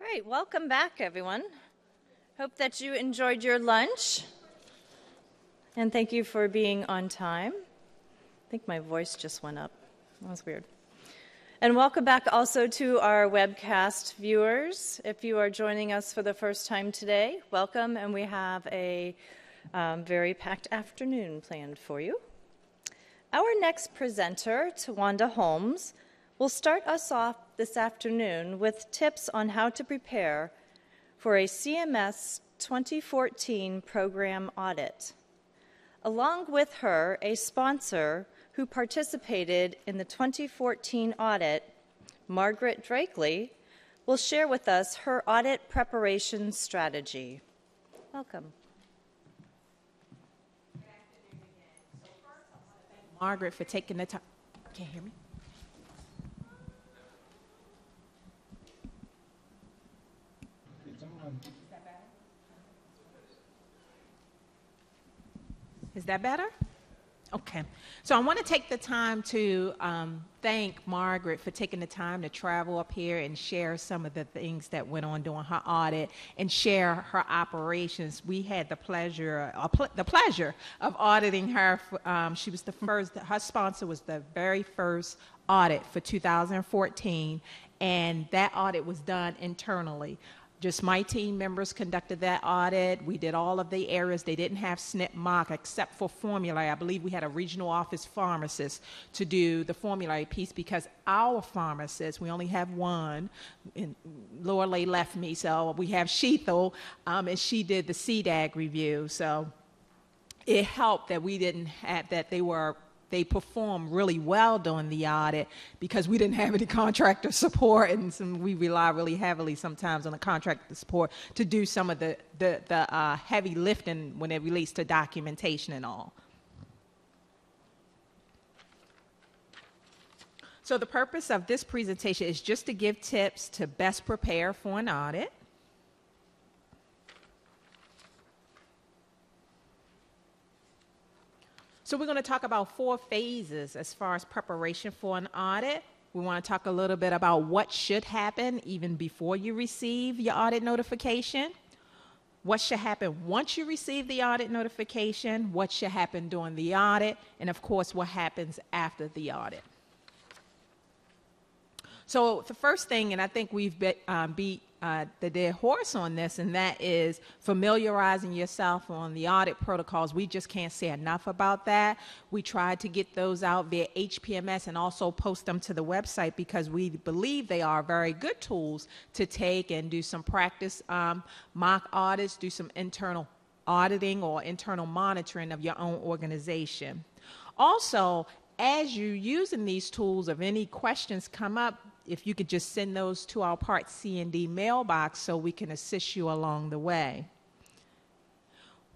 All right, welcome back, everyone. Hope that you enjoyed your lunch. And thank you for being on time. I think my voice just went up. That was weird. And welcome back also to our webcast viewers. If you are joining us for the first time today, welcome, and we have a very packed afternoon planned for you. Our next presenter, Tawanda Holmes, will start us off this afternoon with tips on how to prepare for a CMS 2014 program audit. Along with her, a sponsor who participated in the 2014 audit, Margaret Drakely, will share with us her audit preparation strategy. Welcome. Good afternoon again. So first, I want to thank Margaret for taking the time. Can't hear me? Is that better? Okay. So I want to take the time to thank Margaret for taking the time to travel up here and share some of the things that went on during her audit and share her operations. We had the pleasure of auditing her. She was the first. Her sponsor was the very first audit for 2014, and that audit was done internally. Just my team members conducted that audit. We did all of the areas. They didn't have SNP mock except for formulary. I believe we had a regional office pharmacist to do the formulary piece because our pharmacist, we only have one, and Laura Lay left me, so we have Sheethel, and she did the CDAG review. So it helped that we didn't have that they performed really well during the audit because we didn't have any contractor support, and we rely really heavily sometimes on the contractor support to do some of the heavy lifting when it relates to documentation and all. So the purpose of this presentation is just to give tips to best prepare for an audit. So we're going to talk about 4 phases as far as preparation for an audit. We want to talk a little bit about what should happen even before you receive your audit notification, what should happen once you receive the audit notification, what should happen during the audit, and of course what happens after the audit. So the first thing, and I think we've beat the dead horse on this, and that is familiarizing yourself on the audit protocols. We just can't say enough about that. We tried to get those out via HPMS and also post them to the website because we believe they are very good tools to take and do some practice mock audits, do some internal auditing or internal monitoring of your own organization. Also, as you're using these tools, if any questions come up, if you could just send those to our Part C and D mailbox so we can assist you along the way.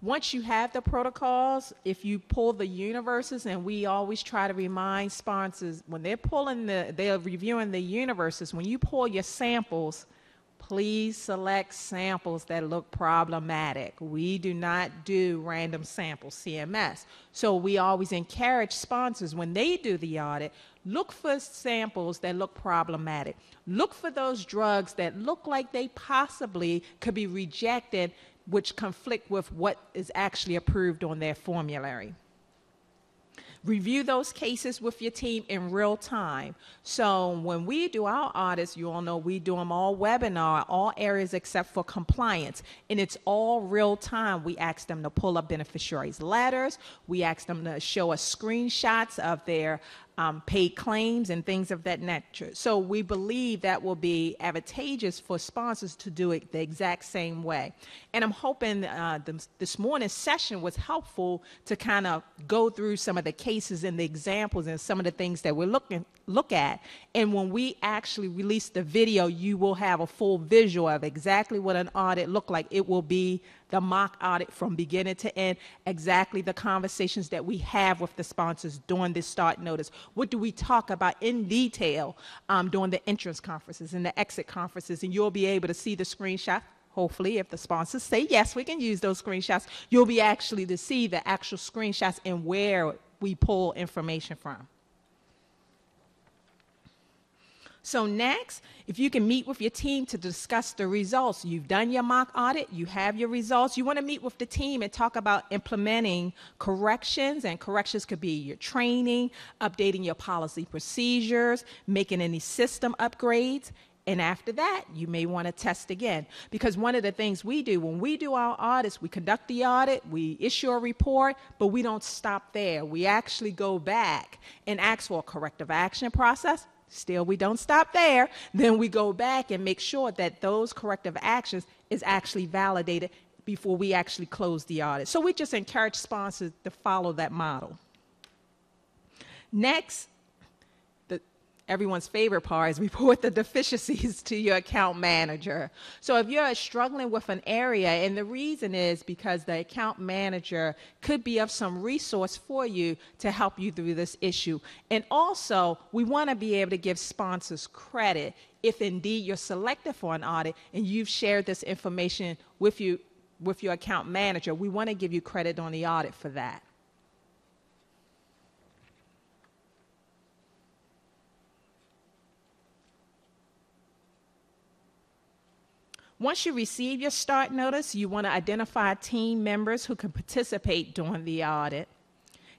Once you have the protocols, if you pull the universes, and we always try to remind sponsors, when they're reviewing the universes, when you pull your samples, please select samples that look problematic. We do not do random sample CMS. So we always encourage sponsors when they do the audit, look for samples that look problematic. Look for those drugs that look like they possibly could be rejected, which conflict with what is actually approved on their formulary. Review those cases with your team in real time. So when we do our audits, you all know we do them all webinar, all areas except for compliance. And it's all real time. We ask them to pull up beneficiaries' letters. We ask them to show us screenshots of their paid claims and things of that nature. So we believe that will be advantageous for sponsors to do it the exact same way. And I'm hoping this morning's session was helpful to kind of go through some of the cases and the examples and some of the things that we're look at. And when we actually release the video, you will have a full visual of exactly what an audit looked like. It will be the mock audit from beginning to end, exactly the conversations that we have with the sponsors during this start notice. What do we talk about in detail during the entrance conferences and the exit conferences? And you'll be able to see the screenshot. Hopefully, if the sponsors say, yes, we can use those screenshots, you'll be actually to see the actual screenshots and where we pull information from. So next, if you can meet with your team to discuss the results. You've done your mock audit, you have your results. You want to meet with the team and talk about implementing corrections, and corrections could be your training, updating your policy procedures, making any system upgrades. And after that, you may want to test again. Because one of the things we do, when we do our audits, we conduct the audit, we issue a report, but we don't stop there. We actually go back and ask for a corrective action process. Still, we don't stop there. Then we go back and make sure that those corrective actions is actually validated before we actually close the audit. So we just encourage sponsors to follow that model. Next, everyone's favorite part is report the deficiencies to your account manager. So if you're struggling with an area, and the reason is because the account manager could be of some resource for you to help you through this issue. And also, we want to be able to give sponsors credit if indeed you're selected for an audit and you've shared this information with your account manager. We want to give you credit on the audit for that. Once you receive your start notice, you want to identify team members who can participate during the audit.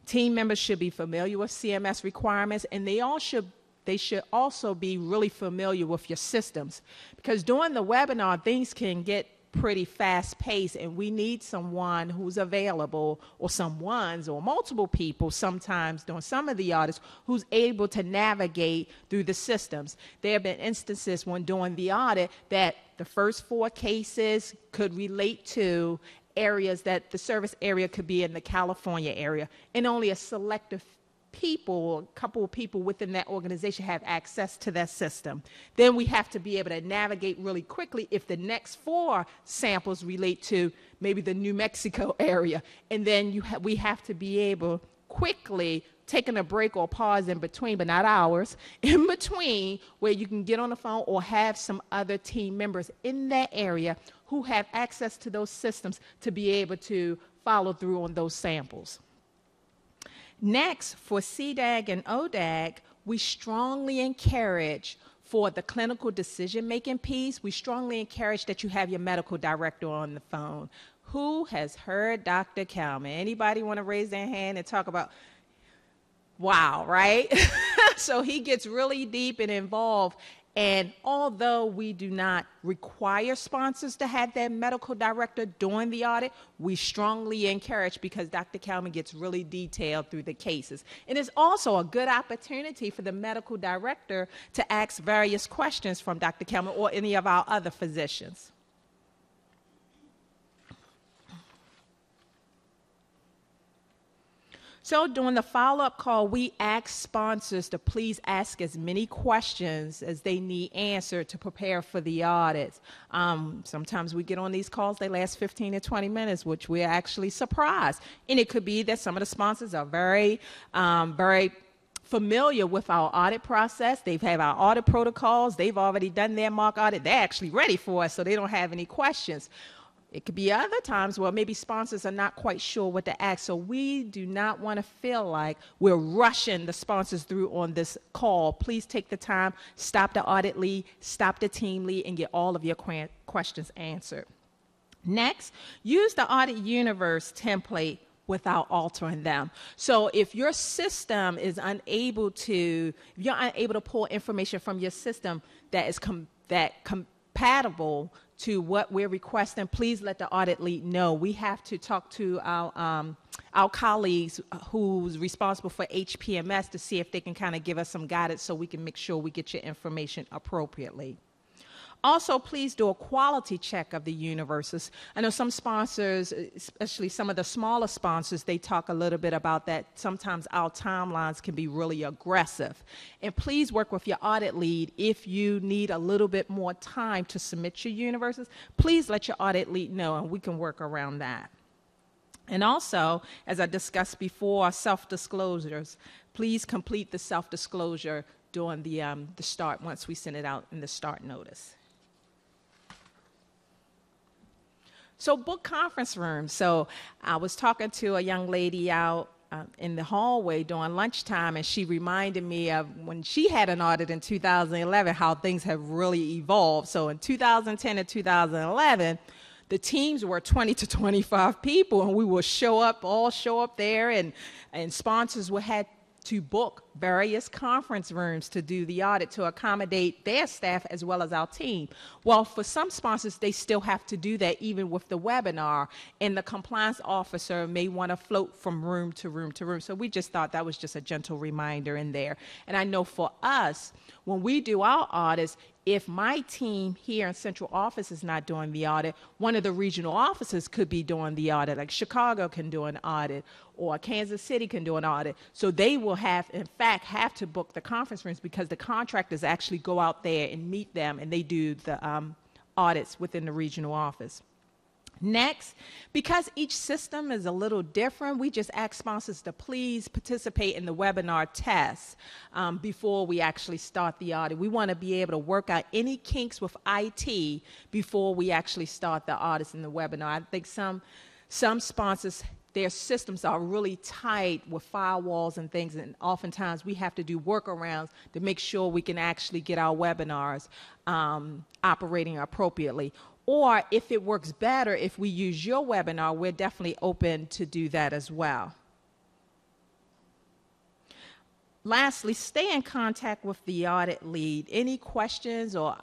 Team members should be familiar with CMS requirements, and they should also be really familiar with your systems. Because during the webinar, things can get pretty fast-paced, and we need someone who's available, or someone's, or multiple people sometimes during some of the audits, who's able to navigate through the systems. There have been instances when doing the audit that the first 4 cases could relate to areas that the service area could be in the California area, and only a selective people, a couple of people within that organization have access to that system. Then we have to be able to navigate really quickly if the next 4 samples relate to maybe the New Mexico area. And then we have to be able quickly, taking a break or pause in between, but not hours, in between, where you can get on the phone or have some other team members in that area who have access to those systems to be able to follow through on those samples. Next, for CDAG and ODAG, we strongly encourage for the clinical decision-making piece, we strongly encourage that you have your medical director on the phone. Who has heard Dr. Kalman? Anybody want to raise their hand and talk about, wow, right? So he gets really deep and involved. And although we do not require sponsors to have their medical director during the audit, we strongly encourage, because Dr. Kalman gets really detailed through the cases. And it's also a good opportunity for the medical director to ask various questions from Dr. Kalman or any of our other physicians. So during the follow-up call, we ask sponsors to please ask as many questions as they need answered to prepare for the audits. Sometimes we get on these calls, they last 15 to 20 minutes, which we're actually surprised. And it could be that some of the sponsors are very familiar with our audit process. They've had our audit protocols. They've already done their mock audit. They're actually ready for us, so they don't have any questions. It could be other times where maybe sponsors are not quite sure what to ask. So we do not want to feel like we're rushing the sponsors through on this call. Please take the time, stop the audit lead, stop the team lead, and get all of your questions answered. Next, use the Audit Universe template without altering them. So if your system is unable to, if you're unable to pull information from your system that is compatible to what we're requesting, please let the audit lead know. We have to talk to our colleagues who's responsible for HPMS to see if they can kind of give us some guidance so we can make sure we get your information appropriately. Also, please do a quality check of the universes. I know some sponsors, especially some of the smaller sponsors, they talk a little bit about that. Sometimes our timelines can be really aggressive. And please work with your audit lead. If you need a little bit more time to submit your universes, please let your audit lead know, and we can work around that. And also, as I discussed before, self-disclosures. Please complete the self-disclosure during the start, once we send it out in the start notice. So book conference rooms. So I was talking to a young lady out in the hallway during lunchtime, and she reminded me of when she had an audit in 2011, how things have really evolved. So in 2010 and 2011, the teams were 20 to 25 people, and we would show up there, and sponsors would have to book various conference rooms to do the audit to accommodate their staff as well as our team. Well, for some sponsors, they still have to do that even with the webinar, and the compliance officer may want to float from room to room to room. So we just thought that was just a gentle reminder in there. And I know for us, when we do our audits, if my team here in central office is not doing the audit, one of the regional offices could be doing the audit, like Chicago can do an audit, or Kansas City can do an audit. So they will in fact, have to book the conference rooms, because the contractors actually go out there and meet them, and they do the audits within the regional office. Next, because each system is a little different, we just ask sponsors to please participate in the webinar test before we actually start the audit. We want to be able to work out any kinks with IT before we actually start the audits in the webinar. I think some sponsors, their systems are really tight with firewalls and things, and oftentimes we have to do workarounds to make sure we can actually get our webinars operating appropriately. Or if it works better, if we use your webinar, we're definitely open to do that as well. Lastly, stay in contact with the audit lead. Any questions or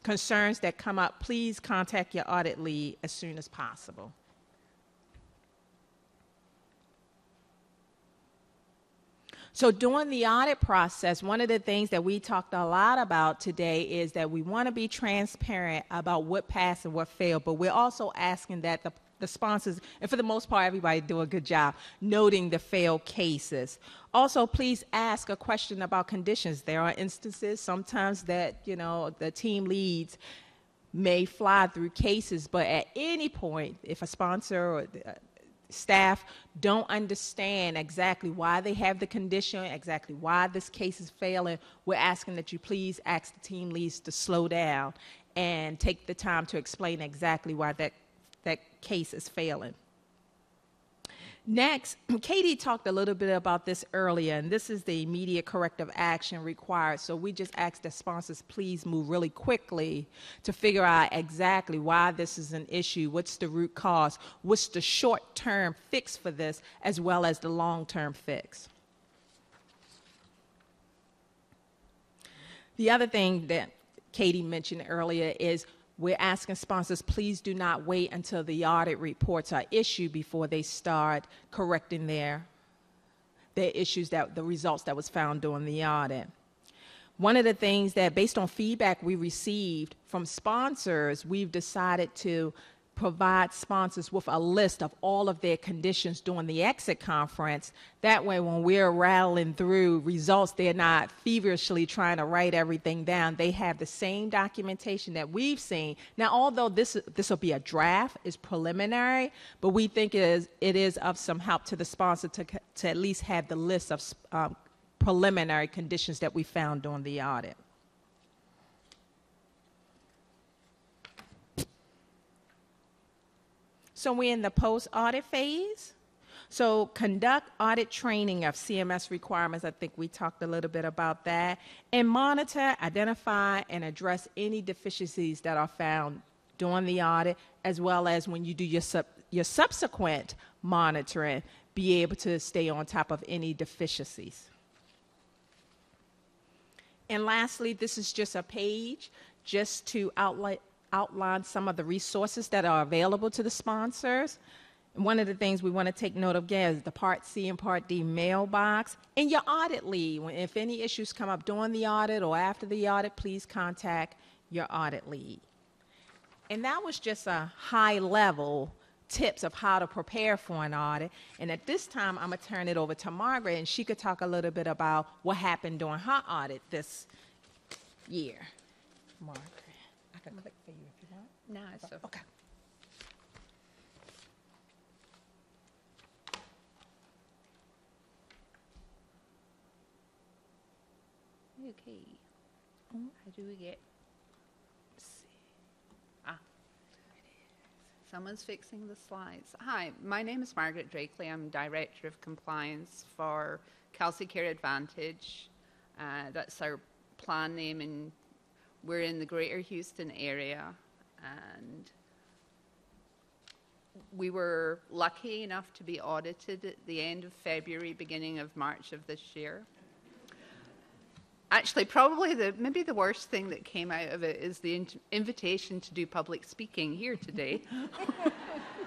concerns that come up, please contact your audit lead as soon as possible. So during the audit process, one of the things that we talked a lot about today is that we want to be transparent about what passed and what failed, but we're also asking that the sponsors, and for the most part, everybody do a good job noting the failed cases. Also, please ask a question about conditions. There are instances sometimes that, you know, the team leads may fly through cases, but at any point, if a sponsor or staff don't understand exactly why they have the condition, exactly why this case is failing, we're asking that you please ask the team leads to slow down and take the time to explain exactly why that case is failing. Next, Katie talked a little bit about this earlier, and this is the immediate corrective action required. So we just ask that sponsors please move really quickly to figure out exactly why this is an issue, what's the root cause, what's the short-term fix for this, as well as the long-term fix. The other thing that Katie mentioned earlier is we're asking sponsors, please do not wait until the audit reports are issued before they start correcting their issues, the results that was found during the audit. One of the things that, based on feedback we received from sponsors, we've decided to provide sponsors with a list of all of their conditions during the exit conference. That way, when we're rattling through results, they're not feverishly trying to write everything down. They have the same documentation that we've seen. Now, although this will be a draft, it's preliminary, but we think it is of some help to the sponsor to at least have the list of preliminary conditions that we found during the audit. So we're in the post-audit phase. So conduct audit training of CMS requirements. I think we talked a little bit about that. And monitor, identify, and address any deficiencies that are found during the audit, as well as when you do your subsequent monitoring, be able to stay on top of any deficiencies. And lastly, this is just a page just to outline some of the resources that are available to the sponsors. And one of the things we want to take note of again is the Part C and Part D mailbox and your audit lead. If any issues come up during the audit or after the audit, please contact your audit lead. And that was just a high-level tips of how to prepare for an audit. And at this time, I'm going to turn it over to Margaret, and she could talk a little bit about what happened during her audit this year. Margaret. I can click for you if you want. No, it's okay. Okay. Okay. How do we get? Ah, Someone's fixing the slides. Hi, my name is Margaret Drakely. I'm Director of Compliance for Kelsey Care Advantage. That's our plan name, and we're in the Greater Houston area. And we were lucky enough to be audited at the end of February, beginning of March of this year. Actually, probably maybe the worst thing that came out of it is the invitation to do public speaking here today.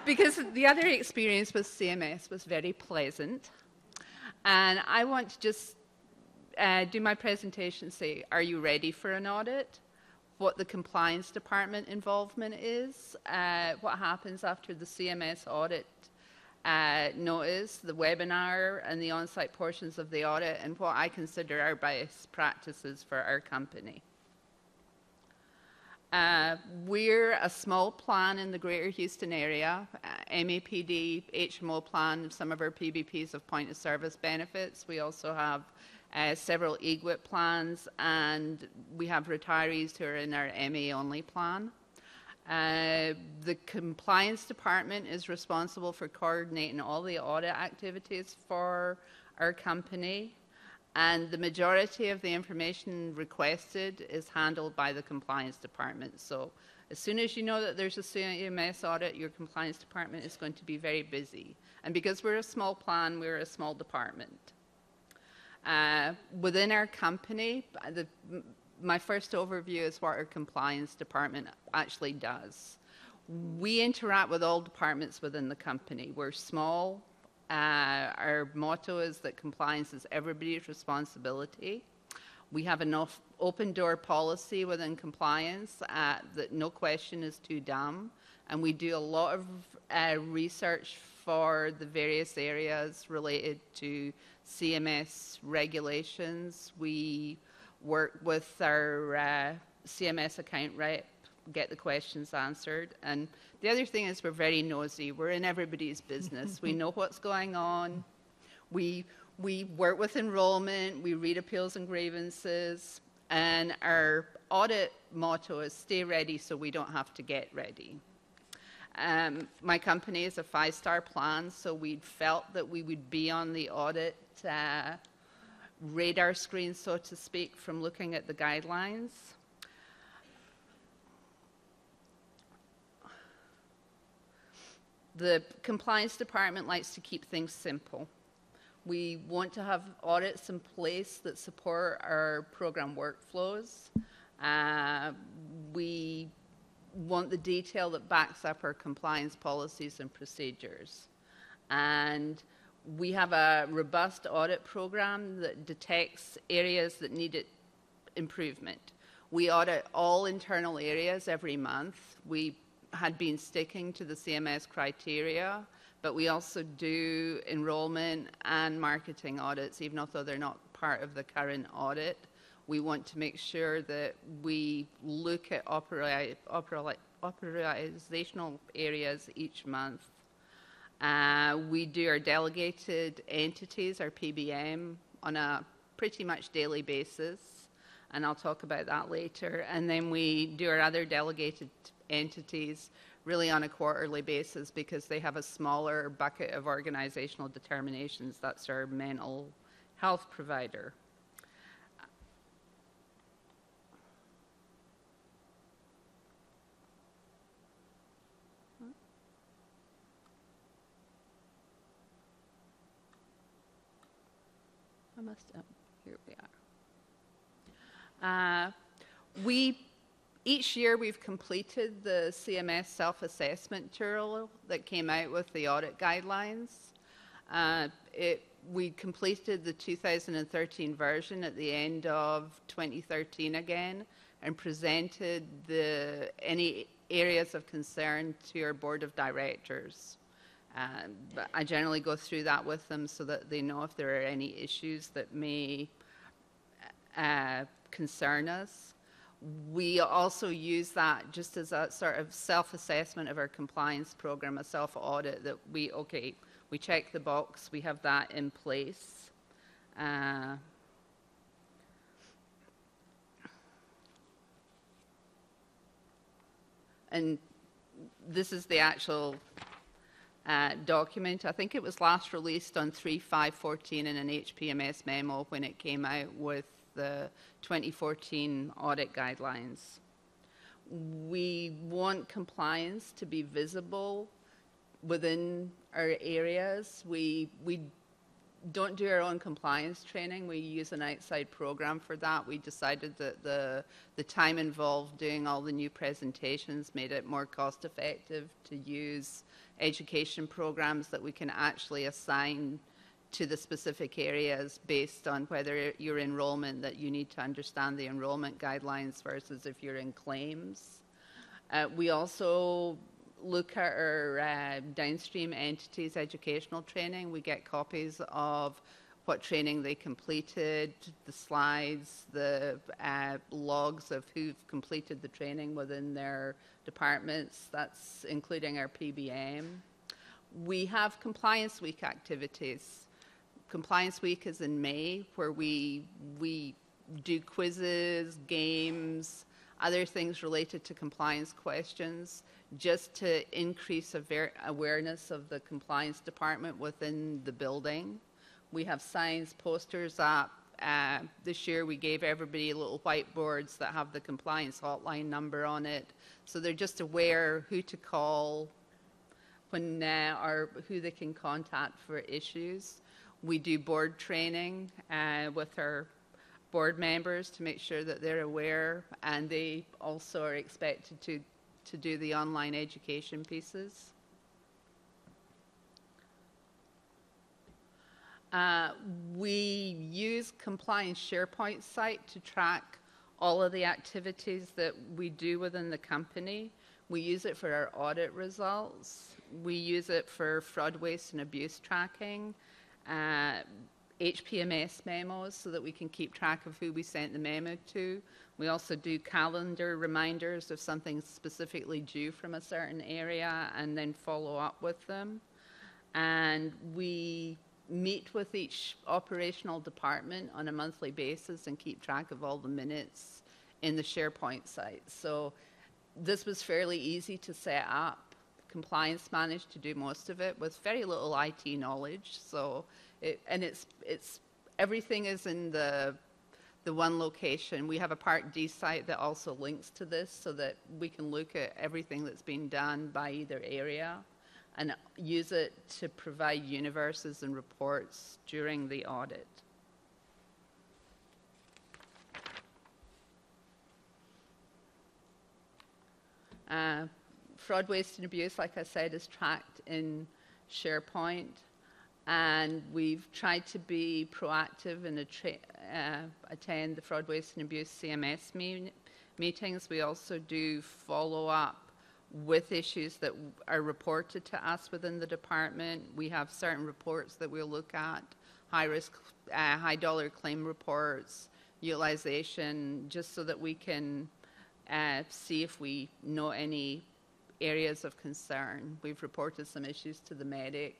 Because the other experience with CMS was very pleasant. And I want to just do my presentation, say, are you ready for an audit? What the compliance department involvement is, what happens after the CMS audit notice, the webinar, and the on-site portions of the audit, and what I consider our best practices for our company. We're a small plan in the Greater Houston area, MAPD, HMO plan, some of our PBPs of point of service benefits. We also have several EGWIT plans, and we have retirees who are in our MA only plan. The compliance department is responsible for coordinating all the audit activities for our company, and the majority of the information requested is handled by the compliance department. So as soon as you know that there's a CMS audit, your compliance department is going to be very busy. And because we're a small plan, we're a small department. Within our company, my first overview is what our compliance department actually does. We interact with all departments within the company. We're small. Our motto is that compliance is everybody's responsibility. We have enough open door policy within compliance that no question is too dumb. And we do a lot of research for the various areas related to CMS regulations. We work with our CMS account rep, get the questions answered. And the other thing is we're very nosy. We're in everybody's business. We know what's going on. We work with enrollment. We read appeals and grievances. And our audit motto is stay ready so we don't have to get ready. My company is a 5-star plan, so we felt that we would be on the audit radar screen, so to speak, from looking at the guidelines. The compliance department likes to keep things simple. We want to have audits in place that support our program workflows. We want the detail that backs up our compliance policies and procedures. And we have a robust audit program that detects areas that need improvement. We audit all internal areas every month. We had been sticking to the CMS criteria, but we also do enrollment and marketing audits, even though they're not part of the current audit. We want to make sure that we look at operational areas each month. We do our delegated entities, our PBM, on a pretty much daily basis, and I'll talk about that later. And then we do our other delegated entities really on a quarterly basis because they have a smaller bucket of organizational determinations. That's our mental health provider. Here we are. Each year we've completed the CMS self-assessment tool that came out with the audit guidelines. We completed the 2013 version at the end of 2013 again and presented any areas of concern to our board of directors. But I generally go through that with them so that they know if there are any issues that may concern us. We also use that just as a sort of self-assessment of our compliance program, a self-audit that we check the box, we have that in place. And this is the actual document. I think it was last released on 3/5/14 in an HPMS memo when it came out with the 2014 audit guidelines. We want compliance to be visible within our areas. We don't do our own compliance training. We use an outside program for that. We decided that the time involved doing all the new presentations made it more cost effective to use education programs that we can actually assign to the specific areas based on whether your enrollment, that you need to understand the enrollment guidelines versus if you're in claims. We also look at our downstream entities' educational training. We get copies of what training they completed, the slides, the logs of who've completed the training within their departments. That's including our PBM. We have Compliance Week activities. Compliance Week is in May, where we do quizzes, games, other things related to compliance questions, just to increase awareness of the compliance department within the building. We have signs, posters up. This year we gave everybody little whiteboards that have the compliance hotline number on it, so they're just aware who to call when or who they can contact for issues. We do board training with our board members to make sure that they're aware, and they also are expected to do the online education pieces. We use Compliance SharePoint site to track all of the activities that we do within the company. We use it for our audit results. We use it for fraud, waste, and abuse tracking, HPMS memos so that we can keep track of who we sent the memo to. We also do calendar reminders if something's specifically due from a certain area and then follow up with them. And we meet with each operational department on a monthly basis and keep track of all the minutes in the SharePoint site. So this was fairly easy to set up. Compliance managed to do most of it with very little IT knowledge. So it's everything is in the one location. We have a Part D site that also links to this so that we can look at everything that's been done by either area and use it to provide universes and reports during the audit. Fraud, waste, and abuse, like I said, is tracked in SharePoint. And we've tried to be proactive and attend the fraud, waste, and abuse CMS meetings. We also do follow up with issues that are reported to us within the department. We have certain reports that we'll look at, high-risk, high-dollar claim reports, utilization, just so that we can see if we know any areas of concern. We've reported some issues to the medic.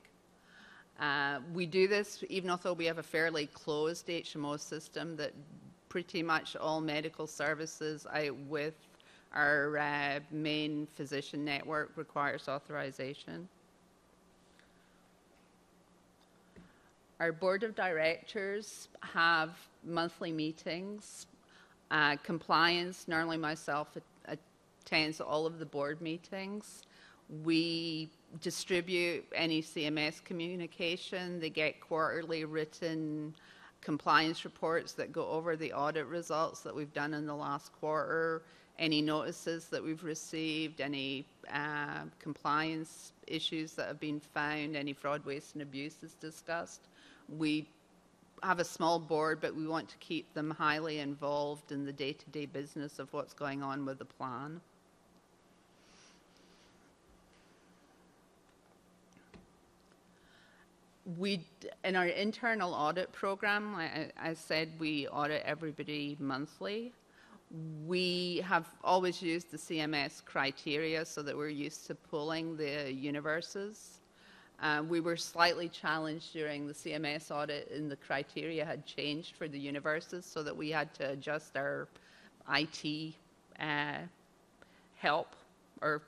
We do this even although we have a fairly closed HMO system that pretty much all medical services out with our main physician network requires authorization. Our board of directors have monthly meetings. Compliance, normally myself attends all of the board meetings. We distribute any CMS communication. They get quarterly written compliance reports that go over the audit results that we've done in the last quarter, any notices that we've received, any compliance issues that have been found, any fraud, waste, and abuse is discussed. We have a small board, but we want to keep them highly involved in the day-to-day business of what's going on with the plan. In our internal audit program, I said we audit everybody monthly. We have always used the CMS criteria so that we're used to pulling the universes. We were slightly challenged during the CMS audit, and the criteria had changed for the universes so that we had to adjust our IT help, or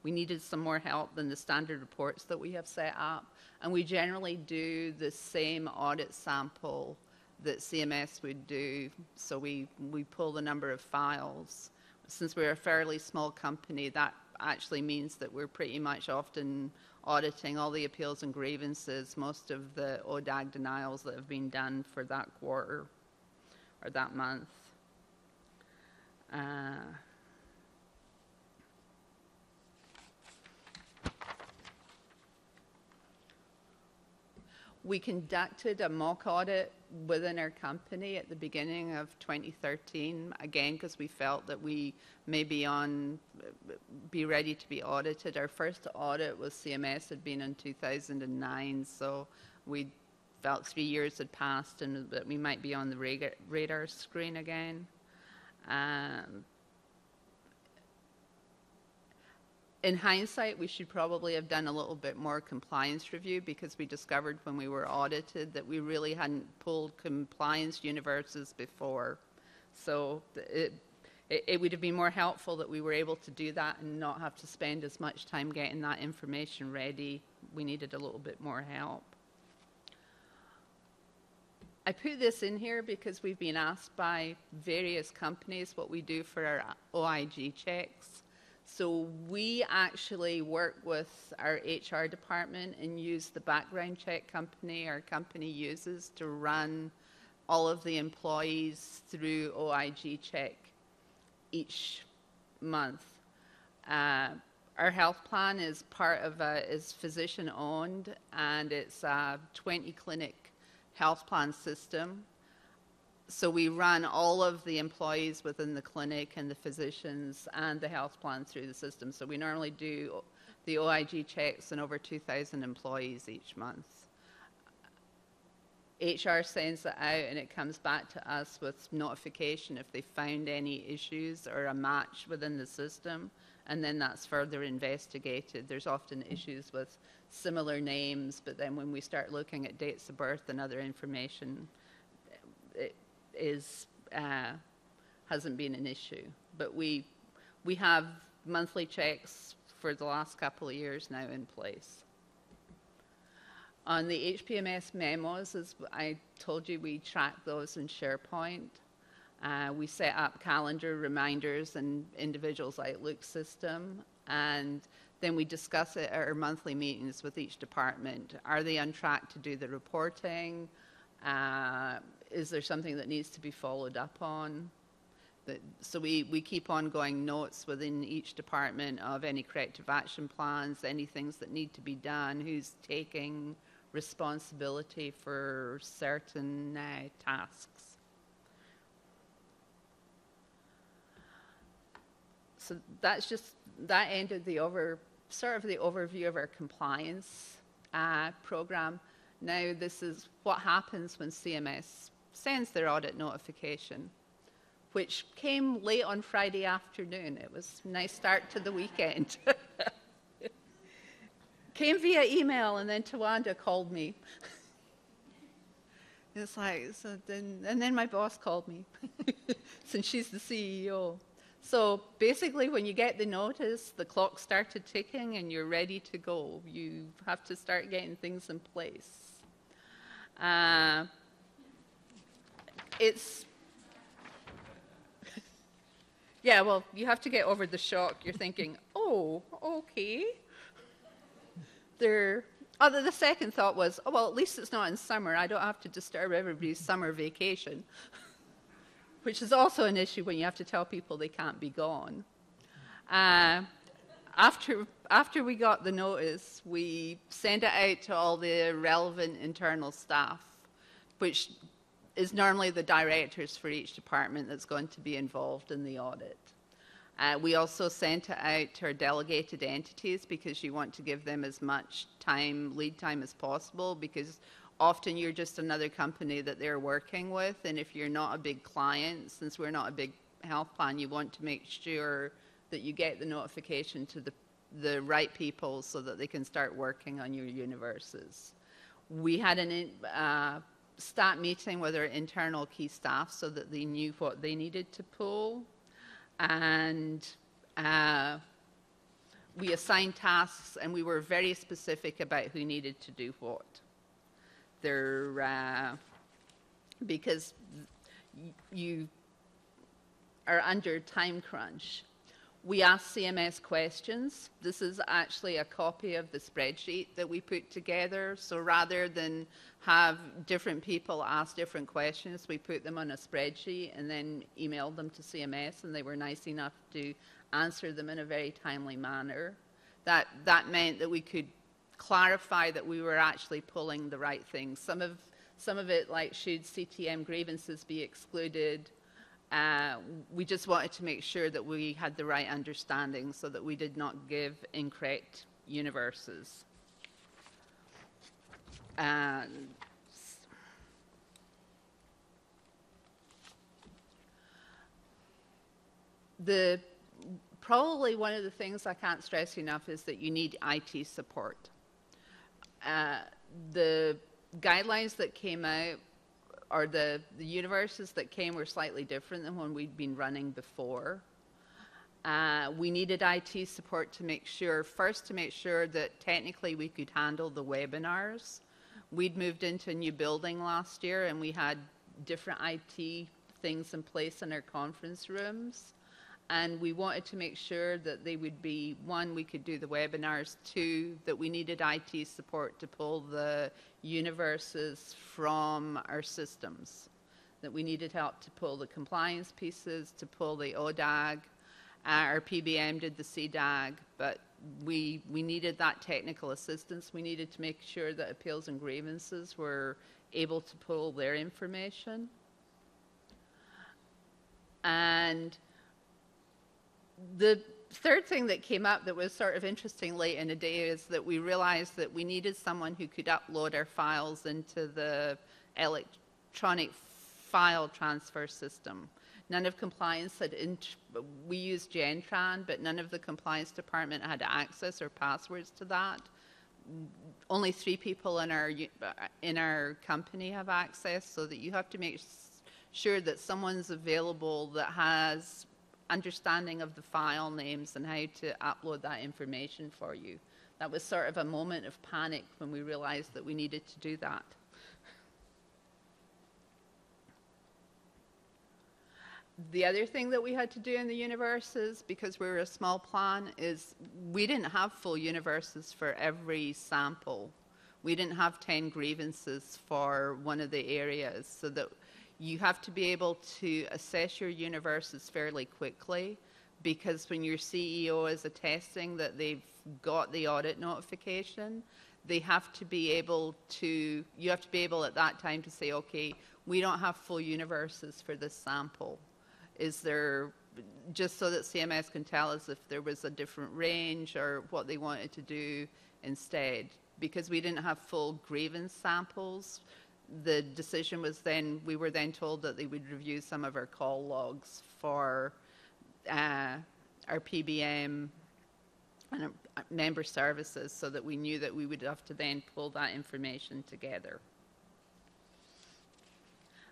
we needed some more help than the standard reports that we have set up. And we generally do the same audit sample that CMS would do. So we pull the number of files. Since we're a fairly small company, that actually means that we're pretty much often auditing all the appeals and grievances, most of the ODAG denials that have been done for that quarter or that month. We conducted a mock audit within our company at the beginning of 2013, again, because we felt that we may be ready to be audited. Our first audit with CMS had been in 2009, so we felt 3 years had passed and that we might be on the radar screen again. In hindsight, we should probably have done a little bit more compliance review, because we discovered when we were audited that we really hadn't pulled compliance universes before. So it would have been more helpful that we were able to do that and not have to spend as much time getting that information ready. We needed a little bit more help. I put this in here because we've been asked by various companies what we do for our OIG checks. So we actually work with our HR department and use the background check company our company uses to run all of the employees through OIG check each month. Our health plan is part of is physician owned, and it's a 20 clinic health plan system. So we run all of the employees within the clinic and the physicians and the health plan through the system. So we normally do the OIG checks on over 2,000 employees each month. HR sends it out and it comes back to us with notification if they found any issues or a match within the system, and then that's further investigated. There's often issues with similar names, but then when we start looking at dates of birth and other information, it hasn't been an issue. But we have monthly checks for the last couple of years now in place. On the HPMS memos, as I told you, we track those in SharePoint. We set up calendar reminders and individuals' Outlook system, and then we discuss it at our monthly meetings with each department. Are they on track to do the reporting? Is there something that needs to be followed up on? So we keep ongoing notes within each department of any corrective action plans, any things that need to be done, who's taking responsibility for certain tasks. So that's just, that ended the overview of our compliance program. Now this is what happens when CMS sends their audit notification, which came late on Friday afternoon. It was a nice start to the weekend. Came via email, and then Tawanda called me. It's like, and then my boss called me, since she's the CEO. So basically, when you get the notice, the clock started ticking, and you're ready to go. You have to start getting things in place. Yeah, well, you have to get over the shock. You're thinking, oh, okay. The second thought was, oh, well, at least it's not in summer. I don't have to disturb everybody's summer vacation, which is also an issue when you have to tell people they can't be gone. After we got the notice, we sent it out to all the relevant internal staff, which is normally the directors for each department that's going to be involved in the audit. We also sent it out to our delegated entities, because you want to give them as much lead time as possible, because often you're just another company that they're working with, and if you're not a big client, since we're not a big health plan, you want to make sure that you get the notification to the right people so that they can start working on your universes. We had a stat meeting with our internal key staff so that they knew what they needed to pull, and we assigned tasks, and we were very specific about who needed to do what. Because you are under time crunch. We asked CMS questions. This is actually a copy of the spreadsheet that we put together. So rather than have different people ask different questions, we put them on a spreadsheet and then emailed them to CMS, and they were nice enough to answer them in a very timely manner. That meant that we could clarify that we were actually pulling the right things. Some of it, like should CTM grievances be excluded, we just wanted to make sure that we had the right understanding so that we did not give incorrect universes. Probably one of the things I can't stress enough is that you need IT support. The guidelines that came out, or the universes that came, were slightly different than when we'd been running before. We needed IT support to make sure that technically we could handle the webinars. We'd moved into a new building last year, and we had different IT things in place in our conference rooms. And we wanted to make sure that they would be, one, we could do the webinars, two, that we needed IT support to pull the universes from our systems, that we needed help to pull the compliance pieces, to pull the ODAG. Our PBM did the CDAG, but we needed that technical assistance. We needed to make sure that appeals and grievances were able to pull their information. And the third thing that came up that was sort of interesting late in the day is that we realized that we needed someone who could upload our files into the electronic file transfer system. None of compliance had, we used Gentran, but none of the compliance department had access or passwords to that. Only 3 people in our company have access, so that you have to make sure that someone's available that has understanding of the file names and how to upload that information for you. That was sort of a moment of panic when we realized that we needed to do that. The other thing that we had to do in the universes, because we were a small plan, is we didn't have full universes for every sample. We didn't have 10 grievances for one of the areas, so that you have to be able to assess your universes fairly quickly, because when your CEO is attesting that they've got the audit notification, they have to be able to, you have to be able at that time to say, okay, we don't have full universes for this sample. Is there, just so that CMS can tell us if there was a different range or what they wanted to do instead. Because we didn't have full grievance samples, the decision was then, we were then told that they would review some of our call logs for our PBM and member services, so that we knew that we would have to then pull that information together.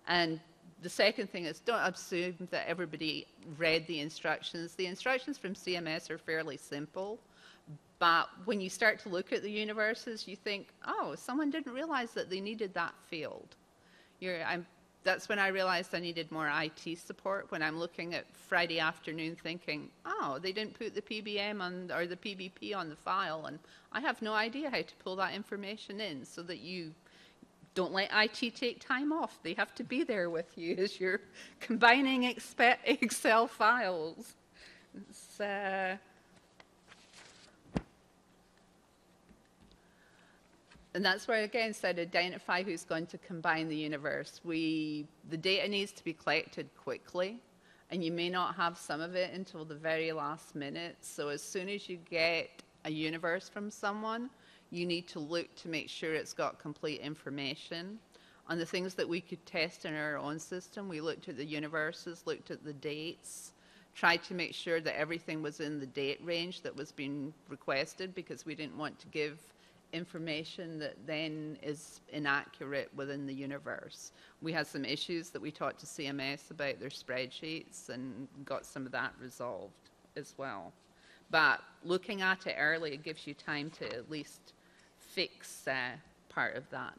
And the second thing is, don't assume that everybody read the instructions. The instructions from CMS are fairly simple, but when you start to look at the universes, you think, oh, someone didn't realize that they needed that field. That's when I realized I needed more IT support, when I'm looking at Friday afternoon thinking, oh, they didn't put the PBM on, or the PBP on the file, and I have no idea how to pull that information in, so that you don't let IT take time off. They have to be there with you as you're combining Excel files. And that's where I again said identify who's going to combine the universe. The data needs to be collected quickly, and you may not have some of it until the very last minute. So as soon as you get a universe from someone, you need to look to make sure it's got complete information. On the things that we could test in our own system, we looked at the universes, looked at the dates, tried to make sure that everything was in the date range that was being requested, because we didn't want to give information that then is inaccurate within the universe. We had some issues that we talked to CMS about their spreadsheets and got some of that resolved as well. But looking at it early, it gives you time to at least fix part of that.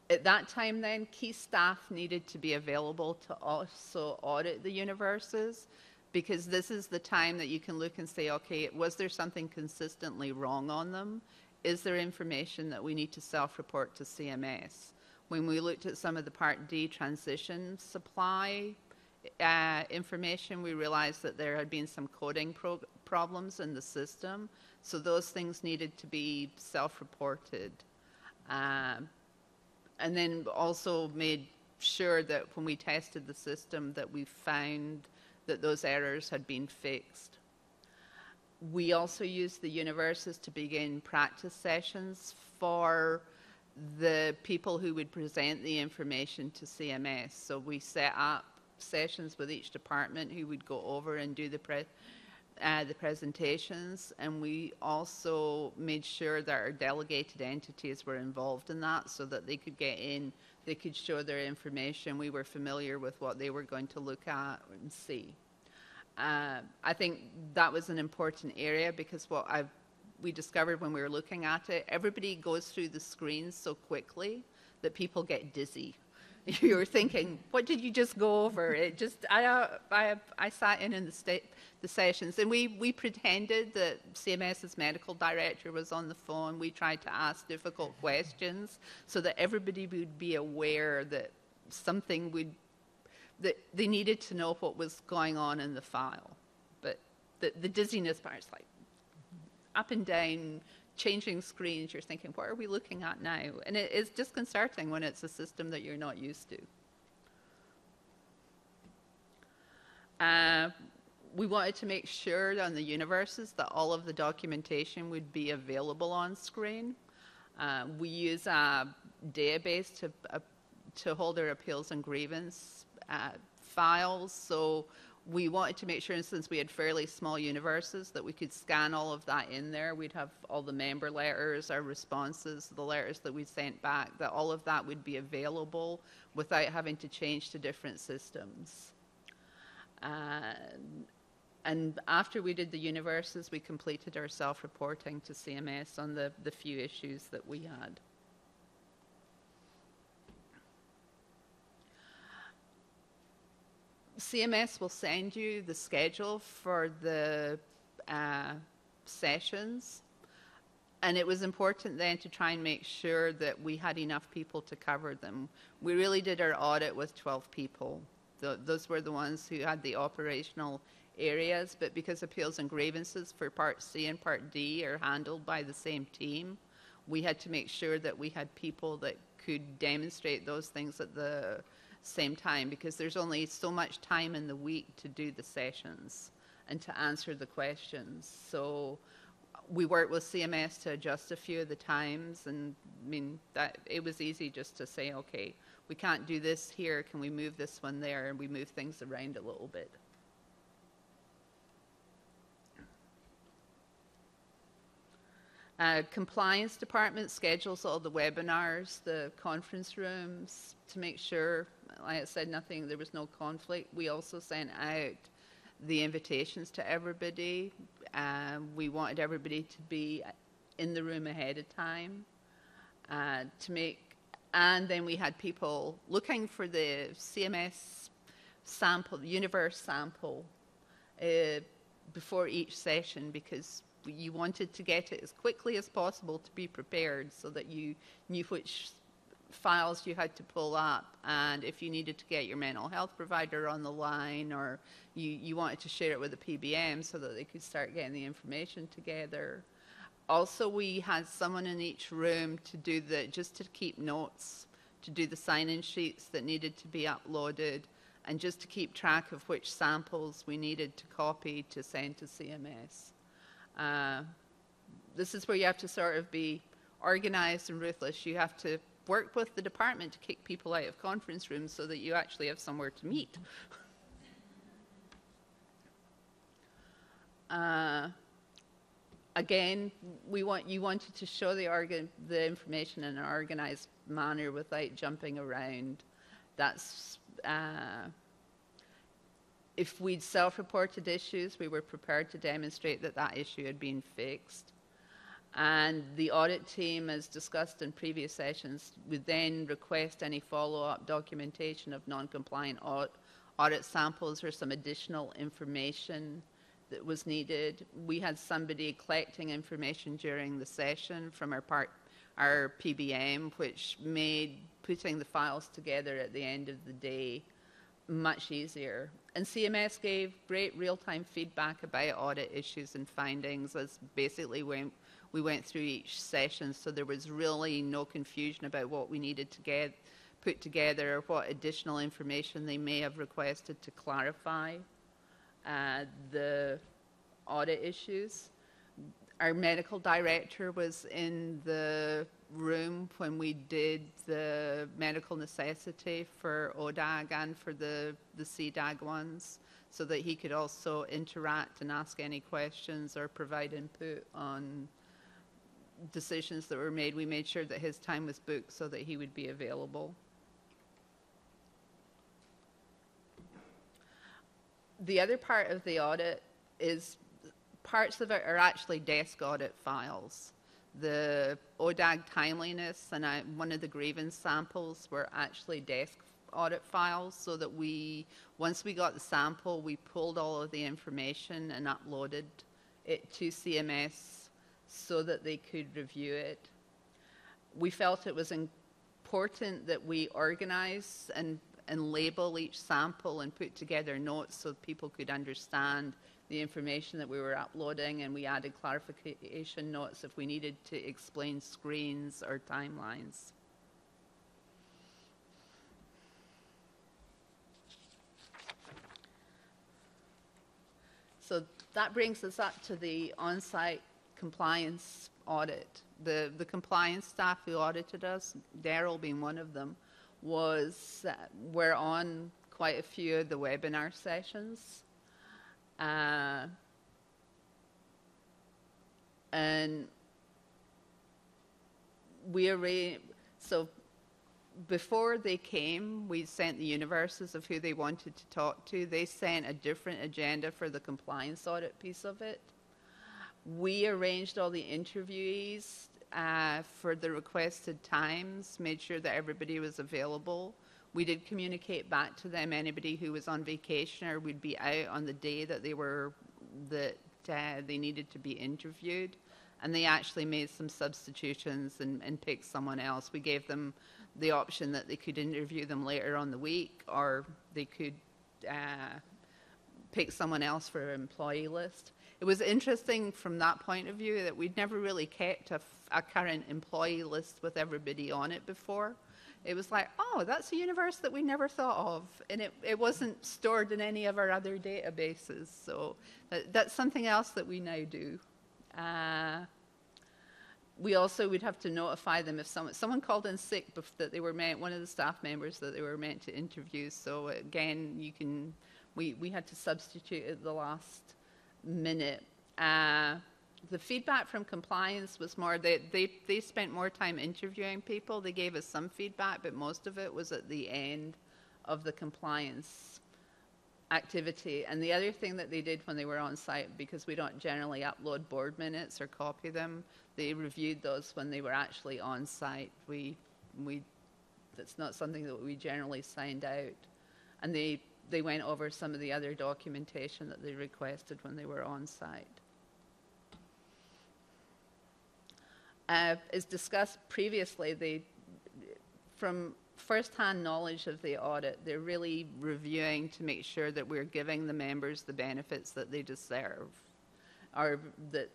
At that time then, key staff needed to be available to also audit the universes, because this is the time that you can look and say, okay, was there something consistently wrong on them? Is there information that we need to self-report to CMS? When we looked at some of the Part D transition supply information, we realized that there had been some coding problems in the system, so those things needed to be self-reported. And then also made sure that when we tested the system that we found that those errors had been fixed. We also used the universes to begin practice sessions for the people who would present the information to CMS. So we set up sessions with each department who would go over and do the presentations, and we also made sure that our delegated entities were involved in that so that they could get in, they could show their information, we were familiar with what they were going to look at and see. I think that was an important area, because we discovered when we were looking at it, everybody goes through the screens so quickly that people get dizzy. You're thinking, what did you just go over? It just, I sat in the sessions, and we pretended that CMS's medical director was on the phone. We tried to ask difficult questions so that everybody would be aware that that they needed to know what was going on in the file. But the dizziness part is like up and down, changing screens, you're thinking, what are we looking at now? And it's disconcerting when it's a system that you're not used to. We wanted to make sure on the universes that all of the documentation would be available on screen. We use a database to hold our appeals and grievance files, so we wanted to make sure, and since we had fairly small universes, that we could scan all of that in there. We'd have all the member letters, our responses, the letters that we sent back, that all of that would be available without having to change to different systems. And after we did the universes, we completed our self-reporting to CMS on the few issues that we had. CMS will send you the schedule for the sessions, and it was important then to try and make sure that we had enough people to cover them. We really did our audit with 12 people. Those were the ones who had the operational areas, but because appeals and grievances for Part C and Part D are handled by the same team, we had to make sure that we had people that could demonstrate those things at the same time, because there's only so much time in the week to do the sessions and to answer the questions. So we worked with CMS to adjust a few of the times, and I mean, that it was easy just to say, okay, we can't do this here, can we move this one there, and we move things around a little bit. Compliance department schedules all the webinars, the conference rooms, to make sure, like I said, there was no conflict. We also sent out the invitations to everybody. We wanted everybody to be in the room ahead of time and then we had people looking for the CMS sample, the universe sample, before each session, because you wanted to get it as quickly as possible to be prepared so that you knew which files you had to pull up, and if you needed to get your mental health provider on the line, or you wanted to share it with the PBM so that they could start getting the information together. Also, we had someone in each room to do just to keep notes, to do the sign-in sheets that needed to be uploaded, and just to keep track of which samples we needed to copy to send to CMS. This is where you have to sort of be organized and ruthless. You have to work with the department to kick people out of conference rooms so that you actually have somewhere to meet. Again, you wanted to show the information in an organized manner without jumping around. That's if we'd self-reported issues, we were prepared to demonstrate that that issue had been fixed. And the audit team, as discussed in previous sessions, would then request any follow-up documentation of non-compliant audit samples or some additional information that was needed. We had somebody collecting information during the session from our PBM, which made putting the files together at the end of the day much easier. And CMS gave great real-time feedback about audit issues and findings as basically when we went through each session, so there was really no confusion about what we needed to put together or what additional information they may have requested to clarify the audit issues. Our medical director was in the room when we did the medical necessity for ODAG and for the CDAG ones, so that he could also interact and ask any questions or provide input on decisions that were made. We made sure that his time was booked so that he would be available. The other part of the audit is, parts of it are actually desk audit files. The ODAG timeliness and one of the grievance samples were actually desk audit files, so that once we got the sample, we pulled all of the information and uploaded it to CMS so that they could review it. We felt it was important that we organize and label each sample and put together notes so people could understand the information that we were uploading, and we added clarification notes if we needed to explain screens or timelines. So that brings us up to the on-site compliance audit. The compliance staff who audited us, Daryl being one of them, were on quite a few of the webinar sessions. And so before they came, we sent the universes of who they wanted to talk to. They sent a different agenda for the compliance audit piece of it. We arranged all the interviewees for the requested times, made sure that everybody was available. We did communicate back to them anybody who was on vacation or would be out on the day that they needed to be interviewed, and they actually made some substitutions and picked someone else. We gave them the option that they could interview them later on the week, or they could pick someone else for an employee list. It was interesting from that point of view that we'd never really kept a current employee list with everybody on it before. It was like, oh, that's a universe that we never thought of, and it wasn't stored in any of our other databases. So that's something else that we now do. We also would have to notify them if someone called in sick that they were one of the staff members that they were meant to interview. So again, we had to substitute at the last minute. The feedback from compliance was more, they spent more time interviewing people. They gave us some feedback, but most of it was at the end of the compliance activity. And the other thing that they did when they were on site, because we don't generally upload board minutes or copy them, they reviewed those when they were actually on site. That's not something that we generally signed out. And they went over some of the other documentation that they requested when they were on site. As discussed previously, from first-hand knowledge of the audit, they're really reviewing to make sure that we're giving the members the benefits that they deserve, or that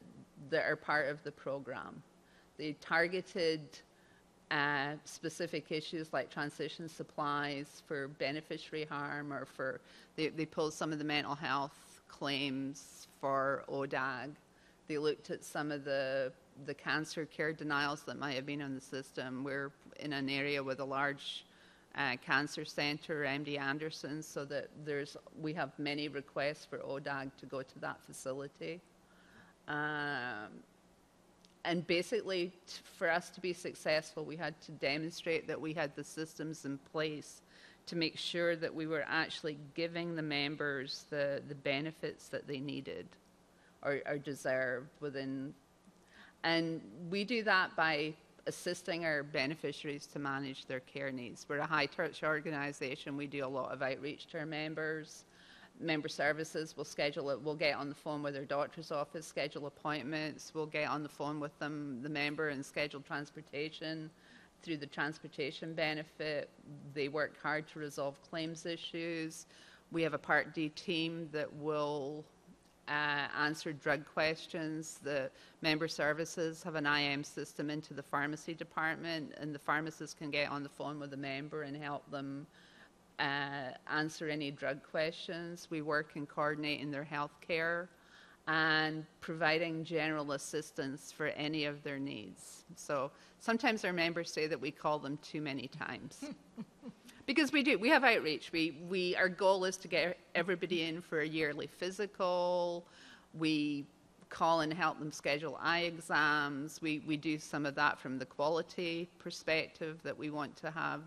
are part of the program. They targeted specific issues like transition supplies for beneficiary harm, or they pulled some of the mental health claims for ODAG. They looked at some of the cancer care denials that might have been on the system. We're in an area with a large cancer center, MD Anderson, so that we have many requests for ODAG to go to that facility. And basically, for us to be successful, we had to demonstrate that we had the systems in place to make sure that we were actually giving the members the benefits that they needed or deserved within. And we do that by assisting our beneficiaries to manage their care needs. We're a high-touch organization. We do a lot of outreach to our members. Member services will schedule it. We'll get on the phone with their doctor's office, schedule appointments. We'll get on the phone with them, the member, and schedule transportation through the transportation benefit. They work hard to resolve claims issues. We have a Part D team that will answer drug questions. The member services have an IM system into the pharmacy department, and the pharmacist can get on the phone with the member and help them answer any drug questions. We work in coordinating their health care and providing general assistance for any of their needs. So sometimes our members say that we call them too many times. Because we do. We have outreach. Our goal is to get everybody in for a yearly physical. We call and help them schedule eye exams. We do some of that from the quality perspective, that we want to have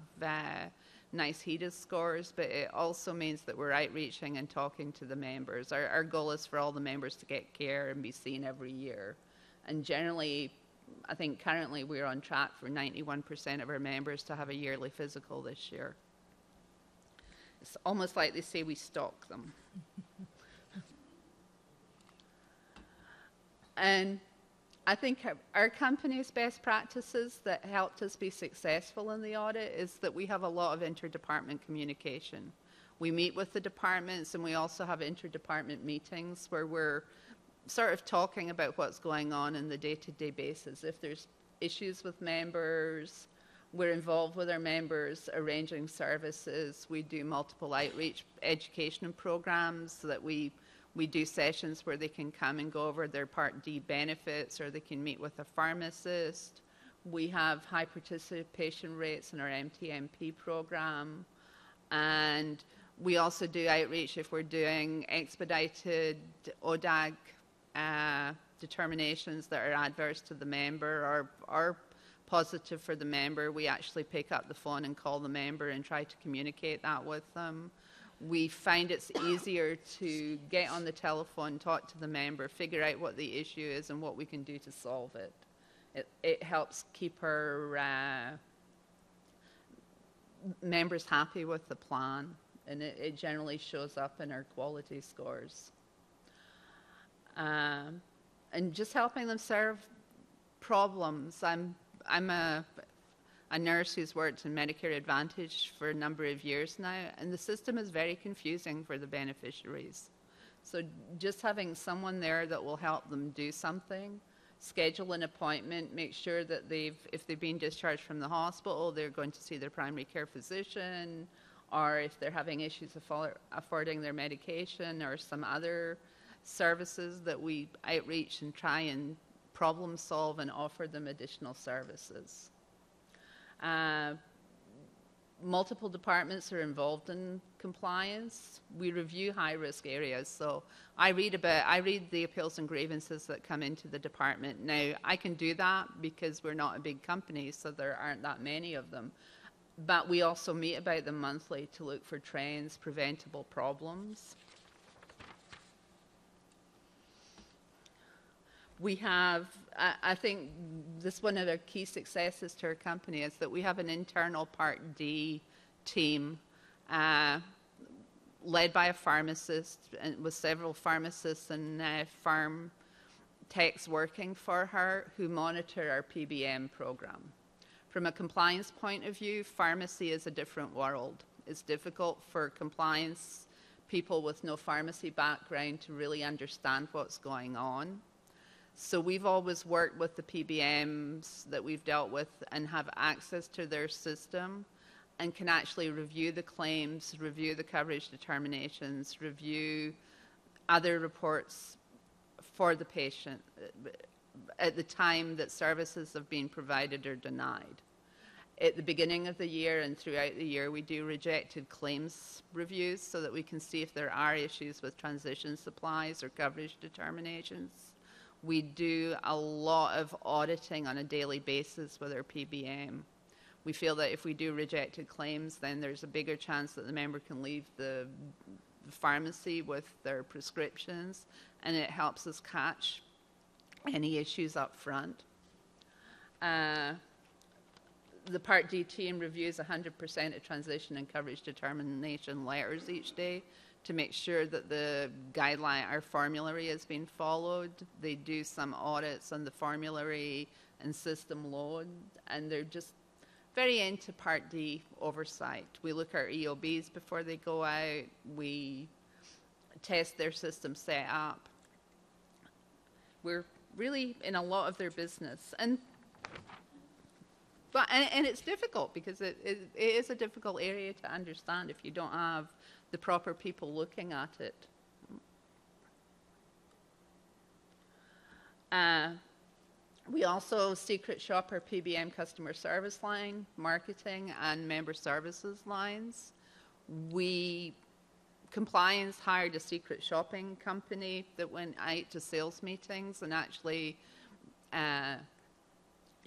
nice HEDIS scores, but it also means that we're outreaching and talking to the members. Our goal is for all the members to get care and be seen every year. And generally, I think currently we're on track for 91% of our members to have a yearly physical this year. It's almost like they say we stalk them. And I think our company's best practices that helped us be successful in the audit is that we have a lot of interdepartment communication. We meet with the departments, and we also have interdepartment meetings where we're sort of talking about what's going on in the day-to-day basis. If there's issues with members, we're involved with our members arranging services. We do multiple outreach education programs so that we do sessions where they can come and go over their Part D benefits, or they can meet with a pharmacist. We have high participation rates in our MTMP program. And we also do outreach if we're doing expedited ODAG determinations that are adverse to the member or positive for the member. We actually pick up the phone and call the member and try to communicate that with them. We find it's easier to get on the telephone, talk to the member, figure out what the issue is and what we can do to solve it. It helps keep our members happy with the plan, and it generally shows up in our quality scores. And just helping them solve problems. I'm a nurse who's worked in Medicare Advantage for a number of years now, and the system is very confusing for the beneficiaries. So just having someone there that will help them do something, schedule an appointment, make sure that if they've been discharged from the hospital, they're going to see their primary care physician, or if they're having issues affording their medication or some other services, that we outreach and try and problem solve and offer them additional services. Multiple departments are involved in compliance. We review high-risk areas. So I read the appeals and grievances that come into the department. Now, I can do that because we're not a big company, so there aren't that many of them. But we also meet about them monthly to look for trends, preventable problems. We have, I think this one of the key successes to our company is that we have an internal Part D team led by a pharmacist, and with several pharmacists and pharm techs working for her who monitor our PBM program. From a compliance point of view, pharmacy is a different world. It's difficult for compliance people with no pharmacy background to really understand what's going on. So we've always worked with the PBMs that we've dealt with and have access to their system and can actually review the claims, review the coverage determinations, review other reports for the patient at the time that services have been provided or denied. At the beginning of the year and throughout the year, we do rejected claims reviews so that we can see if there are issues with transition supplies or coverage determinations. We do a lot of auditing on a daily basis with our PBM. We feel that if we do rejected claims, then there's a bigger chance that the member can leave the pharmacy with their prescriptions, and it helps us catch any issues up front. The Part D team reviews 100% of transition and coverage determination letters each day to make sure that the guideline, our formulary, has been followed. They do some audits on the formulary and system load, and they're just very into Part D oversight. We look at our EOBs before they go out. We test their system set up. We're really in a lot of their business. And it's difficult because it is a difficult area to understand if you don't have the proper people looking at it. We also secret shop our PBM customer service line, marketing, and member services lines. Compliance hired a secret shopping company that went out to sales meetings and actually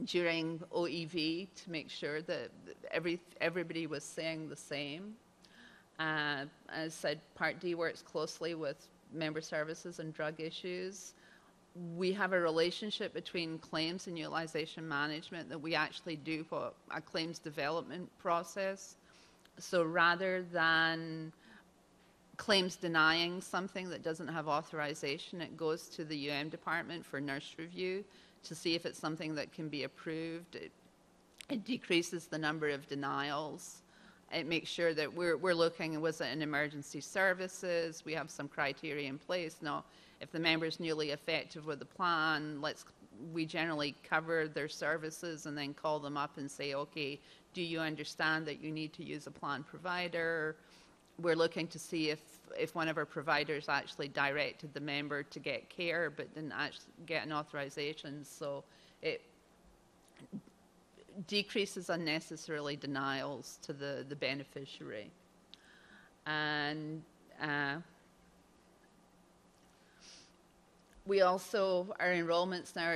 during OEV to make sure that everybody was saying the same. As I said, Part D works closely with member services and drug issues. We have a relationship between claims and utilization management that we actually do a claims development process. So rather than claims denying something that doesn't have authorization, it goes to the UM department for nurse review to see if it's something that can be approved. It decreases the number of denials. It makes sure that we're looking, was it an emergency services? We have some criteria in place. Now, if the member is newly effective with the plan, we generally cover their services and then call them up and say, okay, do you understand that you need to use a plan provider? We're looking to see if one of our providers actually directed the member to get care but didn't actually get an authorization. So it decreases unnecessarily denials to the beneficiary. And we also, our enrollments now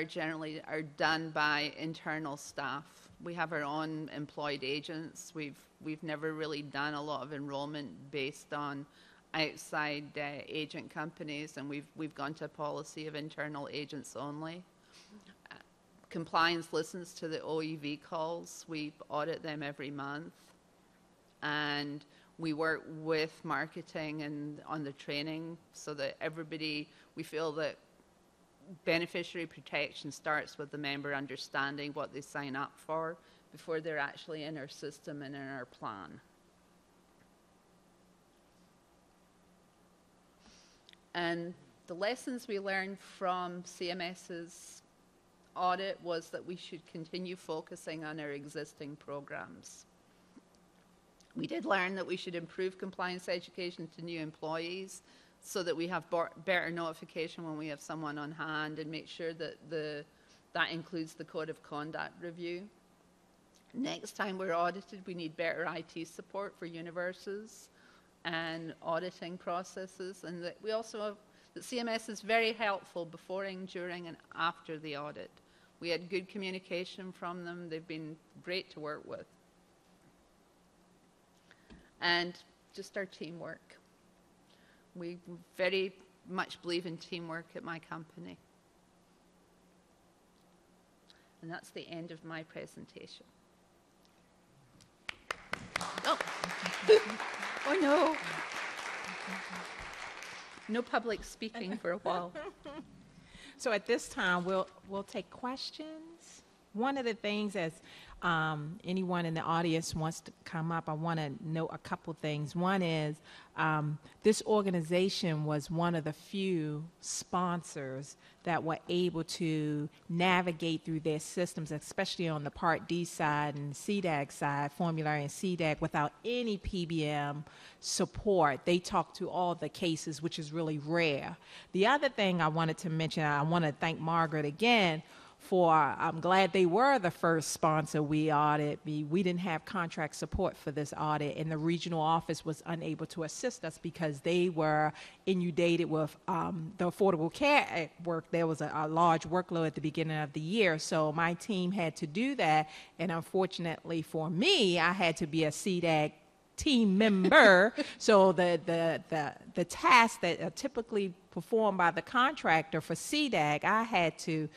are done by internal staff. We have our own employed agents. We've never really done a lot of enrollment based on outside agent companies, and we've gone to a policy of internal agents only. Compliance listens to the OEV calls. We audit them every month, and we work with marketing and on the training so that we feel that beneficiary protection starts with the member understanding what they sign up for before they're actually in our system and in our plan. And the lessons we learned from CMS's audit was that we should continue focusing on our existing programs. We did learn that we should improve compliance education to new employees so that we have better notification when we have someone on hand, and make sure that that includes the code of conduct review. Next time we're audited, we need better IT support for universes and auditing processes, and that we also have, that CMS is very helpful before, during, and after the audit. We had good communication from them. They've been great to work with. And just our teamwork. We very much believe in teamwork at my company. And that's the end of my presentation. Oh, oh no. No public speaking for a while. So at this time, we'll take questions. One of the things, as anyone in the audience wants to come up, I want to note a couple things. One is this organization was one of the few sponsors that were able to navigate through their systems, especially on the Part D side and CDAG side, formulary and CDAG, without any PBM support. They talked to all the cases, which is really rare. The other thing I wanted to mention, I want to thank Margaret again I'm glad they were the first sponsor we audit. We didn't have contract support for this audit, and the regional office was unable to assist us because they were inundated with the Affordable Care Act work. There was a large workload at the beginning of the year, so my team had to do that, and unfortunately for me, I had to be a CDAG team member. So the tasks that are typically performed by the contractor for CDAG, I had to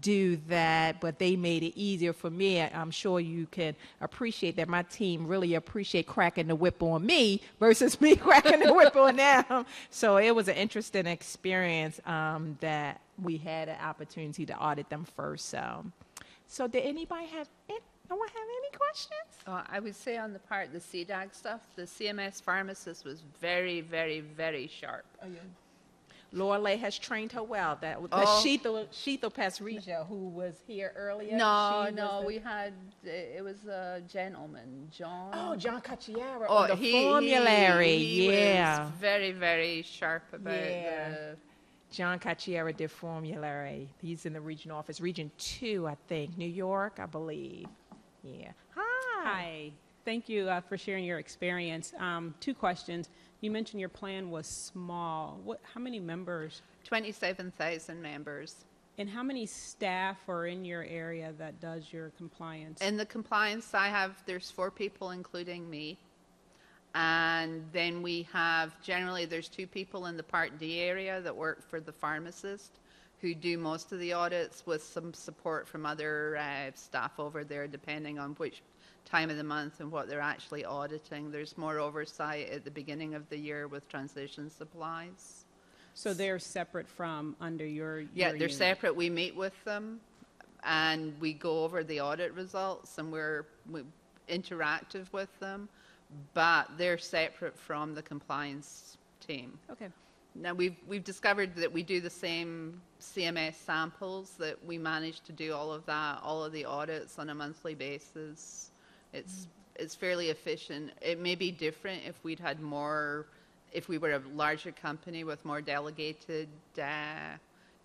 do that, but they made it easier for me. I'm sure you can appreciate that my team really appreciate cracking the whip on me versus me cracking the whip on them. So it was an interesting experience that we had an opportunity to audit them first. So did anybody have any questions? I would say on the part of the CDAG stuff, the CMS pharmacist was very, very, very sharp. Oh, yeah. Lorelei has trained her well. That was Sheethal Pasricha, who was here earlier. It was a gentleman, John. Oh, John Cacciara. Oh, the formulary. He was very, very sharp about John Cacciara did formulary. He's in the regional office, Region 2, I think, New York, I believe. Yeah. Hi. Thank you for sharing your experience. 2 questions. You mentioned your plan was small. How many members? 27,000 members. And how many staff are in your area that does your compliance? In the compliance, there's 4 people, including me. And then we have, generally, there's 2 people in the Part D area that work for the pharmacist who do most of the audits with some support from other staff over there, depending on which time of the month and what they're actually auditing. There's more oversight at the beginning of the year with transition supplies. So they're separate from under your Yeah, they're unit. separate. We meet with them and we go over the audit results, and we're interactive with them, but they're separate from the compliance team. Okay. Now, we've discovered that we do the same CMS samples, that we manage to do all of the audits on a monthly basis. It's fairly efficient. It may be different if we'd had more, if we were a larger company with more delegated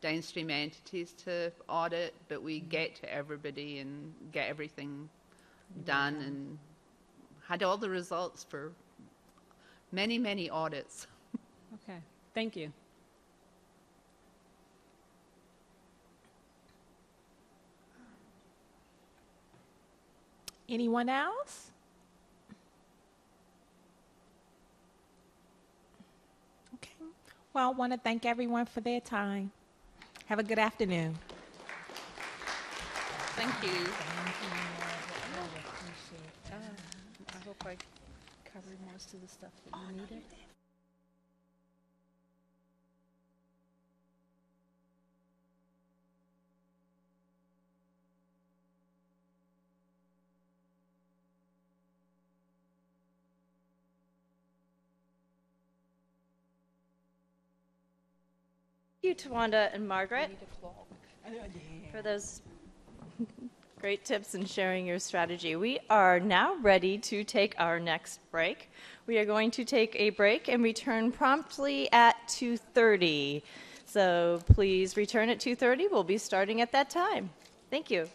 downstream entities to audit, but we get to everybody and get everything done and had all the results for many, many audits. Okay. Thank you. Anyone else? Okay. Well, I want to thank everyone for their time. Have a good afternoon. Thank you. I hope I covered most of the stuff that you needed. Thank you, Tawanda and Margaret, for those great tips and sharing your strategy. We are now ready to take our next break. We are going to take a break and return promptly at 2:30. So please return at 2:30. We'll be starting at that time. Thank you.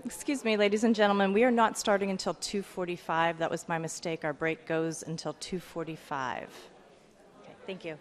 Excuse me, ladies and gentlemen, we are not starting until 2:45. That was my mistake. Our break goes until 2:45. Okay, thank you.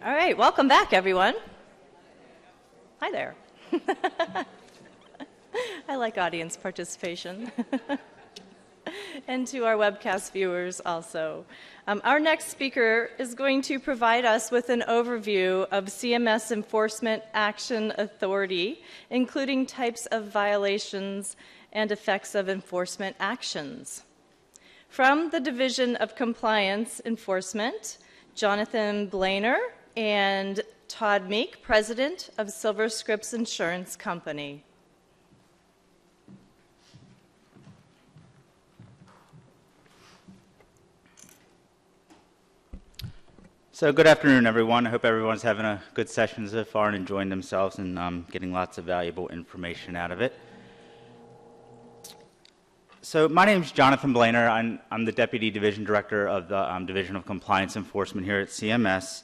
All right, welcome back, everyone. Hi there. I like audience participation. And to our webcast viewers also. Our next speaker is going to provide us with an overview of CMS Enforcement Action Authority, including types of violations and effects of enforcement actions. From the Division of Compliance Enforcement, Jonathan Blanar and Todd Meek, President of Silver Scripts Insurance Company. So good afternoon, everyone. I hope everyone's having a good session so far and enjoying themselves and getting lots of valuable information out of it. So my name is Jonathan Blanar. I'm the Deputy Division Director of the Division of Compliance Enforcement here at CMS.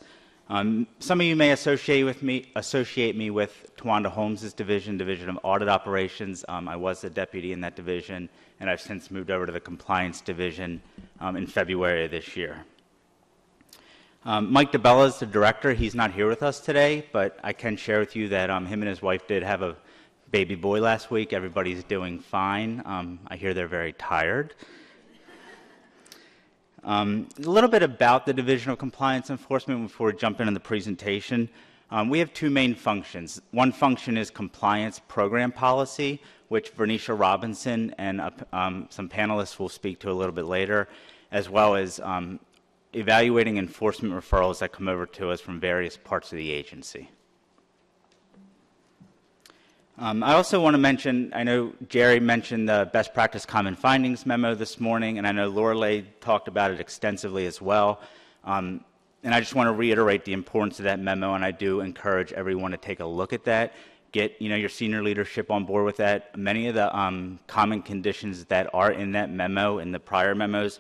Some of you may associate me with Tawanda Holmes' Division of Audit Operations. I was the deputy in that division, and I've since moved over to the Compliance Division in February of this year. Mike DeBella is the director. He's not here with us today, but I can share with you that him and his wife did have a baby boy last week. Everybody's doing fine. I hear they're very tired. A little bit about the Division of Compliance Enforcement before we jump into the presentation. We have two main functions. One function is compliance program policy, which Vernisha Robinson and some panelists will speak to a little bit later, as well as evaluating enforcement referrals that come over to us from various parts of the agency. I also want to mention, I know Jerry mentioned the best practice common findings memo this morning, and I know Lorelei talked about it extensively as well. And I just want to reiterate the importance of that memo, and I do encourage everyone to take a look at that. Get your senior leadership on board with that. Many of the common conditions that are in that memo, in the prior memos,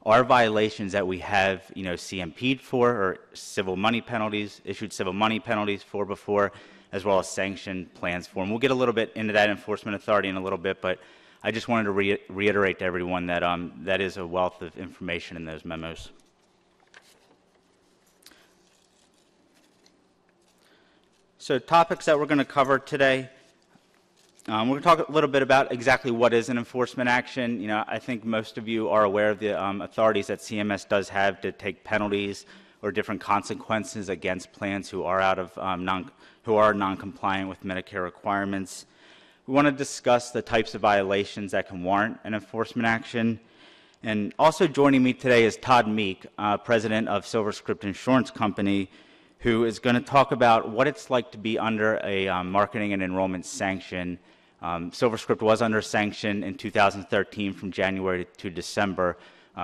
are violations that we have, CMP'd for, or civil money penalties, issued civil money penalties for before, as well as sanction plans for. And we'll get a little bit into that enforcement authority in a little bit, but I just wanted to reiterate to everyone that that is a wealth of information in those memos. So topics that we're going to cover today. We're going to talk a little bit about exactly what is an enforcement action. I think most of you are aware of the authorities that CMS does have to take penalties or different consequences against plans who are non-compliant with Medicare requirements. We want to discuss the types of violations that can warrant an enforcement action. And also joining me today is Todd Meek, President of Silver Script Insurance Company, who is going to talk about what it's like to be under a marketing and enrollment sanction. Silver Script was under sanction in 2013 from January to December.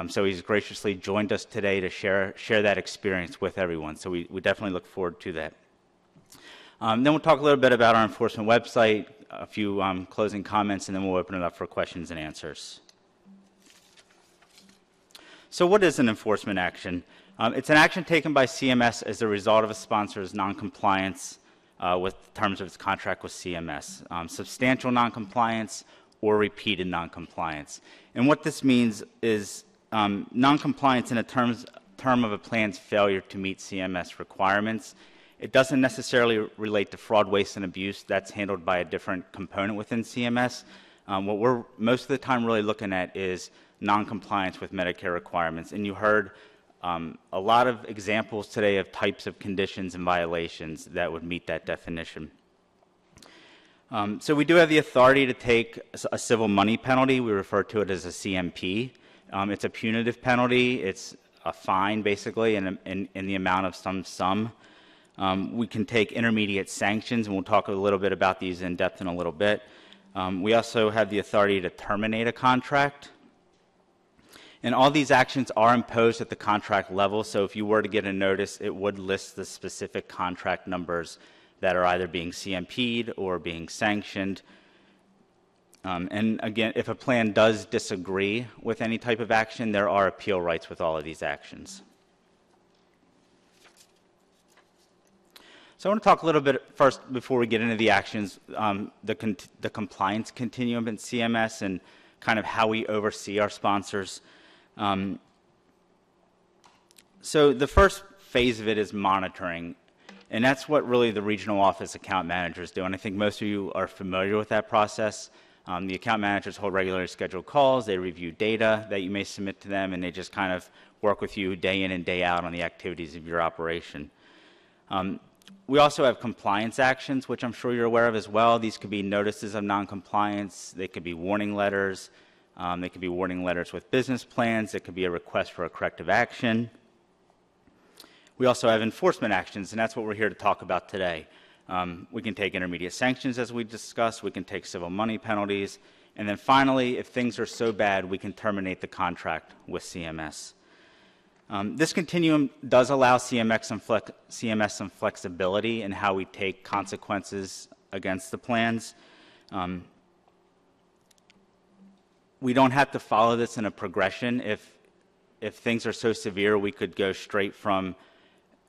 So he's graciously joined us today to share that experience with everyone. So we definitely look forward to that. Then we'll talk a little bit about our enforcement website, a few closing comments, and then we'll open it up for questions and answers. So what is an enforcement action? It's an action taken by CMS as a result of a sponsor's noncompliance with terms of its contract with CMS, substantial noncompliance or repeated noncompliance. And what this means is noncompliance in a term of a plan's failure to meet CMS requirements. It doesn't necessarily relate to fraud, waste, and abuse. That's handled by a different component within CMS. What we're most of the time really looking at is noncompliance with Medicare requirements. And you heard a lot of examples today of types of conditions and violations that would meet that definition. So we do have the authority to take a civil money penalty. We refer to it as a CMP. It's a punitive penalty. It's a fine, basically, in the amount of some sum. We can take intermediate sanctions, and we'll talk a little bit about these in depth in a little bit. We also have the authority to terminate a contract. And all these actions are imposed at the contract level, so if you were to get a notice, it would list the specific contract numbers that are either being CMP'd or being sanctioned. And again, if a plan does disagree with any type of action, there are appeal rights with all of these actions. So I want to talk a little bit first, before we get into the actions, the compliance continuum in CMS and kind of how we oversee our sponsors. So the first phase of it is monitoring. And that's what really the regional office account managers do. And I think most of you are familiar with that process. The account managers hold regularly scheduled calls. They review data that you may submit to them, and they just kind of work with you day in and day out on the activities of your operation. We also have compliance actions, which I'm sure you're aware of as well. These could be notices of noncompliance. They could be warning letters. They could be warning letters with business plans. It could be a request for a corrective action. We also have enforcement actions, and that's what we're here to talk about today. We can take intermediate sanctions, as we discussed. We can take civil money penalties. And then finally, if things are so bad, we can terminate the contract with CMS. This continuum does allow CMS some flexibility in how we take consequences against the plans. We don't have to follow this in a progression. If things are so severe, we could go straight to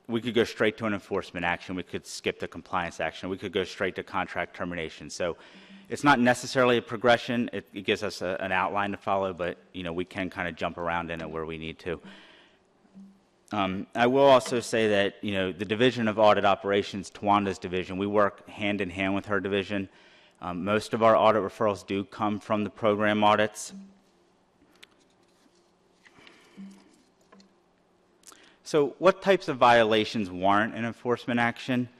an enforcement action. We could skip the compliance action. We could go straight to contract termination. So it's not necessarily a progression. It gives us an outline to follow, but we can kind of jump around in it where we need to. I will also say that the Division of Audit Operations, Tawanda's division, we work hand in hand with her division. Most of our audit referrals do come from the program audits. So what types of violations warrant an enforcement action?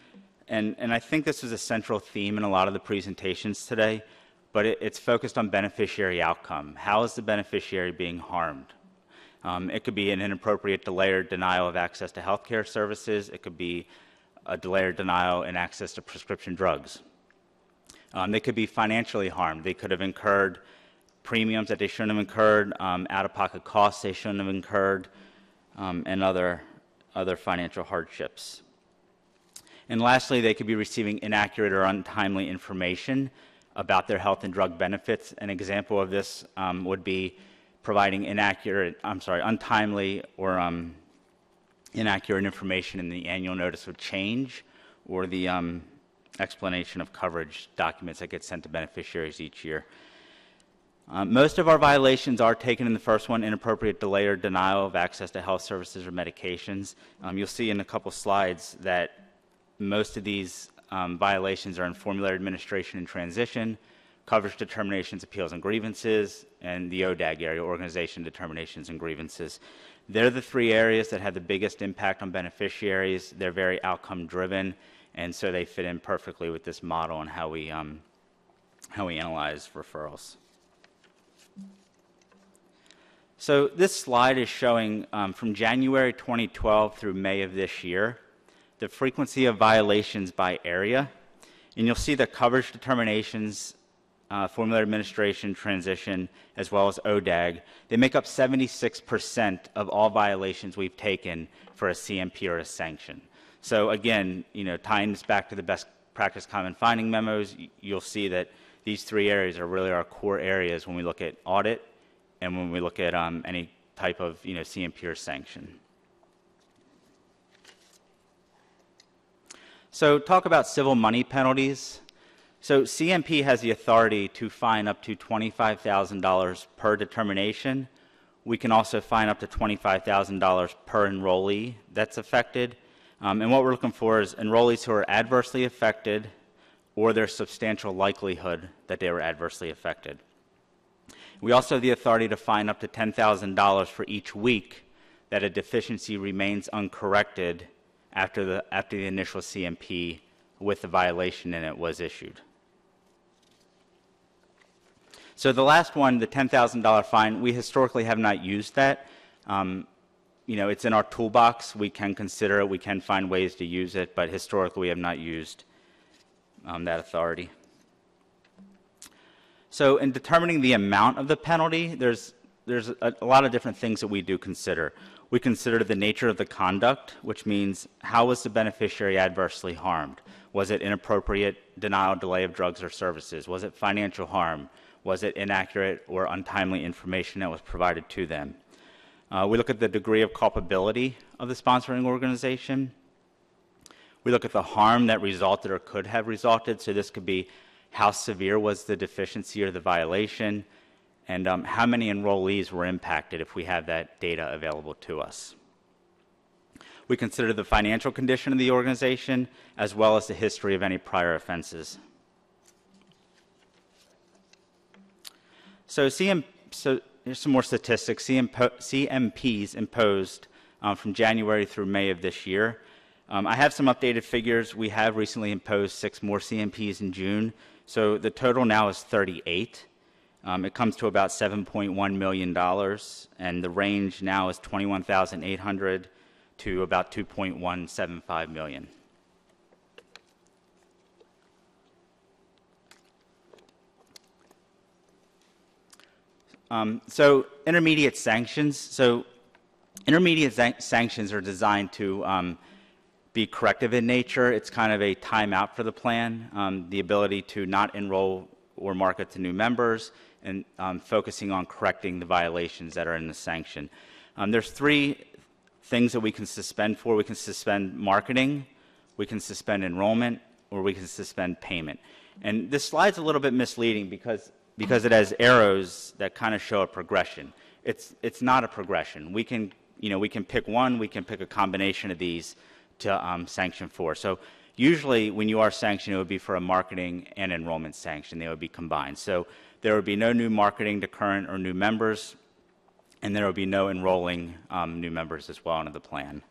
And I think this is a central theme in a lot of the presentations today, but it's focused on beneficiary outcome. How is the beneficiary being harmed? It could be an inappropriate delay or denial of access to healthcare services. It could be a delay or denial in access to prescription drugs. They could be financially harmed. They could have incurred premiums that they shouldn't have incurred, out-of-pocket costs they shouldn't have incurred, and other financial hardships. And lastly, they could be receiving inaccurate or untimely information about their health and drug benefits. An example of this would be providing untimely or inaccurate information in the annual notice of change or the explanation of coverage documents that get sent to beneficiaries each year. Most of our violations are taken in the first one, inappropriate delay or denial of access to health services or medications. You'll see in a couple slides that most of these violations are in formulary administration and transition, coverage determinations, appeals and grievances, and the ODAG area, organization determinations and grievances. They're the three areas that have the biggest impact on beneficiaries. They're very outcome driven, and so they fit in perfectly with this model and how we analyze referrals. So this slide is showing from January 2012 through May of this year, the frequency of violations by area. And you'll see the coverage determinations, formulary administration, transition, as well as ODAG. They make up 76% of all violations we've taken for a CMP or a sanction. So again, tying this back to the best practice common finding memos, you'll see that these three areas are really our core areas when we look at audit and when we look at any type of CMP or sanction. So talk about civil money penalties. So CMP has the authority to fine up to $25,000 per determination. We can also fine up to $25,000 per enrollee that's affected. And what we're looking for is enrollees who are adversely affected or there's substantial likelihood that they were adversely affected. We also have the authority to fine up to $10,000 for each week that a deficiency remains uncorrected after the initial CMP with the violation in it was issued. So the last one, the $10,000 fine, we historically have not used that. It's in our toolbox. We can consider it. We can find ways to use it, but historically we have not used that authority. So in determining the amount of the penalty, there's a lot of different things that we do consider. We consider the nature of the conduct, which means how was the beneficiary adversely harmed? Was it inappropriate denial, delay of drugs or services? Was it financial harm? Was it inaccurate or untimely information that was provided to them? We look at the degree of culpability of the sponsoring organization. We look at the harm that resulted or could have resulted. So this could be how severe was the deficiency or the violation, and how many enrollees were impacted if we have that data available to us. We consider the financial condition of the organization as well as the history of any prior offenses. So here's some more statistics. CMPs imposed from January through May of this year. I have some updated figures. We have recently imposed 6 more CMPs in June, so the total now is 38. It comes to about $7.1 million, and the range now is $21,800 to about $2.175 million. So intermediate sanctions. So intermediate sanctions are designed to be corrective in nature. It's kind of a timeout for the plan, the ability to not enroll or market to new members, and focusing on correcting the violations that are in the sanction. There's 3 things that we can suspend for. We can suspend marketing, we can suspend enrollment, or we can suspend payment. And this slide's a little bit misleading because it has arrows that kind of show a progression. It's not a progression. We can pick one, we can pick a combination of these to sanction for. So usually when you are sanctioned, it would be for a marketing and enrollment sanction. They would be combined. So there would be no new marketing to current or new members, and there would be no enrolling new members as well into the plan.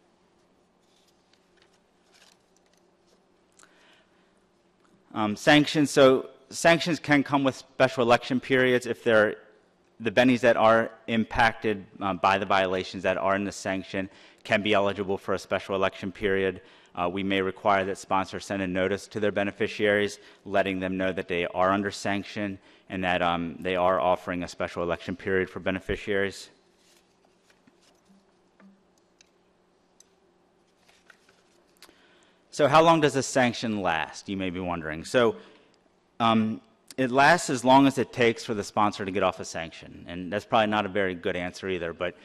Sanctions. So sanctions can come with special election periods if they're the bennies that are impacted by the violations that are in the sanction can be eligible for a special election period. We may require that sponsors send a notice to their beneficiaries letting them know that they are under sanction and that they are offering a special election period for beneficiaries. So how long does a sanction last, you may be wondering. So it lasts as long as it takes for the sponsor to get off a sanction. And that's probably not a very good answer either, but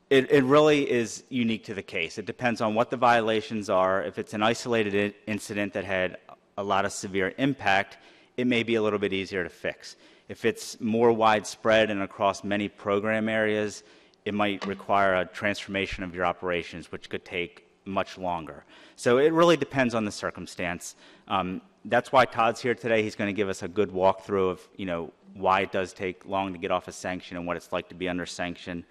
it really is unique to the case. It depends on what the violations are. If it's an isolated incident that had a lot of severe impact, it may be a little bit easier to fix. If it's more widespread and across many program areas, it might require a transformation of your operations, which could take much longer. So it really depends on the circumstance. That's why Todd's here today. He's going to give us a good walkthrough of, why it does take long to get off a sanction and what it's like to be under sanction.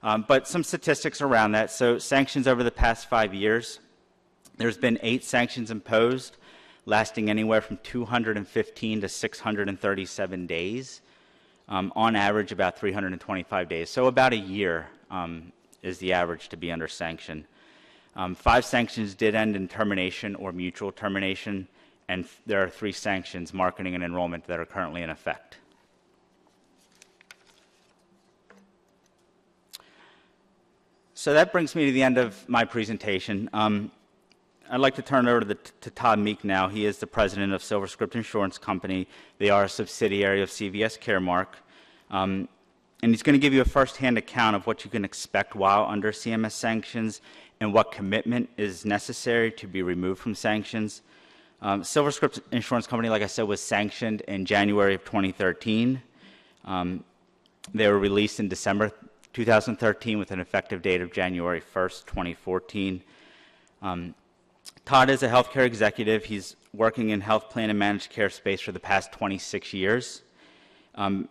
But some statistics around that. So sanctions over the past 5 years, there's been 8 sanctions imposed, lasting anywhere from 215 to 637 days, on average about 325 days. So about a year is the average to be under sanction. 5 sanctions did end in termination or mutual termination, and there are 3 sanctions, marketing and enrollment, that are currently in effect. So that brings me to the end of my presentation. I'd like to turn it over to Todd Meek now. He is the president of SilverScript Insurance Company. They are a subsidiary of CVS Caremark. And he's going to give you a first-hand account of what you can expect while under CMS sanctions and what commitment is necessary to be removed from sanctions. SilverScript Insurance Company, like I said, was sanctioned in January of 2013. They were released in December 2013 with an effective date of January 1st, 2014. Todd is a healthcare executive. He's working in health plan and managed care space for the past 26 years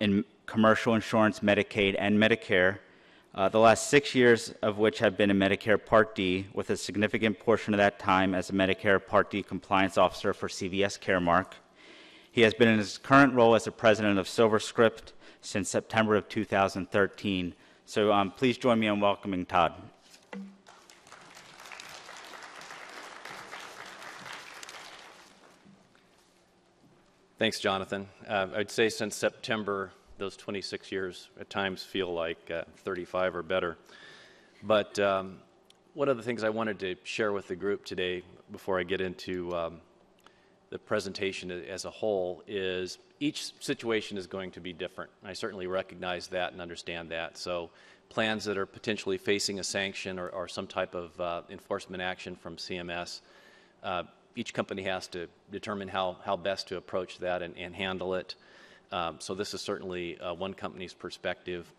in commercial insurance, Medicaid, and Medicare. The last 6 years of which have been in Medicare Part D, with a significant portion of that time as a Medicare Part D compliance officer for CVS Caremark. He has been in his current role as the president of SilverScript since September of 2013. So please join me in welcoming Todd. Thanks, Jonathan. I'd say since September, those 26 years at times feel like 35 or better. But one of the things I wanted to share with the group today before I get into the presentation as a whole is each situation is going to be different. I certainly recognize that and understand that. So plans that are potentially facing a sanction or some type of enforcement action from CMS, each company has to determine how best to approach that and handle it. So this is certainly one company's perspective,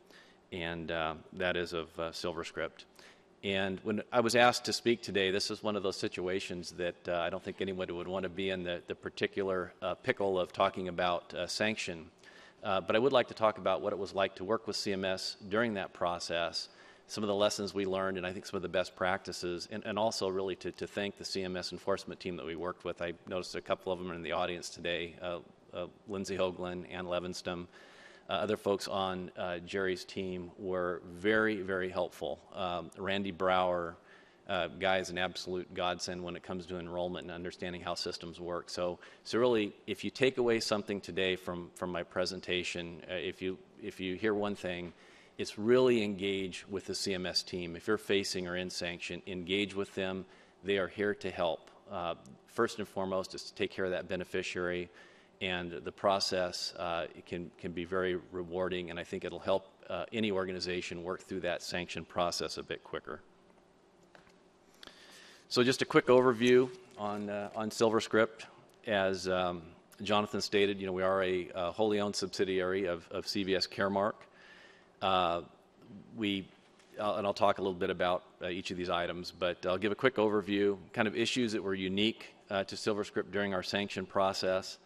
and that is of SilverScript. And when I was asked to speak today, this is one of those situations that I don't think anyone would want to be in the particular pickle of talking about sanction. But I would like to talk about what it was like to work with CMS during that process, some of the lessons we learned, and I think some of the best practices, and also really to thank the CMS enforcement team that we worked with. I noticed a couple of them are in the audience today, Lindsay Hoagland, Ann Levenstam. Other folks on Jerry's team were very, very helpful. Randy Brower, guy is an absolute godsend when it comes to enrollment and understanding how systems work. So really, if you take away something today from my presentation, if you hear one thing, it's really engage with the CMS team. If you're facing or in sanction, engage with them. They are here to help. First and foremost is to take care of that beneficiary, and the process can be very rewarding, and I think it'll help any organization work through that sanction process a bit quicker. So just a quick overview on SilverScript. As Jonathan stated, we are a wholly owned subsidiary of CVS Caremark. And I'll talk a little bit about each of these items, but I'll give a quick overview, kind of issues that were unique to SilverScript during our sanction process,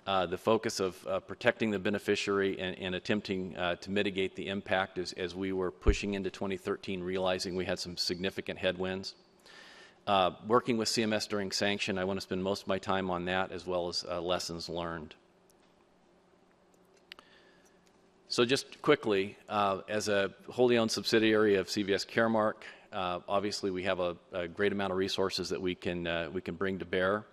the focus of protecting the beneficiary and attempting to mitigate the impact as we were pushing into 2013, realizing we had some significant headwinds. Working with CMS during sanction, I want to spend most of my time on that, as well as lessons learned. So just quickly, as a wholly owned subsidiary of CVS Caremark, obviously we have a great amount of resources that we can bring to bear,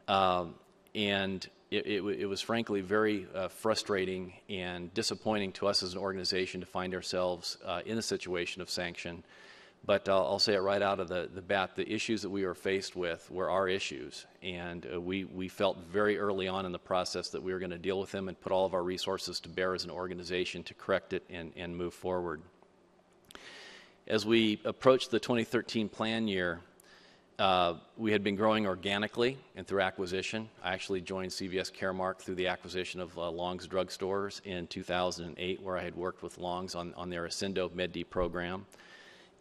and it was frankly very frustrating and disappointing to us as an organization to find ourselves in a situation of sanction. But I'll say it right out of the bat, the issues that we were faced with were our issues, and we felt very early on in the process that we were going to deal with them and put all of our resources to bear as an organization to correct it and move forward. As we approached the 2013 plan year, we had been growing organically and through acquisition. I actually joined CVS Caremark through the acquisition of Long's Drugstores in 2008, where I had worked with Long's on their Ascendo MedD program.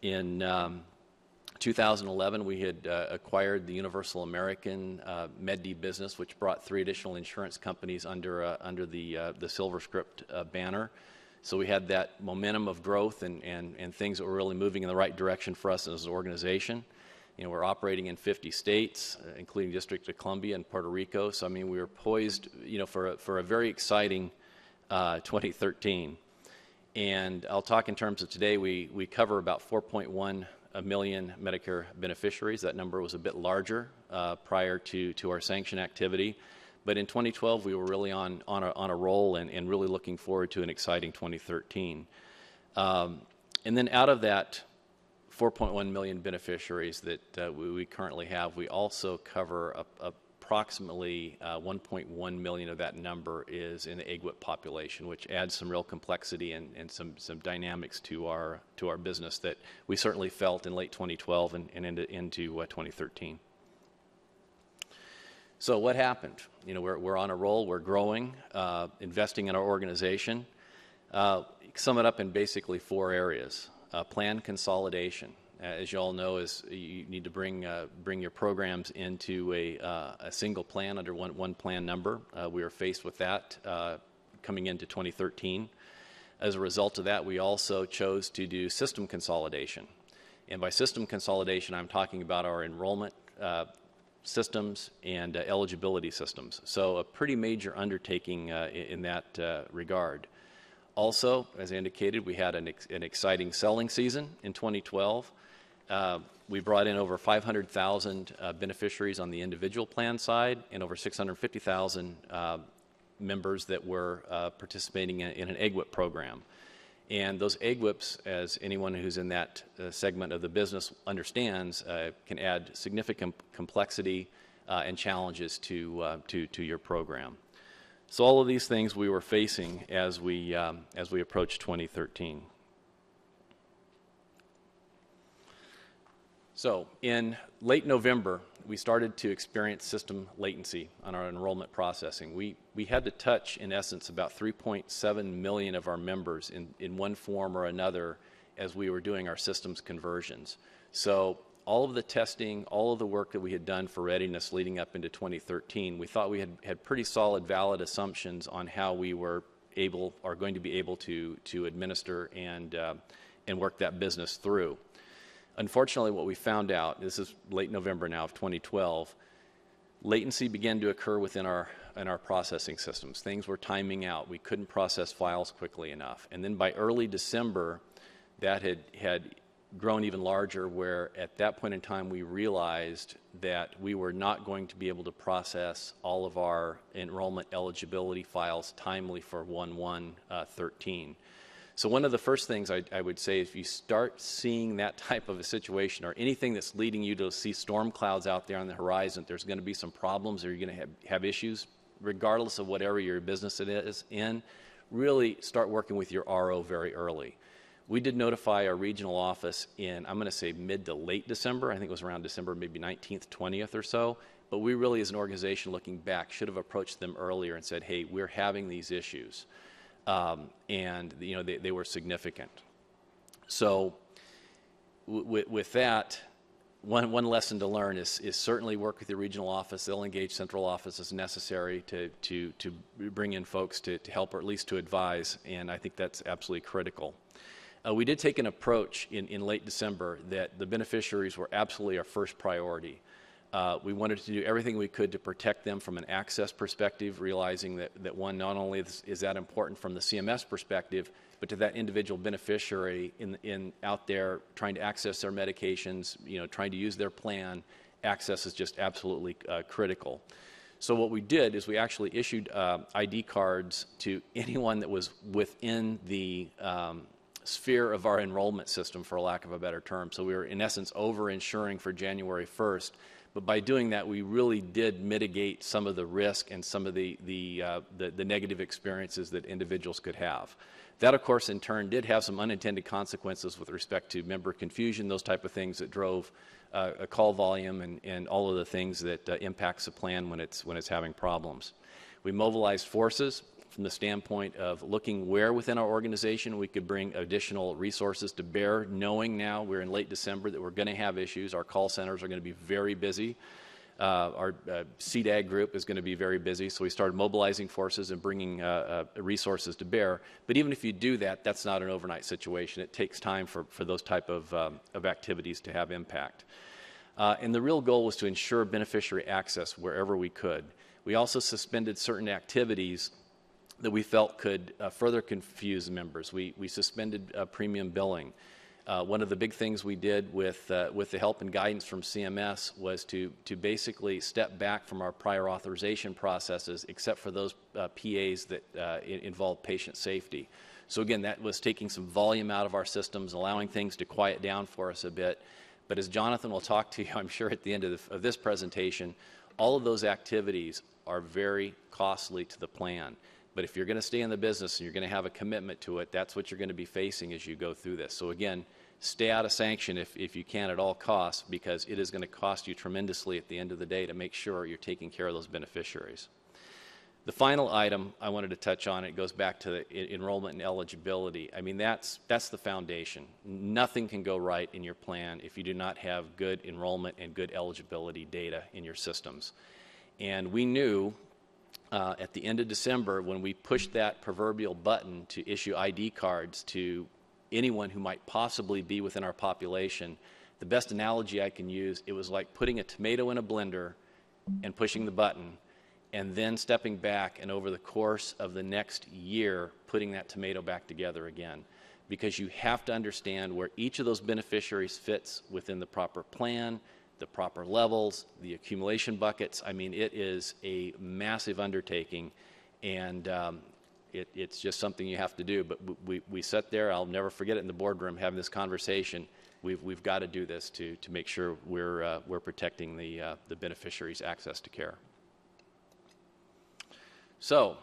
In 2011, we had acquired the Universal American MedD business, which brought 3 additional insurance companies under the SilverScript banner. So we had that momentum of growth and things that were really moving in the right direction for us as an organization. We're operating in 50 states, including District of Columbia and Puerto Rico. So, we were poised, for a very exciting 2013. And I'll talk in terms of today, we cover about 4.1 million Medicare beneficiaries. That number was a bit larger prior to our sanction activity. But in 2012, we were really on a roll and really looking forward to an exciting 2013. And then out of that 4.1 million beneficiaries that we currently have, we also cover approximately 1.1 million of that number is in the AUDIT population, which adds some real complexity and some dynamics to our business that we certainly felt in late 2012 and into 2013. So what happened? We're on a roll, we're growing, investing in our organization. Sum it up in basically 4 areas. Plan consolidation. As you all know, you need to bring your programs into a single plan under one plan number. We were faced with that coming into 2013. As a result of that, we also chose to do system consolidation. And by system consolidation, I'm talking about our enrollment systems and eligibility systems. So a pretty major undertaking in that regard. Also, as I indicated, we had an exciting selling season in 2012. We brought in over 500,000 beneficiaries on the individual plan side and over 650,000 members that were participating in an AUDIT program. And those AUDITs, as anyone who's in that segment of the business understands, can add significant complexity and challenges to your program. So all of these things we were facing as we approached 2013. So in late November, we started to experience system latency on our enrollment processing. We had to touch, in essence, about 3.7 million of our members in one form or another as we were doing our systems conversions. So all of the testing, all of the work that we had done for readiness leading up into 2013, we thought we had pretty solid, valid assumptions on how we were going to be able to administer and work that business through. Unfortunately, what we found out, this is late November now of 2012, latency began to occur within our processing systems. Things were timing out. We couldn't process files quickly enough. And then by early December, that had grown even larger, where at that point in time we realized that we were not going to be able to process all of our enrollment eligibility files timely for 1/1/13. So one of the first things I would say, if you start seeing that type of a situation or anything that's leading you to see storm clouds out there on the horizon, there's going to be some problems or you're going to have issues, regardless of what area your business it is in, really start working with your RO very early. We did notify our regional office in, I'm going to say mid to late December. I think it was around December maybe 19th, 20th or so. But we really, as an organization looking back, should have approached them earlier and said, hey, we're having these issues. And they were significant. So with that, one lesson to learn is certainly work with your regional office. They'll engage central office as necessary to bring in folks to help or at least to advise, and I think that's absolutely critical. We did take an approach in late December that the beneficiaries were absolutely our first priority. We wanted to do everything we could to protect them from an access perspective, realizing that one, not only is that important from the CMS perspective, but to that individual beneficiary out there trying to access their medications, trying to use their plan, access is just absolutely critical. So what we did is we actually issued ID cards to anyone that was within the sphere of our enrollment system, for lack of a better term. So we were, in essence, over-insuring for January 1st. But by doing that, we really did mitigate some of the risk and some of the negative experiences that individuals could have. That, of course, in turn did have some unintended consequences with respect to member confusion, those type of things that drove a call volume and all of the things that impacts the plan when it's having problems. We mobilized forces from the standpoint of looking where within our organization we could bring additional resources to bear, knowing now we're in late December that we're going to have issues. Our call centers are going to be very busy. Our CDAG group is going to be very busy, so we started mobilizing forces and bringing resources to bear. But even if you do that, that's not an overnight situation. It takes time for those type of activities to have impact. And the real goal was to ensure beneficiary access wherever we could. We also suspended certain activities that we felt could further confuse members. We suspended premium billing. One of the big things we did with the help and guidance from CMS was to basically step back from our prior authorization processes, except for those PAs that involve patient safety. So again, that was taking some volume out of our systems, allowing things to quiet down for us a bit. But as Jonathan will talk to you, I'm sure at the end of this presentation, all of those activities are very costly to the plan. But if you're going to stay in the business and you're going to have a commitment to it, that's what you're going to be facing as you go through this. So again, stay out of sanction if you can at all costs, because it is going to cost you tremendously at the end of the day to make sure you're taking care of those beneficiaries. The final item I wanted to touch on, it goes back to the enrollment and eligibility. I mean, that's the foundation. Nothing can go right in your plan if you do not have good enrollment and good eligibility data in your systems. And we knew at the end of December, when we pushed that proverbial button to issue ID cards to anyone who might possibly be within our population, the best analogy I can use, it was like putting a tomato in a blender and pushing the button, and then stepping back and over the course of the next year, putting that tomato back together again. Because you have to understand where each of those beneficiaries fits within the proper plan, the proper levels, the accumulation buckets. I mean, it is a massive undertaking, and it's just something you have to do. But we sat there, I'll never forget it, in the boardroom having this conversation. We've got to do this to make sure we're protecting the beneficiaries' access to care. So,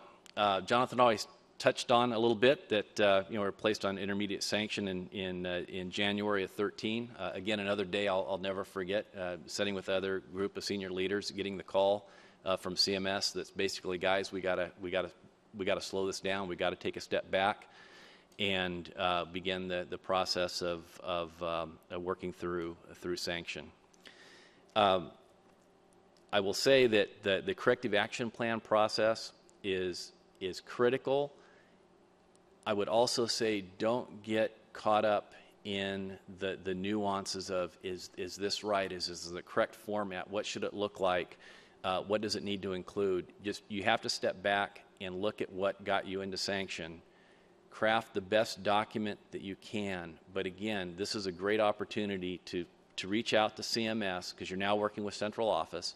Jonathan always touched on a little bit that we're placed on intermediate sanction in January of 13. Again, another day I'll never forget. Sitting with other group of senior leaders, getting the call from CMS that's basically, guys, we gotta slow this down. We got to take a step back. and begin the process of working through sanction. I will say that the corrective action plan process is critical. I would also say don't get caught up in the nuances of is this right? Is this the correct format? What should it look like? What does it need to include? Just you have to step back and look at what got you into sanction. Craft the best document that you can. But again, this is a great opportunity to reach out to CMS, because you're now working with central office,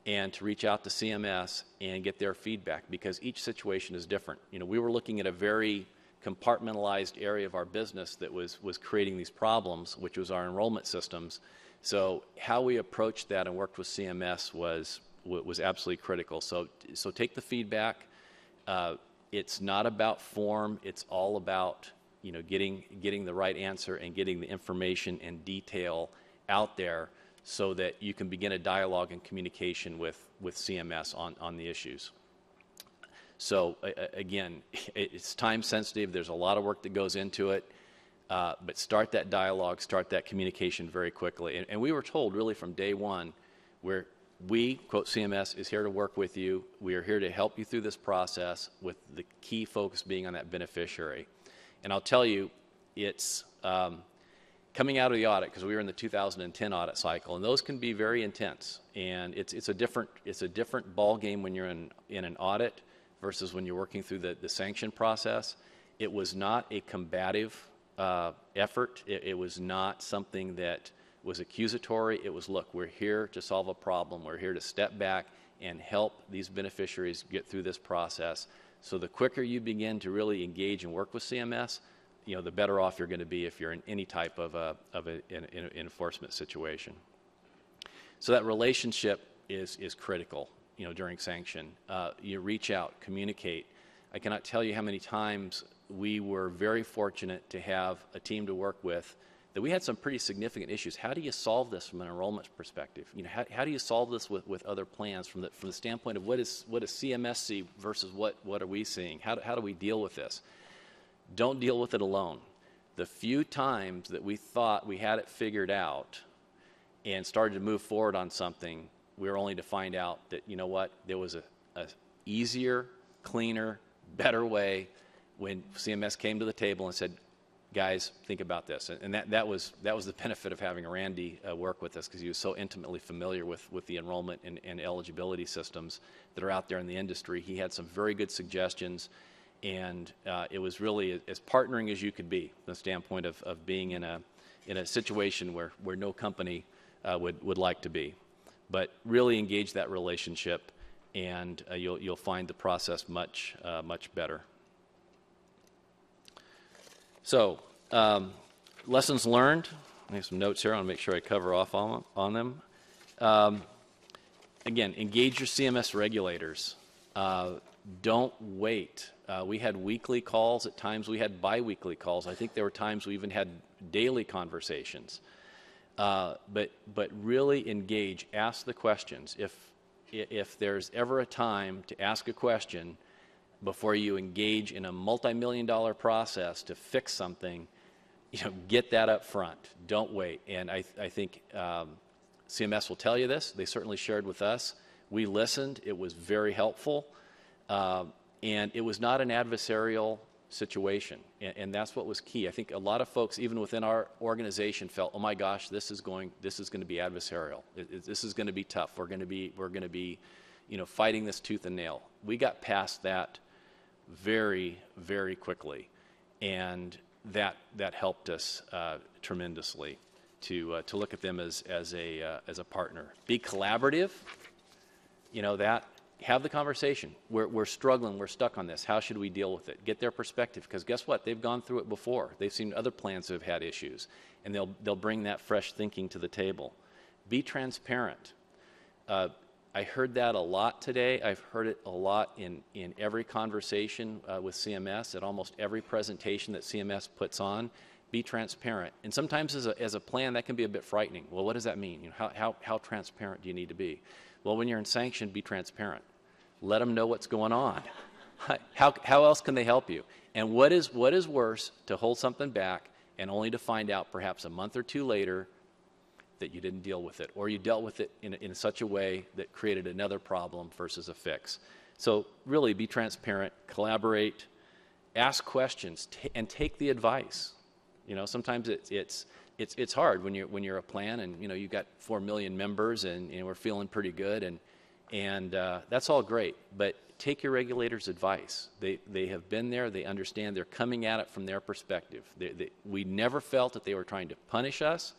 and to reach out to CMS and get their feedback, because each situation is different. You know, we were looking at a very compartmentalized area of our business that was creating these problems, which was our enrollment systems. So how we approached that and worked with CMS was absolutely critical. So take the feedback. It's not about form. It's all about, you know, getting the right answer and getting the information and detail out there, so that you can begin a dialogue and communication with CMS on the issues. So again, it's time sensitive. There's a lot of work that goes into it, but start that dialogue, start that communication very quickly. And we were told really from day one, where we, quote, CMS is here to work with you. We are here to help you through this process, with the key focus being on that beneficiary. And I'll tell you, it's coming out of the audit, because we were in the 2010 audit cycle, and those can be very intense. And it's a different ball game when you're in an audit versus when you're working through the sanction process. It was not a combative effort. It was not something that was accusatory. It was, look, we're here to solve a problem. We're here to step back and help these beneficiaries get through this process. So the quicker you begin to really engage and work with CMS, you know, the better off you're going to be if you're in any type of an enforcement situation. So that relationship is critical, you know, during sanction. You reach out, communicate. I cannot tell you how many times we were very fortunate to have a team to work with that we had some pretty significant issues. How do you solve this from an enrollment perspective? You know, how do you solve this with other plans from the standpoint of what does CMS see versus what are we seeing? How do we deal with this? Don't deal with it alone. The few times that we thought we had it figured out and started to move forward on something, we were only to find out that, you know what, there was a easier, cleaner, better way when CMS came to the table and said, guys, think about this. And that was the benefit of having Randy work with us, because he was so intimately familiar with the enrollment and eligibility systems that are out there in the industry. He had some very good suggestions. And it was really as partnering as you could be, from the standpoint of being in a situation where no company would like to be. But really engage that relationship, and you'll find the process much better. So lessons learned. I have some notes here. I want to make sure I cover off on them. Again, engage your CMS regulators. Don't wait. We had weekly calls. At times we had biweekly calls. I think there were times we even had daily conversations. But really engage. Ask the questions. If there's ever a time to ask a question before you engage in a multi-million-dollar process to fix something, you know, get that up front. Don't wait. And I think CMS will tell you this. They certainly shared with us. We listened. It was very helpful. And it was not an adversarial situation, and that's what was key. I think a lot of folks, even within our organization, felt, "Oh my gosh, this is going to be adversarial. This is going to be tough. We're going to be, you know, fighting this tooth and nail." We got past that very, very quickly, and that helped us tremendously to look at them as a partner. Be collaborative. You know that. Have the conversation. We're struggling. We're stuck on this. How should we deal with it? Get their perspective, because guess what? They've gone through it before. They've seen other plans that have had issues, and they'll bring that fresh thinking to the table. Be transparent. I heard that a lot today. I've heard it a lot in every conversation with CMS, at almost every presentation that CMS puts on. Be transparent. And sometimes as a plan, that can be a bit frightening. Well, what does that mean? You know, how transparent do you need to be? Well, when you're in sanction, be transparent. Let them know what's going on. How else can they help you? And what is worse, to hold something back and only to find out perhaps a month or two later that you didn't deal with it, or you dealt with it in such a way that created another problem versus a fix. So really be transparent, collaborate, ask questions, and take the advice. You know, sometimes it's hard when you're a plan and, you know, you've got 4 million members and, you know, we're feeling pretty good and that's all great, but take your regulators' advice. They have been there, they understand, they're coming at it from their perspective. We never felt that they were trying to punish us.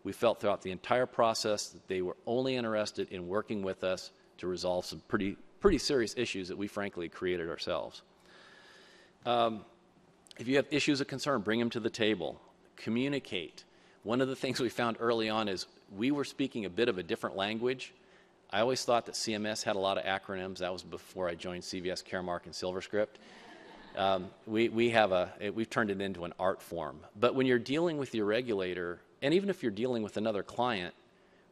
We felt throughout the entire process that they were only interested in working with us to resolve some pretty serious issues that we frankly created ourselves. If you have issues of concern, bring them to the table. Communicate. One of the things we found early on is we were speaking a bit of a different language. I always thought that CMS had a lot of acronyms. That was before I joined CVS, Caremark, and SilverScript. We've turned it into an art form. But when you're dealing with your regulator, and even if you're dealing with another client,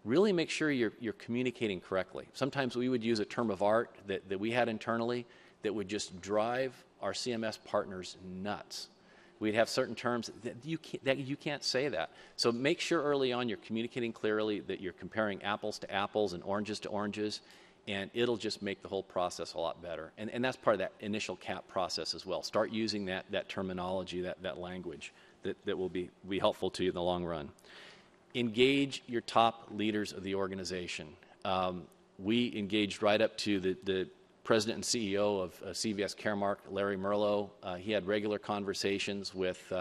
really make sure you're communicating correctly. Sometimes we would use a term of art that we had internally that would just drive our CMS partners nuts. We'd have certain terms that you can't say that. So make sure early on you're communicating clearly, that you're comparing apples to apples and oranges to oranges, and it'll just make the whole process a lot better. And that's part of that initial CAP process as well. Start using that terminology, that language that will be helpful to you in the long run. Engage your top leaders of the organization. We engaged right up to the President and CEO of CVS Caremark, Larry Merlo. He had regular conversations with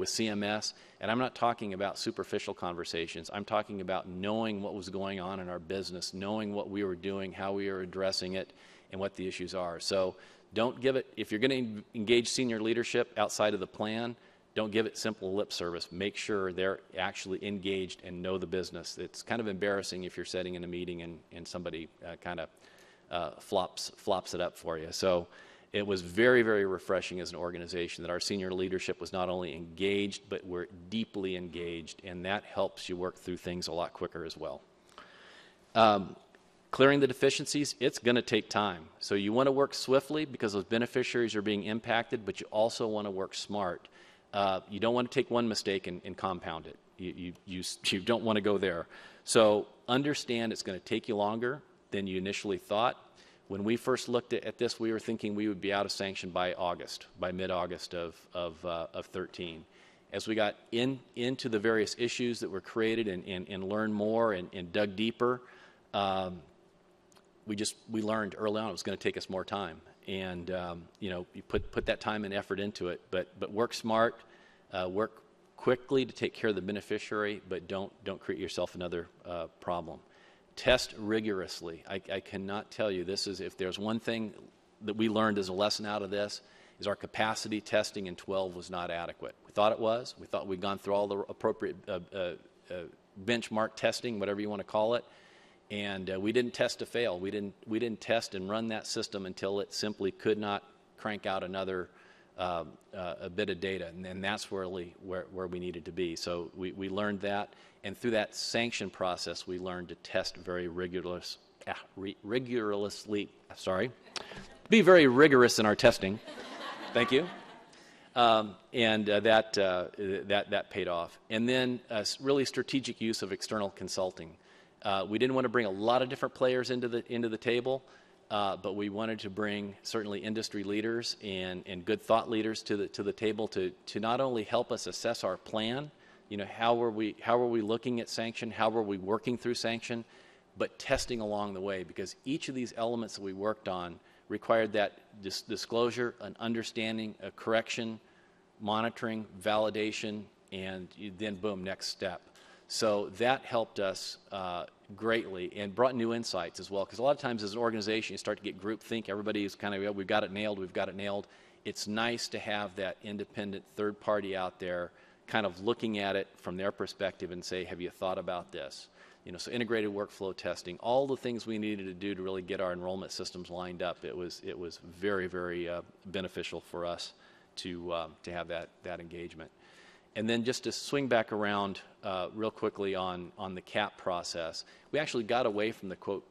CMS, and I'm not talking about superficial conversations. I'm talking about knowing what was going on in our business, knowing what we were doing, how we were addressing it, and what the issues are. So don't give it, if you're going to engage senior leadership outside of the plan, don't give it simple lip service. Make sure they're actually engaged and know the business. It's kind of embarrassing if you're sitting in a meeting and somebody kind of flops it up for you. So it was very, very refreshing as an organization that our senior leadership was not only engaged, but we're deeply engaged, and that helps you work through things a lot quicker as well. Clearing the deficiencies, it's going to take time. So you want to work swiftly because those beneficiaries are being impacted, but you also want to work smart. You don't want to take one mistake and compound it. You don't want to go there. So understand it's going to take you longer than you initially thought. When we first looked at this, we were thinking we would be out of sanction by mid-August of 13. As we got into the various issues that were created and learned more and dug deeper, we learned early on it was going to take us more time. And you put that time and effort into it, but work smart, work quickly to take care of the beneficiary, but don't create yourself another problem. Test rigorously. I cannot tell you, this is, if there's one thing that we learned as a lesson out of this, is our capacity testing in 12 was not adequate. We thought it was. We thought we'd gone through all the appropriate benchmark testing, whatever you want to call it, and we didn't test to fail. We didn't test and run that system until it simply could not crank out another a bit of data, and that's where we needed to be. So we learned that, and through that sanction process, we learned to test very rigorously. Be very rigorous in our testing. Thank you. And that paid off. And then really strategic use of external consulting. We didn't want to bring a lot of different players into the table. But we wanted to bring certainly industry leaders and good thought leaders to the table to not only help us assess our plan, how were we looking at sanction, how were we working through sanction, but testing along the way, because each of these elements that we worked on required that disclosure, an understanding, a correction, monitoring, validation, and then boom, next step. So that helped us greatly and brought new insights as well, because a lot of times as an organization you start to get groupthink. Everybody's kind of, we've got it nailed. It's nice to have that independent third party out there kind of looking at it from their perspective and say, have you thought about this? So integrated workflow testing, all the things we needed to do to really get our enrollment systems lined up. It was very, very beneficial for us to have that engagement. And then just to swing back around real quickly on the CAP process, we actually got away from the, quote,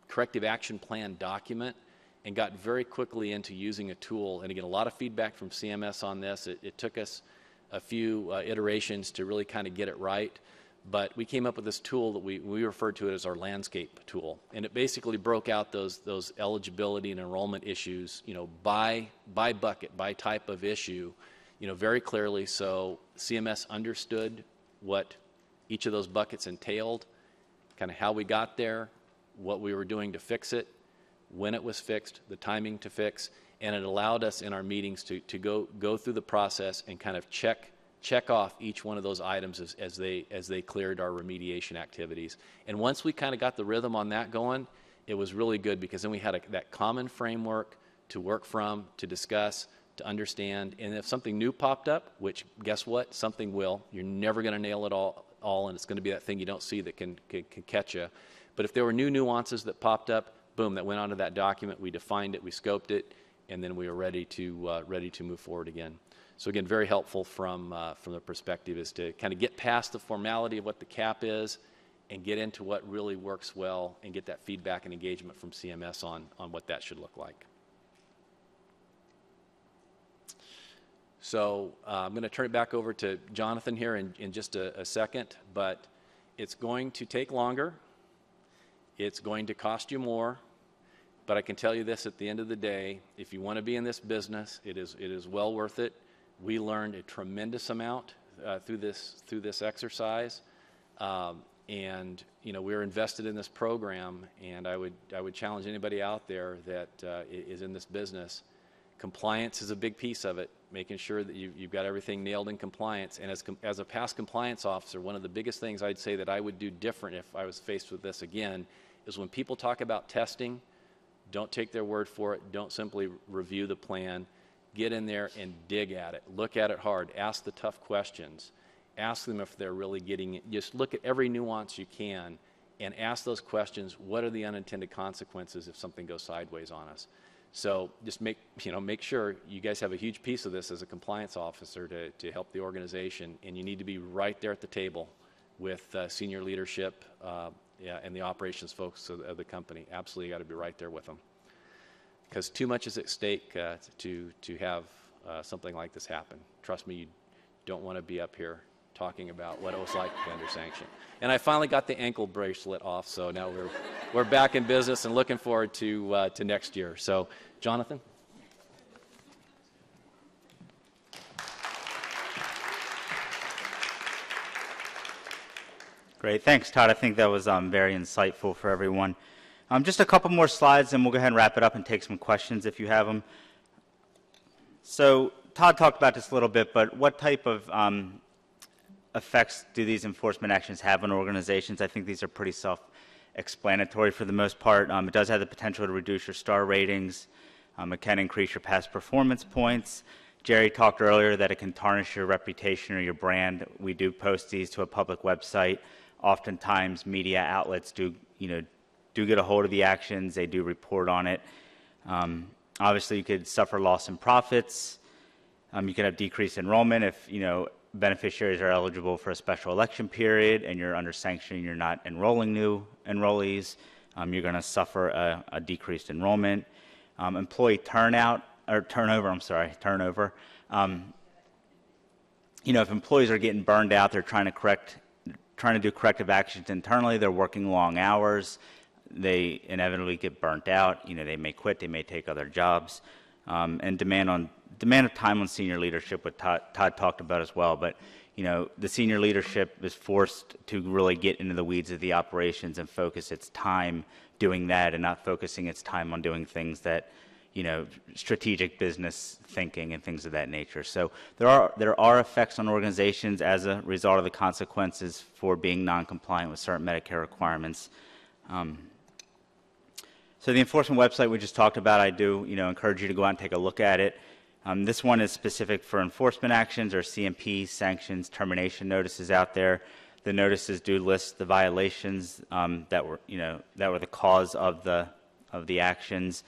corrective action plan document and got very quickly into using a tool. And again, a lot of feedback from CMS on this. It took us a few iterations to really kind of get it right. But we came up with this tool that we referred to it as our landscape tool. And it basically broke out those eligibility and enrollment issues, by bucket, by type of issue, very clearly, so CMS understood what each of those buckets entailed, kind of how we got there, what we were doing to fix it, when it was fixed, the timing to fix, and it allowed us in our meetings to go through the process and kind of check off each one of those items as they cleared our remediation activities. And once we kind of got the rhythm on that going, it was really good, because then we had that common framework to work from, to discuss, to understand. And if something new popped up, which guess what, something will, you're never going to nail it all, and it's going to be that thing you don't see that can catch you. But if there were new nuances that popped up, boom, that went onto that document, we defined it, we scoped it, and then we were ready to move forward again. So again, very helpful from the perspective is to kind of get past the formality of what the cap is and get into what really works well and get that feedback and engagement from CMS on what that should look like. So I'm going to turn it back over to Jonathan here in just a second, but it's going to take longer. It's going to cost you more. But I can tell you this, at the end of the day, if you want to be in this business, it is well worth it. We learned a tremendous amount through this exercise, and we're invested in this program. And I would challenge anybody out there that is in this business. Compliance is a big piece of it, making sure that you've got everything nailed in compliance. And as a past compliance officer, one of the biggest things I'd say that I would do different if I was faced with this again is when people talk about testing, don't take their word for it. Don't simply review the plan. Get in there and dig at it. Look at it hard. Ask the tough questions. Ask them if they're really getting it. Just look at every nuance you can and ask those questions. What are the unintended consequences if something goes sideways on us? So just make sure you guys have a huge piece of this as a compliance officer to help the organization, and you need to be right there at the table with senior leadership and the operations folks of the company. Absolutely got to be right there with them, because too much is at stake to have something like this happen. Trust me, you don't want to be up here talking about what it was like to be under sanction. And I finally got the ankle bracelet off, so now we're back in business and looking forward to next year. So, Jonathan. Great, thanks, Todd. I think that was very insightful for everyone. Just a couple more slides, and we'll go ahead and wrap it up and take some questions if you have them. So Todd talked about this a little bit, but what type of effects do these enforcement actions have on organizations? I think these are pretty self-explanatory for the most part. It does have the potential to reduce your star ratings. It can increase your past performance points. Jerry talked earlier that it can tarnish your reputation or your brand. We do post these to a public website. Oftentimes, media outlets do get a hold of the actions. They do report on it. Obviously, you could suffer loss in profits. You could have decreased enrollment if beneficiaries are eligible for a special election period and you're under sanction and you're not enrolling new enrollees. You're going to suffer a decreased enrollment. Employee turnover. If employees are getting burned out, they're trying to do corrective actions internally. They're working long hours. They inevitably get burnt out. They may quit. They may take other jobs. And demand of time on senior leadership, what Todd talked about as well. But the senior leadership is forced to really get into the weeds of the operations and focus its time doing that, and not focusing its time on doing things that strategic business thinking and things of that nature. So there are effects on organizations as a result of the consequences for being non-compliant with certain Medicare requirements. So the enforcement website we just talked about, I do encourage you to go out and take a look at it. This one is specific for enforcement actions or CMP, sanctions, termination notices out there. The notices do list the violations that were the cause of the actions.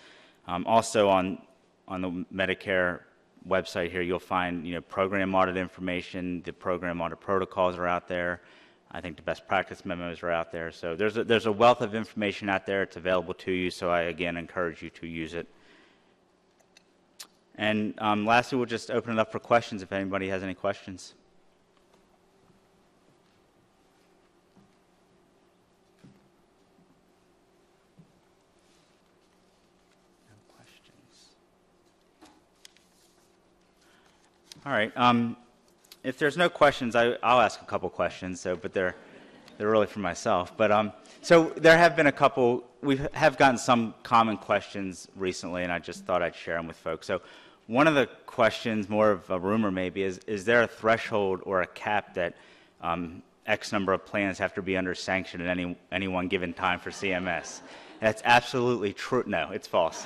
Also on the Medicare website here, you'll find program audit information. The program audit protocols are out there. I think the best practice memos are out there. So there's a wealth of information out there. It's available to you. So I again encourage you to use it. And lastly, we'll just open it up for questions if anybody has any questions. No questions. All right. If there's no questions, I'll ask a couple questions. But they're really for myself. But so there have been a couple. We have gotten some common questions recently, and I just thought I'd share them with folks. So one of the questions, more of a rumor maybe, is there a threshold or a cap that X number of plans have to be under sanction at any one given time for CMS? That's absolutely true. No, it's false.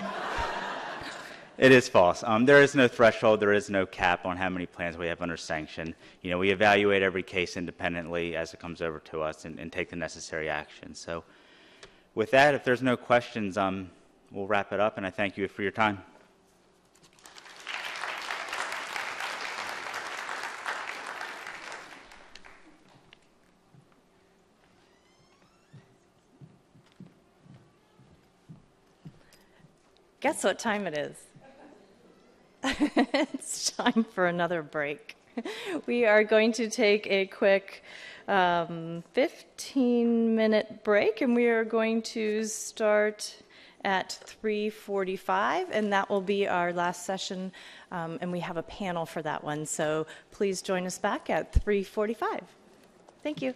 It is false. There is no threshold. There is no cap on how many plans we have under sanction. You know, we evaluate every case independently as it comes over to us and take the necessary action. So with that, if there's no questions, we'll wrap it up, and I thank you for your time. Guess what time it is? It's time for another break. We are going to take a quick 15-minute break, and we are going to start at 3:45, and that will be our last session, and we have a panel for that one. So please join us back at 3:45. Thank you.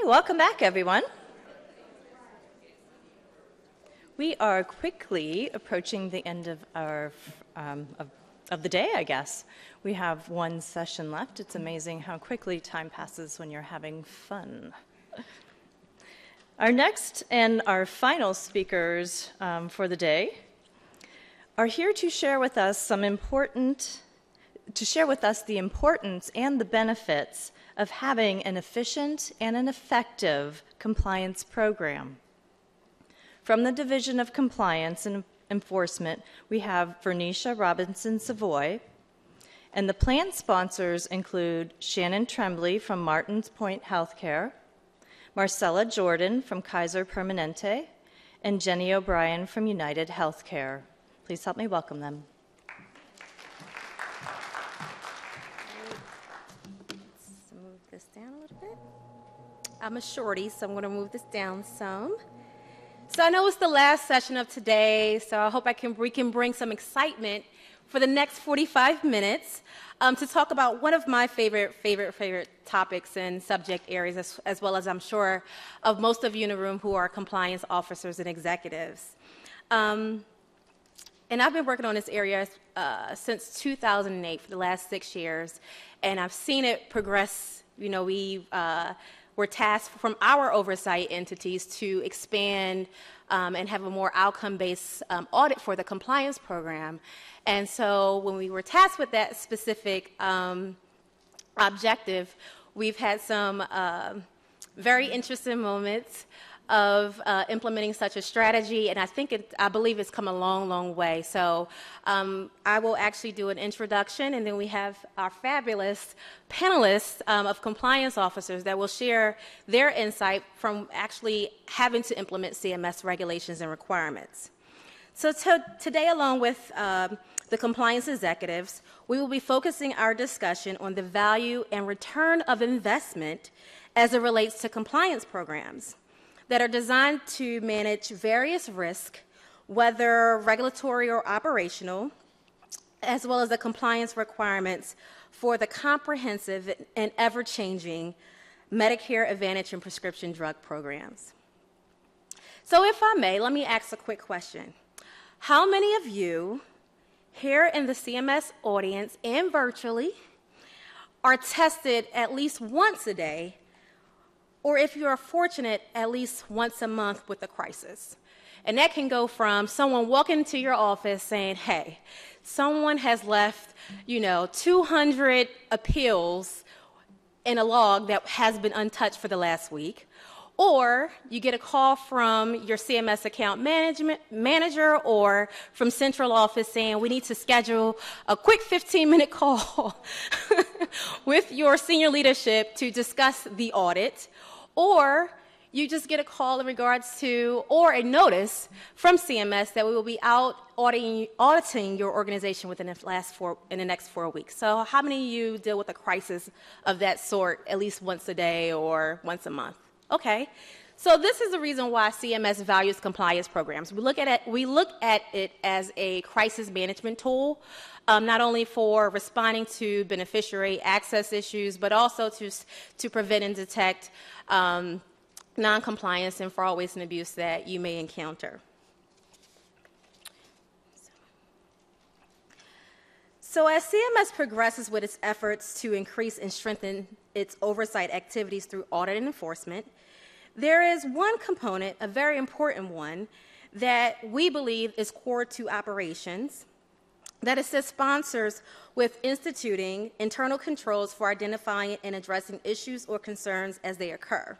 welcome back, everyone. We are quickly approaching the end of our of the day, I guess. We have one session left. It's amazing how quickly time passes when you're having fun. Our next and our final speakers for the day are here to share with us the importance and the benefits of having an efficient and an effective compliance program. From the Division of Compliance and Enforcement, we have Vernisha Robinson-Savoy, and the plan sponsors include Shannon Tremblay from Martins Point Healthcare, Marcella Jordan from Kaiser Permanente, and Jenny O'Brien from United Healthcare. Please help me welcome them. Let's move this down a little bit. I'm a shorty, so I'm going to move this down some. So I know it's the last session of today, so I hope we can bring some excitement for the next 45 minutes to talk about one of my favorite topics and subject areas, as well as I'm sure of most of you in the room who are compliance officers and executives. And I've been working on this area since 2008 for the last 6 years, and I've seen it progress. You know, we're tasked from our oversight entities to expand and have a more outcome-based audit for the compliance program. And so when we were tasked with that specific objective, we've had some very interesting moments of implementing such a strategy, and I believe it's come a long, long way. So I will actually do an introduction, and then we have our fabulous panelists of compliance officers that will share their insight from actually having to implement CMS regulations and requirements. So today, along with the compliance executives, we will be focusing our discussion on the value and return of investment as it relates to compliance programs that are designed to manage various risks, whether regulatory or operational, as well as the compliance requirements for the comprehensive and ever-changing Medicare Advantage and prescription drug programs. So if I may, let me ask a quick question. How many of you here in the CMS audience and virtually are tested at least once a day, or if you are fortunate, at least once a month with a crisis? And that can go from someone walking into your office saying, hey, someone has left, 200 appeals in a log that has been untouched for the last week. Or you get a call from your CMS account manager or from central office saying we need to schedule a quick 15-minute call with your senior leadership to discuss the audit. Or you just get a call in regards to, or a notice from CMS that we will be out auditing your organization within the next 4 weeks. So how many of you deal with a crisis of that sort at least once a day or once a month? Okay. So this is the reason why CMS values compliance programs. We look at it as a crisis management tool, not only for responding to beneficiary access issues, but also to prevent and detect non-compliance and fraud, waste, and abuse that you may encounter. So as CMS progresses with its efforts to increase and strengthen its oversight activities through audit and enforcement, there is one component, a very important one, that we believe is core to operations, that assists sponsors with instituting internal controls for identifying and addressing issues or concerns as they occur.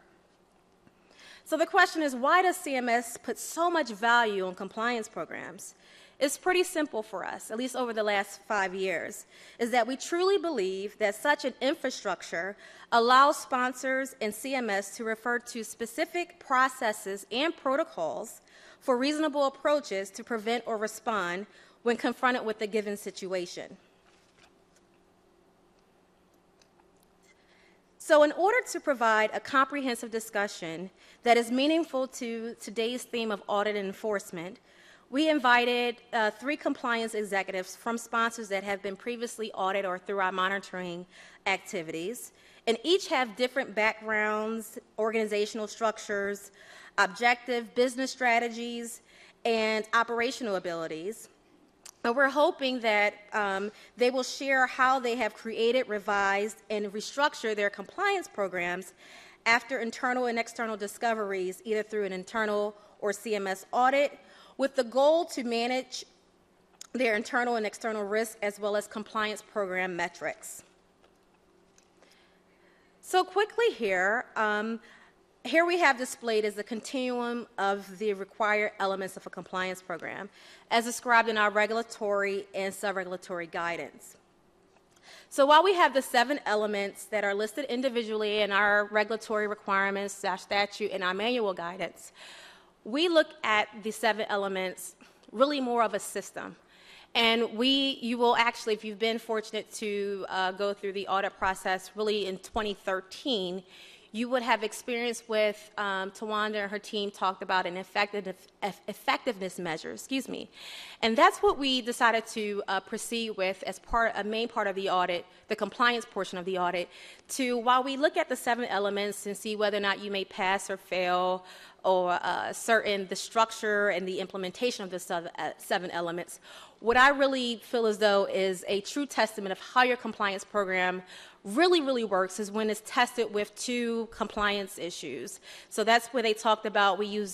So the question is, why does CMS put so much value on compliance programs? It's pretty simple for us, at least over the last 5 years, is that we truly believe that such an infrastructure allows sponsors and CMS to refer to specific processes and protocols for reasonable approaches to prevent or respond when confronted with a given situation. So in order to provide a comprehensive discussion that is meaningful to today's theme of audit and enforcement, we invited 3 compliance executives from sponsors that have been previously audited or through our monitoring activities. and each have different backgrounds, organizational structures, objective business strategies, and operational abilities. And we're hoping that they will share how they have created, revised, and restructured their compliance programs after internal and external discoveries, either through an internal or CMS audit, with the goal to manage their internal and external risk as well as compliance program metrics. So quickly here, here we have displayed is the continuum of the required elements of a compliance program as described in our regulatory and sub-regulatory guidance. So while we have the 7 elements that are listed individually in our regulatory requirements, statute, and our manual guidance, we look at the 7 elements really more of a system. And you will actually, if you've been fortunate to go through the audit process really in 2013, you would have experience with Tawanda and her team talked about an effectiveness measure, And that's what we decided to proceed with as a main part of the audit, the compliance portion of the audit, while we look at the 7 elements and see whether or not you may pass or fail or the structure and the implementation of the 7 elements, what I really feel as though is a true testament of how your compliance program really works is when it's tested with 2 compliance issues. So that's where they talked about, we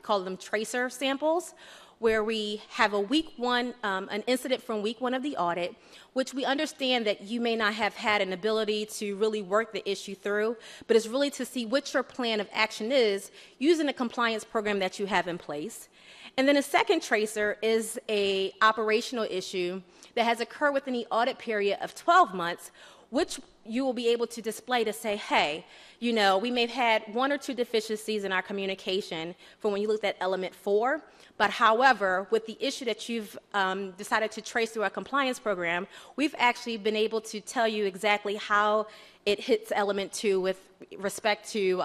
call them tracer samples, where we have an incident from week 1 of the audit, which we understand that you may not have had an ability to really work the issue through, but it's really to see what your plan of action is using the compliance program that you have in place. And then a second tracer is an operational issue that has occurred within the audit period of 12 months, which you will be able to display to say, hey, we may have had 1 or 2 deficiencies in our communication from when you looked at element 4, but however, with the issue that you've decided to trace through our compliance program, we've actually been able to tell you exactly how it hits element 2 with respect to,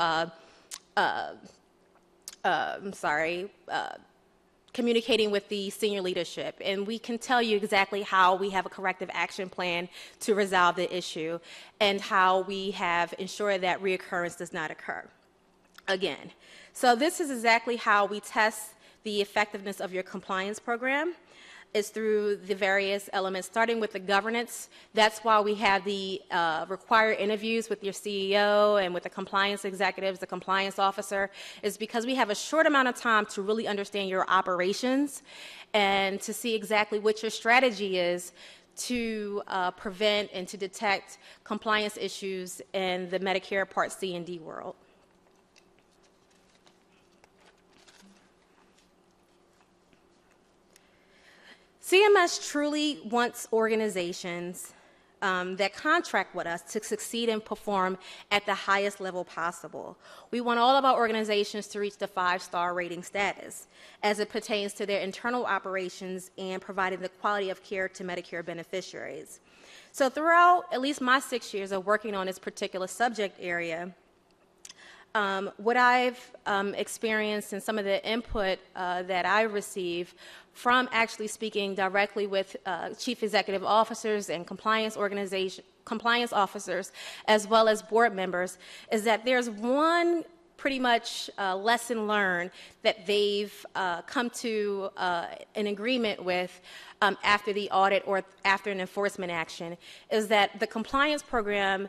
communicating with the senior leadership, and we can tell you exactly how we have a corrective action plan to resolve the issue and how we have ensured that reoccurrence does not occur again. So this is exactly how we test the effectiveness of your compliance program. Is through the various elements, starting with the governance. That's why we have the required interviews with your CEO and with the compliance executives, the compliance officer, is because we have a short amount of time to really understand your operations and to see exactly what your strategy is to prevent and to detect compliance issues in the Medicare Part C and D world. CMS truly wants organizations that contract with us to succeed and perform at the highest level possible. We want all of our organizations to reach the 5-star rating status as it pertains to their internal operations and providing the quality of care to Medicare beneficiaries. So throughout at least my 6 years of working on this particular subject area, what I've experienced and some of the input that I receive from actually speaking directly with chief executive officers and compliance officers, as well as board members, is that there's one pretty much lesson learned that they've come to an agreement with after the audit or after an enforcement action, is that the compliance program,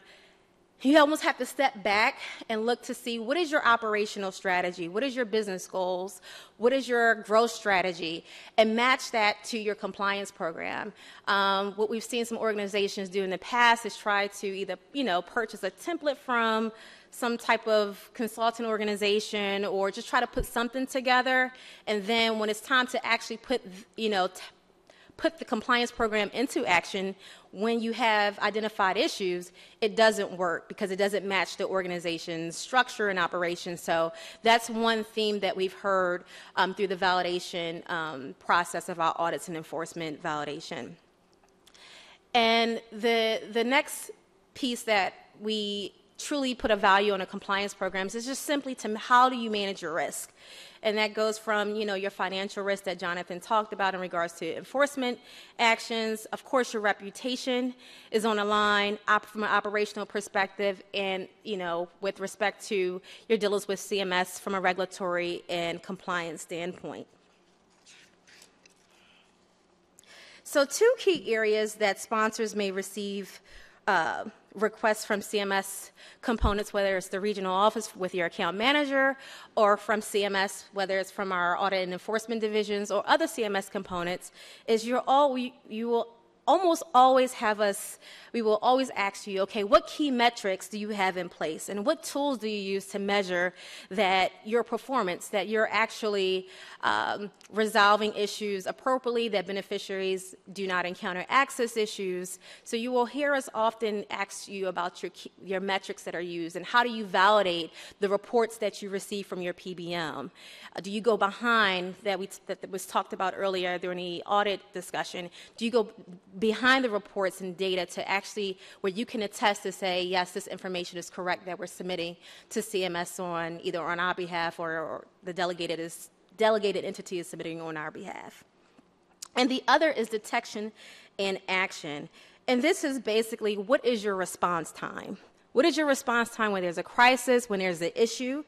you almost have to step back and look to see what is your operational strategy, what is your business goals, what is your growth strategy, and match that to your compliance program. What we've seen some organizations do in the past is try to either, purchase a template from some type of consultant organization or just try to put something together, and then when it's time to actually put the compliance program into action, when you have identified issues, it doesn't work because it doesn't match the organization's structure and operation. So that's one theme that we've heard through the validation process of our audits and enforcement validation. And the next piece that we truly put a value on a compliance programs is just simply to how do you manage your risk. And that goes from, your financial risk that Jonathan talked about in regards to enforcement actions. Of course, your reputation is on the line from an operational perspective and, with respect to your dealings with CMS from a regulatory and compliance standpoint. So 2 key areas that sponsors may receive requests from CMS components, whether it's the regional office with your account manager or from CMS, whether it's from our audit and enforcement divisions or other CMS components, is you will almost always we will always ask you, okay, what key metrics do you have in place and what tools do you use to measure that your performance, that you're actually resolving issues appropriately, that beneficiaries do not encounter access issues. So you will hear us often ask you about your metrics that are used and how do you validate the reports that you receive from your PBM. Do you go behind that was talked about earlier during the audit discussion? Do you go behind the reports and data to actually where you can attest to say, yes, this information is correct that we're submitting to CMS on either on our behalf or the delegated entity is submitting on our behalf. And the other is detection and action. And this is basically what is your response time? What is your response time when there's a crisis, when there's an issue?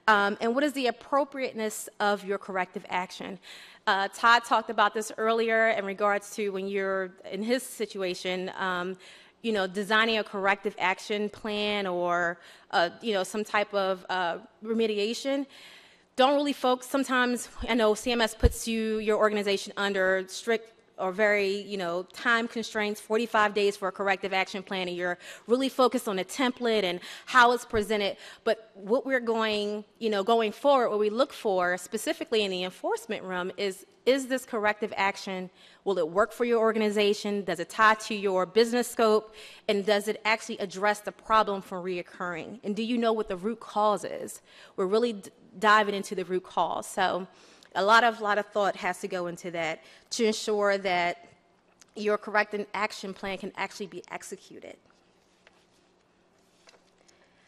And what is the appropriateness of your corrective action? Todd talked about this earlier in regards to when you're in his situation, designing a corrective action plan or, some type of remediation. Don't really focus. Sometimes I know CMS puts your organization under strict or very, time constraints, 45 days for a corrective action plan, and you're really focused on the template and how it's presented. But what we're going forward, what we look for specifically in the enforcement realm is this corrective action, will it work for your organization? Does it tie to your business scope? And does it actually address the problem from reoccurring? And do you know what the root cause is? We're really diving into the root cause. So a lot of thought has to go into that to ensure that your corrective action plan can actually be executed.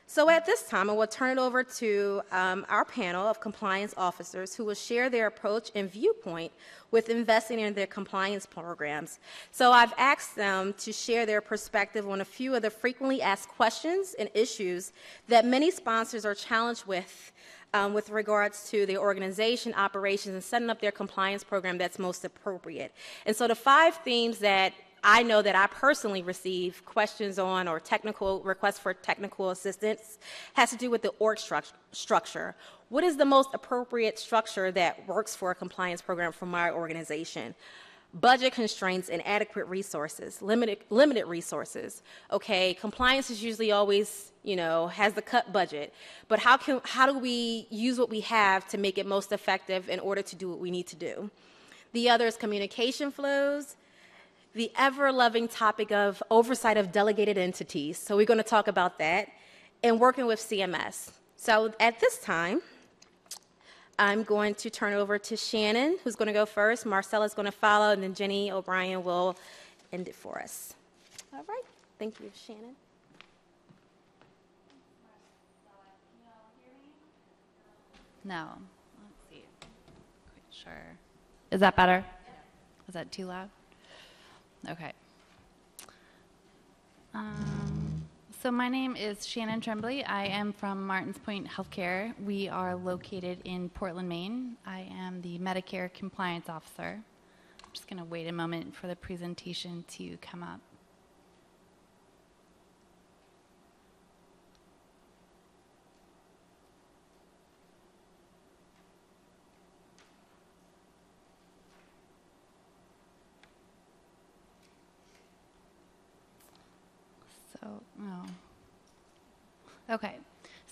So at this time, I will turn it over to our panel of compliance officers who will share their approach and viewpoint with investing in their compliance programs. So I've asked them to share their perspective on a few of the frequently asked questions and issues that many sponsors are challenged with regards to their organization, operations, and setting up their compliance program that's most appropriate. And so the 5 themes that I know that I personally receive questions on or technical requests for technical assistance has to do with the org structure. What is the most appropriate structure that works for a compliance program for my organization? Budget constraints and adequate resources, limited resources. Okay, compliance is usually always, has the cut budget, but how do we use what we have to make it most effective in order to do what we need to do? The other is communication flows. The ever-loving topic of oversight of delegated entities. So we're going to talk about that and working with CMS. So at this time, I'm going to turn over to Shannon, who's going to go first. Marcella's going to follow, and then Jenny O'Brien will end it for us. All right. Thank you, Shannon. No. Let's see. Quite sure. Is that better? Is that too loud? Okay. So my name is Shannon Tremblay. I am from Martins Point Healthcare. We are located in Portland, Maine. I am the Medicare Compliance Officer. I'm just going to wait a moment for the presentation to come up. Okay,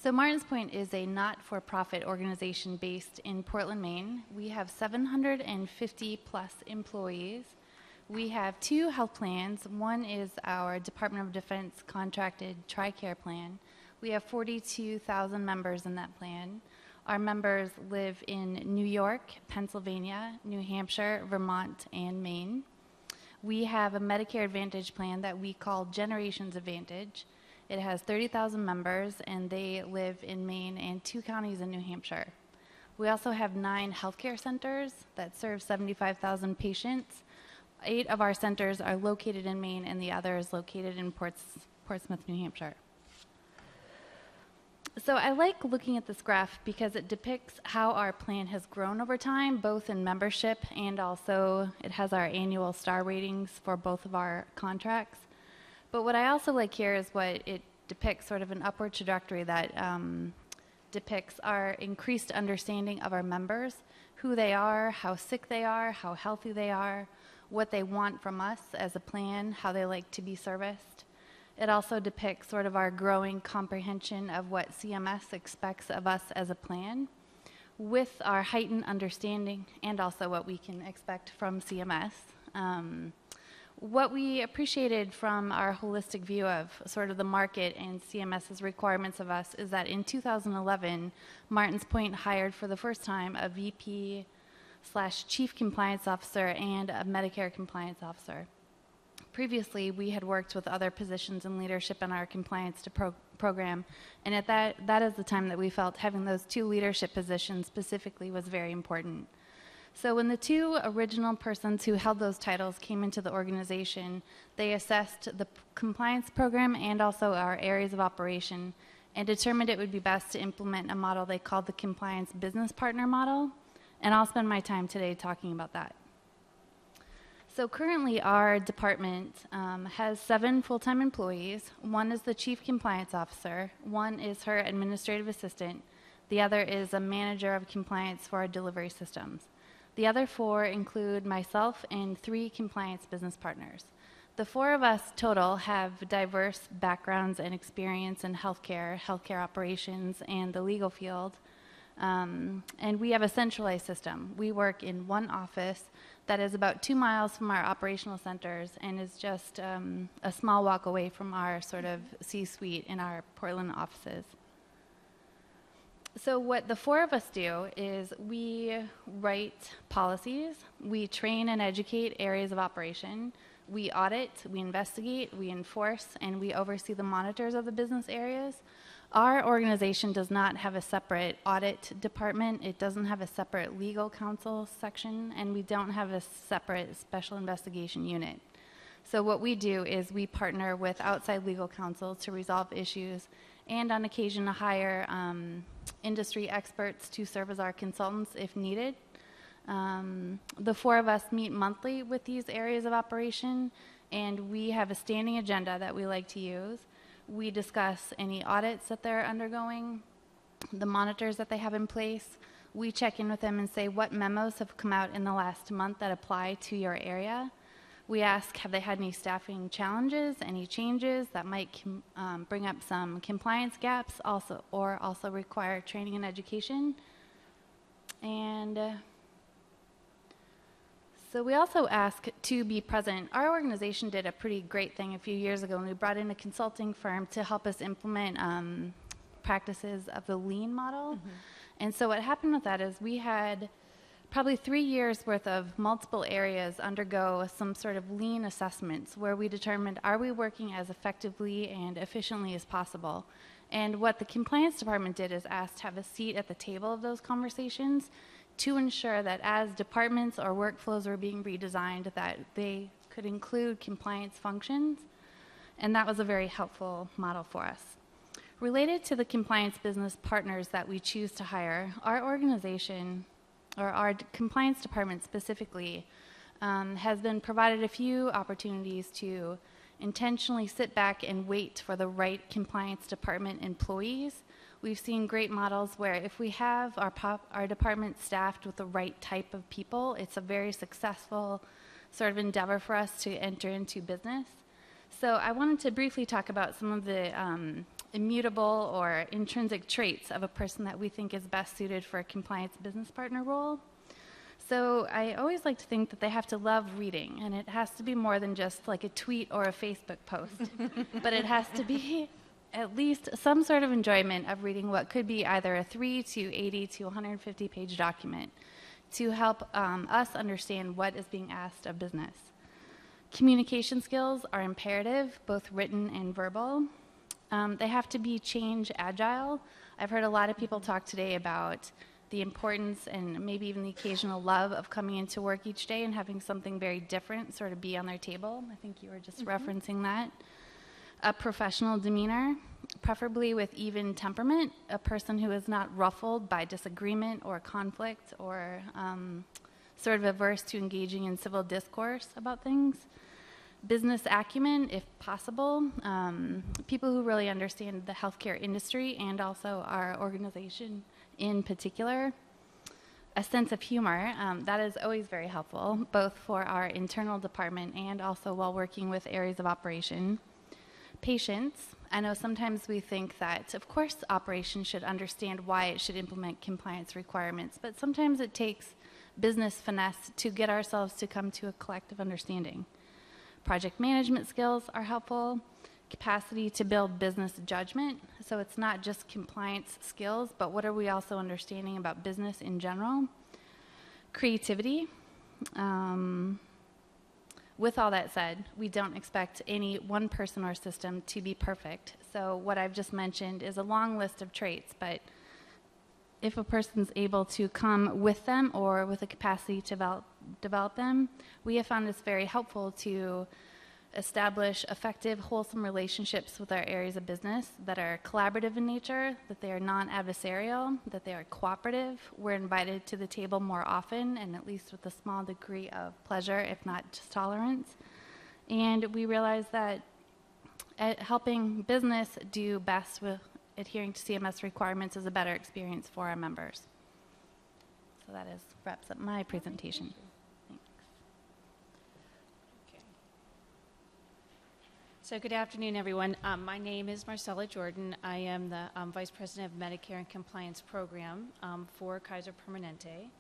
so Martins Point is a not-for-profit organization based in Portland, Maine. We have 750 plus employees. We have 2 health plans. One is our Department of Defense contracted TRICARE plan. We have 42,000 members in that plan. Our members live in New York, Pennsylvania, New Hampshire, Vermont, and Maine. We have a Medicare Advantage plan that we call Generations Advantage. It has 30,000 members, and they live in Maine and 2 counties in New Hampshire. We also have 9 healthcare centers that serve 75,000 patients. 8 of our centers are located in Maine, and the other is located in Portsmouth, New Hampshire. So I like looking at this graph because it depicts how our plan has grown over time, both in membership and also it has our annual star ratings for both of our contracts. But what I also like here is what it depicts, sort of an upward trajectory that depicts our increased understanding of our members, who they are, how sick they are, how healthy they are, what they want from us as a plan, how they like to be serviced. It also depicts sort of our growing comprehension of what CMS expects of us as a plan, with our heightened understanding and also what we can expect from CMS. What we appreciated from our holistic view of sort of the market and CMS's requirements of us is that in 2011, Martins Point hired for the first time a VP/Chief Compliance Officer and a Medicare Compliance Officer. Previously, we had worked with other positions in leadership in our compliance program, and at that is the time that we felt having those 2 leadership positions specifically was very important. So when the 2 original persons who held those titles came into the organization, they assessed the compliance program and also our areas of operation and determined it would be best to implement a model they called the compliance business partner model, and I'll spend my time today talking about that. So currently our department has 7 full-time employees. 1 is the Chief Compliance Officer, 1 is her administrative assistant, the other is a manager of compliance for our delivery systems. The other 4 include myself and 3 compliance business partners. The 4 of us total have diverse backgrounds and experience in healthcare operations, and the legal field. And we have a centralized system. We work in 1 office that is about 2 miles from our operational centers and is just a small walk away from our sort of C-suite in our Portland offices. So what the 4 of us do is we write policies, we train and educate areas of operation, we audit, we investigate, we enforce, and we oversee the monitors of the business areas. Our organization does not have a separate audit department, it doesn't have a separate legal counsel section, and we don't have a separate special investigation unit. So what we do is we partner with outside legal counsel to resolve issues, and on occasion to hire industry experts to serve as our consultants if needed. The 4 of us meet monthly with these areas of operation, and we have a standing agenda that we like to use. We discuss any audits that they're undergoing, the monitors that they have in place. We check in with them and say what memos have come out in the last month that apply to your area. We ask, have they had any staffing challenges, any changes that might bring up some compliance gaps, also require training and education. And so we also ask to be present. Our organization did a pretty great thing a few years ago, and we brought in a consulting firm to help us implement practices of the lean model. Mm-hmm. And so what happened with that is we had probably 3 years worth of multiple areas undergo some sort of lean assessments where we determined, are we working as effectively and efficiently as possible? And what the compliance department did is asked to have a seat at the table of those conversations to ensure that as departments or workflows were being redesigned, that they could include compliance functions. And that was a very helpful model for us. Related to the compliance business partners that we choose to hire, our organization, or our compliance department specifically, has been provided a few opportunities to intentionally sit back and wait for the right compliance department employees. We've seen great models where if we have our department staffed with the right type of people, it's a very successful sort of endeavor for us to enter into business. So I wanted to briefly talk about some of the immutable or intrinsic traits of a person that we think is best suited for a compliance business partner role. So I always like to think that they have to love reading, and it has to be more than just like a tweet or a Facebook post, but it has to be at least some sort of enjoyment of reading what could be either a 3 to 80 to 150 page document to help us understand what is being asked of business. Communication skills are imperative, both written and verbal. They have to be change agile. I've heard a lot of people talk today about the importance and maybe even the occasional love of coming into work each day and having something very different sort of be on their table. I think you were just referencing that. A professional demeanor, preferably with even temperament, a person who is not ruffled by disagreement or conflict or sort of averse to engaging in civil discourse about things. Business acumen, if possible, people who really understand the healthcare industry and also our organization in particular. A sense of humor, that is always very helpful, both for our internal department and also while working with areas of operation. Patience, I know sometimes we think that, of course, operations should understand why it should implement compliance requirements, but sometimes it takes business finesse to get ourselves to come to a collective understanding. Project management skills are helpful. Capacity to build business judgment. So it's not just compliance skills, but what are we also understanding about business in general? Creativity. With all that said, we don't expect any one person or system to be perfect. So what I've just mentioned is a long list of traits, but if a person's able to come with them or with a capacity to develop them, we have found this very helpful to establish effective, wholesome relationships with our areas of business that are collaborative in nature, that they are non-adversarial, that they are cooperative. We're invited to the table more often, and at least with a small degree of pleasure, if not just tolerance. And we realize that helping business do best with adhering to CMS requirements is a better experience for our members. So that wraps up my presentation. So good afternoon, everyone. My name is Marcella Jordan. I am the Vice President of Medicare and Compliance Program for Kaiser Permanente.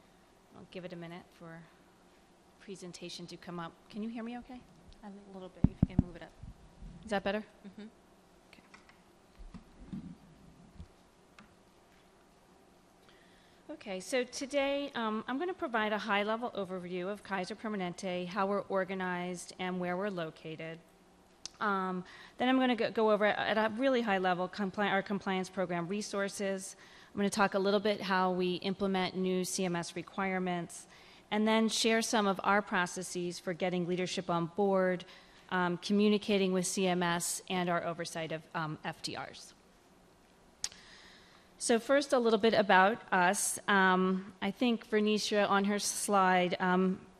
I'll give it a minute for presentation to come up. Can you hear me okay? A little bit, if you can move it up. Is that better? Mm-hmm. Okay, so today I'm going to provide a high-level overview of Kaiser Permanente, how we're organized, and where we're located. Then I'm going to go over at a really high level our compliance program resources. I'm going to talk a little bit how we implement new CMS requirements, and then share some of our processes for getting leadership on board, communicating with CMS, and our oversight of FTRs. So first, a little bit about us. I think Vernisha on her slide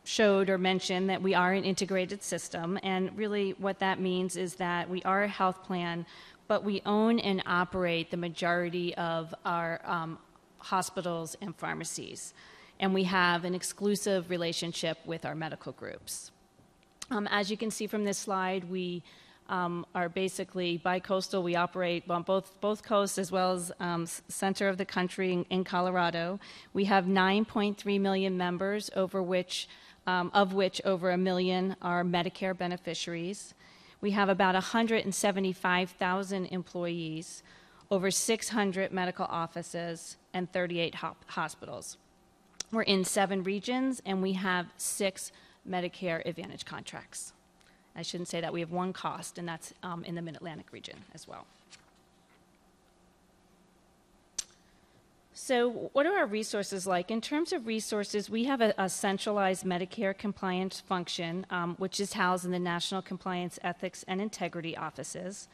showed or mentioned that we are an integrated system, and really what that means is that we are a health plan, but we own and operate the majority of our hospitals and pharmacies, and we have an exclusive relationship with our medical groups. As you can see from this slide, we are basically bi-coastal. We operate on both coasts as well as center of the country in Colorado. We have 9.3 million members, of which over 1 million are Medicare beneficiaries. We have about 175,000 employees, over 600 medical offices, and 38 hospitals. We're in 7 regions, and we have 6 Medicare Advantage contracts. I shouldn't say that. We have 1 cost, and that's in the Mid-Atlantic region as well. So what are our resources like? In terms of resources, we have a centralized Medicare compliance function, which is housed in the National Compliance, Ethics, and Integrity offices.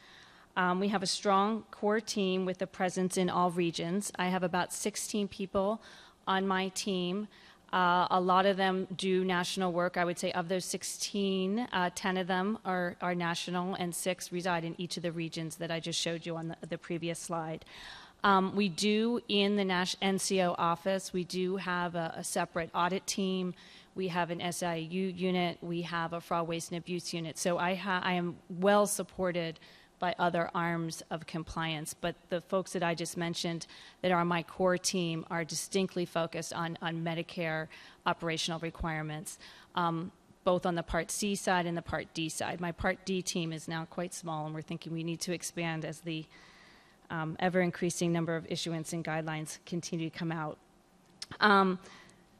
We have a strong core team with a presence in all regions. I have about 16 people on my team. A lot of them do national work. I would say of those 16, 10 of them are national, and 6 reside in each of the regions that I just showed you on the previous slide. We do, in the NCO office, we do have a separate audit team. We have an SIU unit. We have a fraud, waste, and abuse unit. So I am well supported by other arms of compliance. But the folks that I just mentioned that are on my core team are distinctly focused on Medicare operational requirements, both on the Part C side and the Part D side. My Part D team is now quite small, and we're thinking we need to expand as the ever-increasing number of issuance and guidelines continue to come out.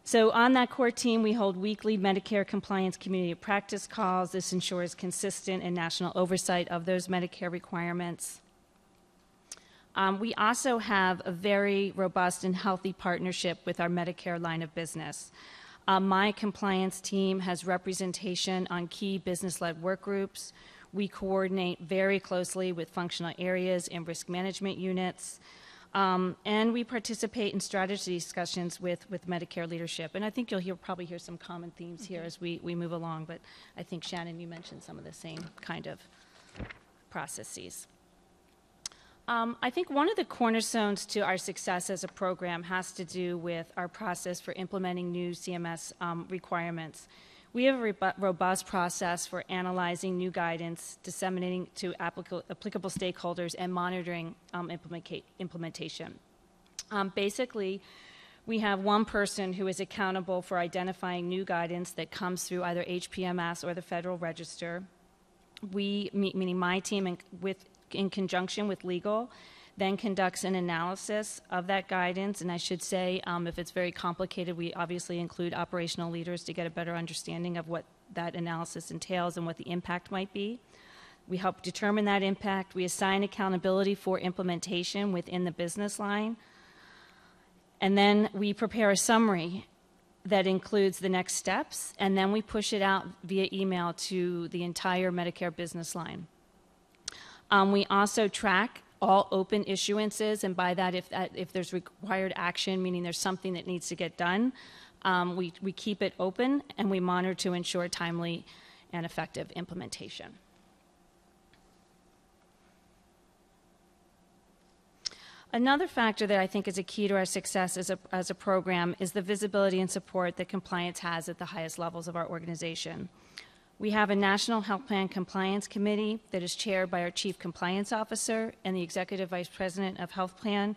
So on that core team, we hold weekly Medicare compliance community practice calls. This ensures consistent and national oversight of those Medicare requirements. We also have a very robust and healthy partnership with our Medicare line of business. My compliance team has representation on key business-led work groups. We coordinate very closely with functional areas and risk management units. And we participate in strategy discussions with Medicare leadership. And I think you'll probably hear some common themes here as we move along, but I think, Shannon, you mentioned some of the same kind of processes. I think one of the cornerstones to our success as a program has to do with our process for implementing new CMS requirements. We have a robust process for analyzing new guidance, disseminating to applicable stakeholders, and monitoring implementation. Basically, we have one person who is accountable for identifying new guidance that comes through either HPMS or the Federal Register. We, meaning my team, in conjunction with legal, then conducts an analysis of that guidance. And I should say, if it's very complicated, we obviously include operational leaders to get a better understanding of what that analysis entails and what the impact might be. We help determine that impact. We assign accountability for implementation within the business line. And then we prepare a summary that includes the next steps, and then we push it out via email to the entire Medicare business line. We also track all open issuances, and by that, if there's required action, meaning there's something that needs to get done, we keep it open and we monitor to ensure timely and effective implementation. Another factor that I think is a key to our success as a program is the visibility and support that compliance has at the highest levels of our organization. We have a National Health Plan Compliance Committee that is chaired by our Chief Compliance Officer and the Executive Vice President of Health Plan,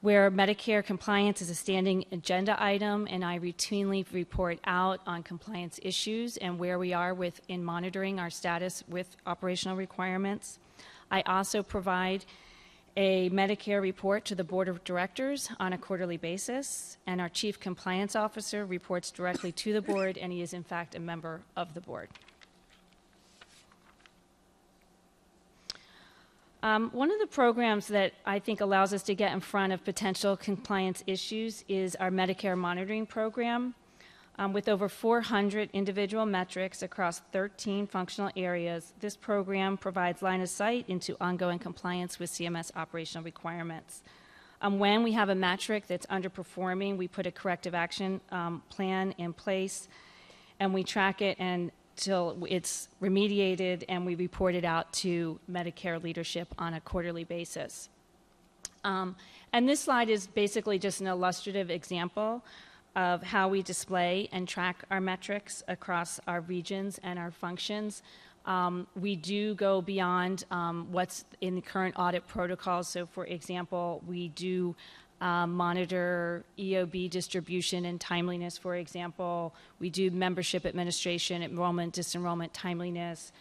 where Medicare compliance is a standing agenda item, and I routinely report out on compliance issues and where we are in monitoring our status with operational requirements. I also provide a Medicare report to the Board of Directors on a quarterly basis, and our Chief Compliance Officer reports directly to the Board, and he is in fact a member of the Board. One of the programs that I think allows us to get in front of potential compliance issues is our Medicare monitoring program. With over 400 individual metrics across 13 functional areas, this program provides line of sight into ongoing compliance with CMS operational requirements. When we have a metric that's underperforming, we put a corrective action plan in place, and we track it until it's remediated, and we report it out to Medicare leadership on a quarterly basis. And this slide is basically just an illustrative example of how we display and track our metrics across our regions and our functions. We do go beyond what's in the current audit protocols. So, for example, we do monitor EOB distribution and timeliness, for example. We do membership administration, enrollment, disenrollment, timeliness.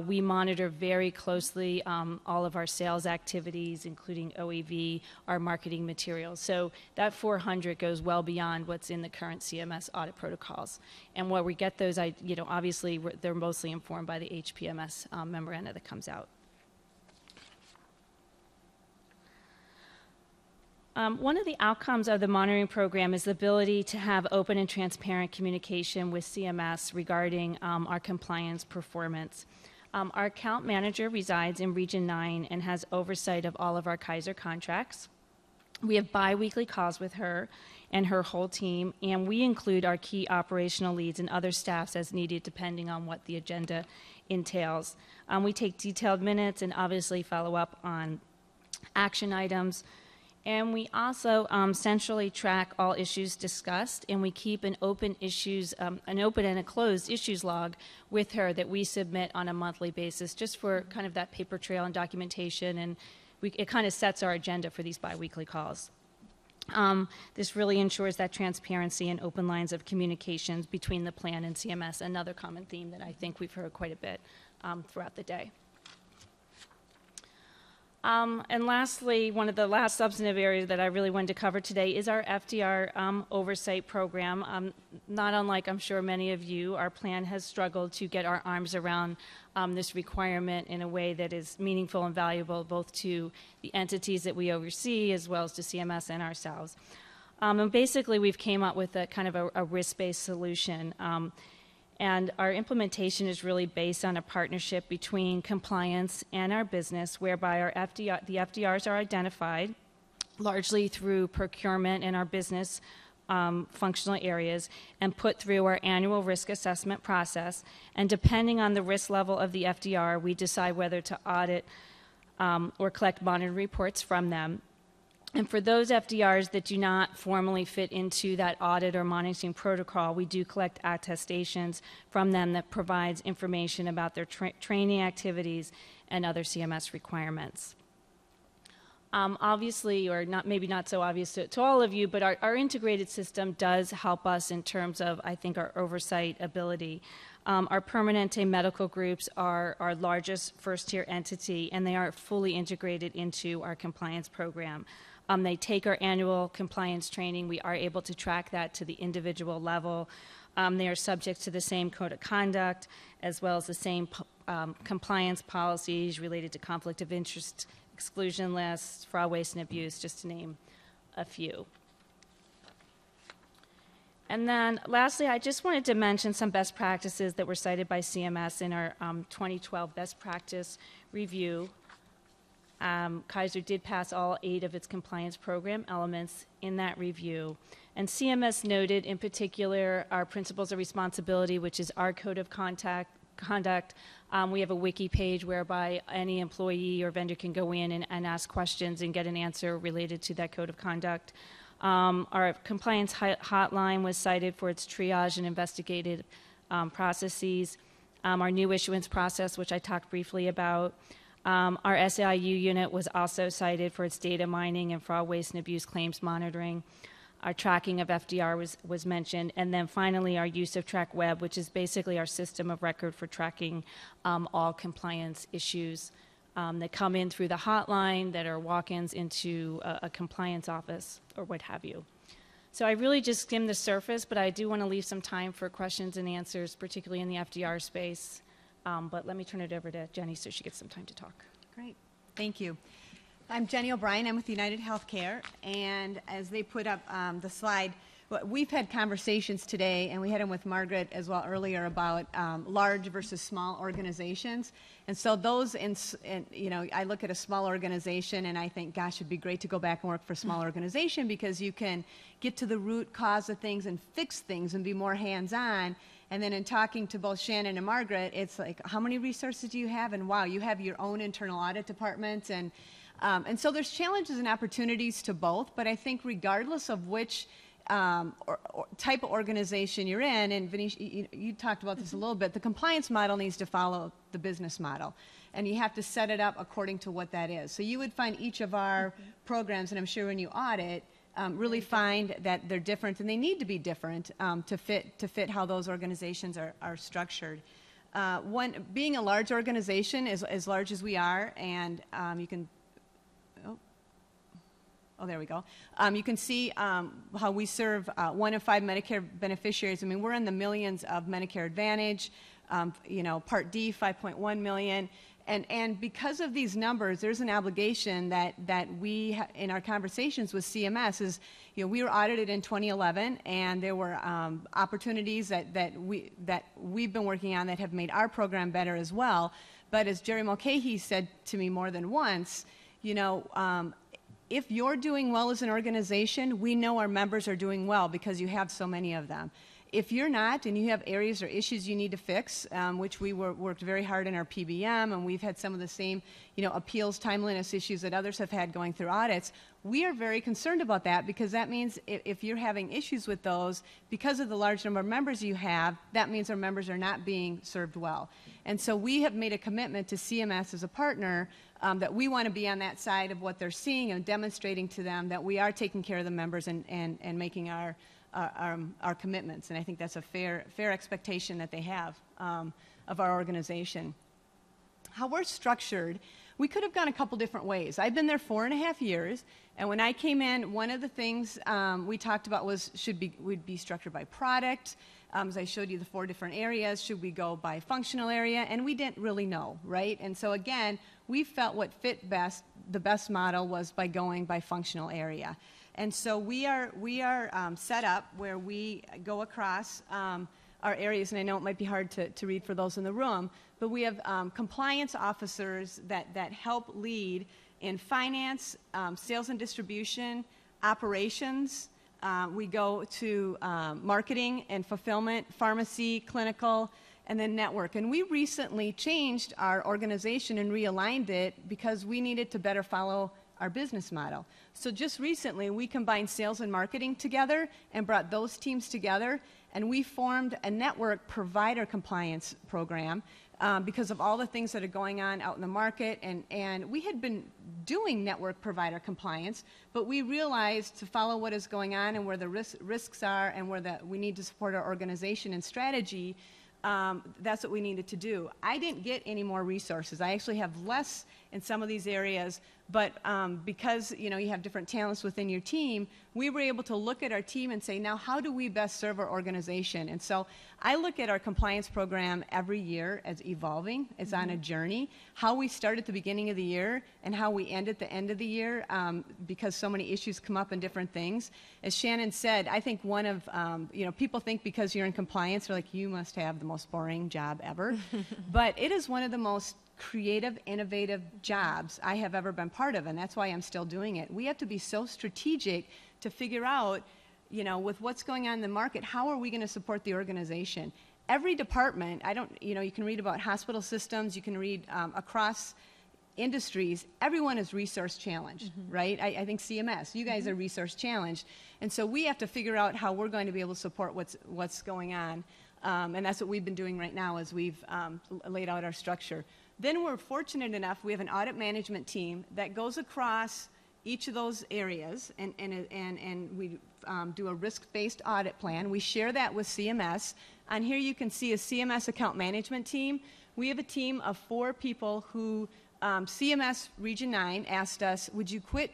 We monitor very closely all of our sales activities, including OEV, our marketing materials. So that 400 goes well beyond what's in the current CMS audit protocols. And where we get those, obviously, they're mostly informed by the HPMS memoranda that comes out. One of the outcomes of the monitoring program is the ability to have open and transparent communication with CMS regarding our compliance performance. Our account manager resides in Region 9 and has oversight of all of our Kaiser contracts. We have bi-weekly calls with her and her whole team, and we include our key operational leads and other staffs as needed, depending on what the agenda entails. We take detailed minutes and obviously follow up on action items. And we also centrally track all issues discussed, and we keep an open and a closed issues log with her that we submit on a monthly basis, just for kind of that paper trail and documentation, and it kind of sets our agenda for these biweekly calls. This really ensures that transparency and open lines of communications between the plan and CMS, another common theme that I think we've heard quite a bit throughout the day. And lastly, one of the last substantive areas that I really wanted to cover today is our FDR oversight program. Not unlike, I'm sure, many of you, our plan has struggled to get our arms around this requirement in a way that is meaningful and valuable both to the entities that we oversee as well as to CMS and ourselves. And basically, we've came up with a kind of a risk-based solution. And our implementation is really based on a partnership between compliance and our business, whereby the FDRs are identified largely through procurement in our business functional areas and put through our annual risk assessment process. And depending on the risk level of the FDR, we decide whether to audit or collect monitoring reports from them. And for those FDRs that do not formally fit into that audit or monitoring protocol, we do collect attestations from them that provides information about their training activities and other CMS requirements. Obviously, or not, maybe not so obvious to all of you, but our integrated system does help us in terms of, I think, our oversight ability. Our Permanente medical groups are our largest first-tier entity, and they are fully integrated into our compliance program. They take our annual compliance training. We are able to track that to the individual level. They are subject to the same code of conduct as well as the same compliance policies related to conflict of interest, exclusion lists, fraud, waste, and abuse, just to name a few. And then lastly, I just wanted to mention some best practices that were cited by CMS in our 2012 best practice review. Kaiser did pass all 8 of its compliance program elements in that review. And CMS noted in particular our principles of responsibility, which is our code of conduct. We have a wiki page whereby any employee or vendor can go in and ask questions and get an answer related to that code of conduct. Our compliance hotline was cited for its triage and investigative processes. Our new issuance process, which I talked briefly about. Our SIU unit was also cited for its data mining and fraud, waste, and abuse claims monitoring. Our tracking of FDR was mentioned. And then finally, our use of TrackWeb, which is basically our system of record for tracking all compliance issues that come in through the hotline that are walk-ins into a compliance office or what have you. So I really just skimmed the surface, but I do want to leave some time for questions and answers, particularly in the FDR space. But let me turn it over to Jenny so she gets some time to talk. Great. Thank you. I'm Jenny O'Brien. I'm with United Healthcare. And as they put up the slide, we've had conversations today, and we had them with Margaret as well earlier about large versus small organizations. And so those, I look at a small organization and I think, gosh, it'd be great to go back and work for a small organization because you can get to the root cause of things and fix things and be more hands-on. And then in talking to both Shannon and Margaret, it's like, how many resources do you have? And wow, you have your own internal audit department. And so there's challenges and opportunities to both. But I think regardless of which or type of organization you're in, and Vernisha, you talked about this a little bit, the compliance model needs to follow the business model. And you have to set it up according to what that is. So you would find each of our programs, and I'm sure when you audit, really find that they're different, and they need to be different to fit how those organizations are structured. Being a large organization, as large as we are, and you can, there we go. You can see how we serve 1 in 5 Medicare beneficiaries. I mean, we're in the millions of Medicare Advantage, Part D, 5.1 million. And because of these numbers, there's an obligation that we, in our conversations with CMS, is, we were audited in 2011, and there were opportunities that we've been working on that have made our program better as well. But as Jerry Mulcahy said to me more than once, if you're doing well as an organization, we know our members are doing well because you have so many of them. If you're not, and you have areas or issues you need to fix, which we worked very hard in our PBM, and we've had some of the same, appeals timeliness issues that others have had going through audits, we are very concerned about that because that means if you're having issues with those, because of the large number of members you have, that means our members are not being served well. And so we have made a commitment to CMS as a partner that we want to be on that side of what they're seeing and demonstrating to them that we are taking care of the members and making our commitments, and I think that's a fair expectation that they have of our organization. How we're structured, we could have gone a couple different ways. I've been there 4.5 years, and when I came in, one of the things we talked about was would be structured by product. As I showed you the 4 different areas, should we go by functional area? And we didn't really know, right? And so again, we felt what fit best, the best model was by going by functional area. And so we are set up where we go across our areas, and I know it might be hard to read for those in the room, but we have compliance officers that help lead in finance, sales and distribution, operations. We go to marketing and fulfillment, pharmacy, clinical, and then network. And we recently changed our organization and realigned it because we needed to better follow our business model. So just recently, we combined sales and marketing together and brought those teams together, and we formed a network provider compliance program because of all the things that are going on out in the market. And we had been doing network provider compliance, but we realized to follow what is going on and where the risks are and where we need to support our organization and strategy, that's what we needed to do. I didn't get any more resources. I actually have less in some of these areas, but because you have different talents within your team, we were able to look at our team and say, now how do we best serve our organization? And so I look at our compliance program every year as evolving. It's on a journey. How we start at the beginning of the year and how we end at the end of the year, because so many issues come up in different things. As Shannon said, I think one of, people think because you're in compliance, they're like, you must have the most boring job ever. But it is one of the most creative, innovative jobs I have ever been part of, and that's why I'm still doing it. We have to be so strategic to figure out, with what's going on in the market, how are we going to support the organization? Every department, you can read about hospital systems, you can read across industries, everyone is resource challenged, right? I think CMS, you guys are resource challenged, and so we have to figure out how we're going to be able to support what's going on, and that's what we've been doing right now as we've laid out our structure. Then we're fortunate enough, we have an audit management team that goes across each of those areas, and we do a risk-based audit plan. We share that with CMS. On here you can see a CMS account management team. We have a team of 4 people who CMS Region 9 asked us, would you quit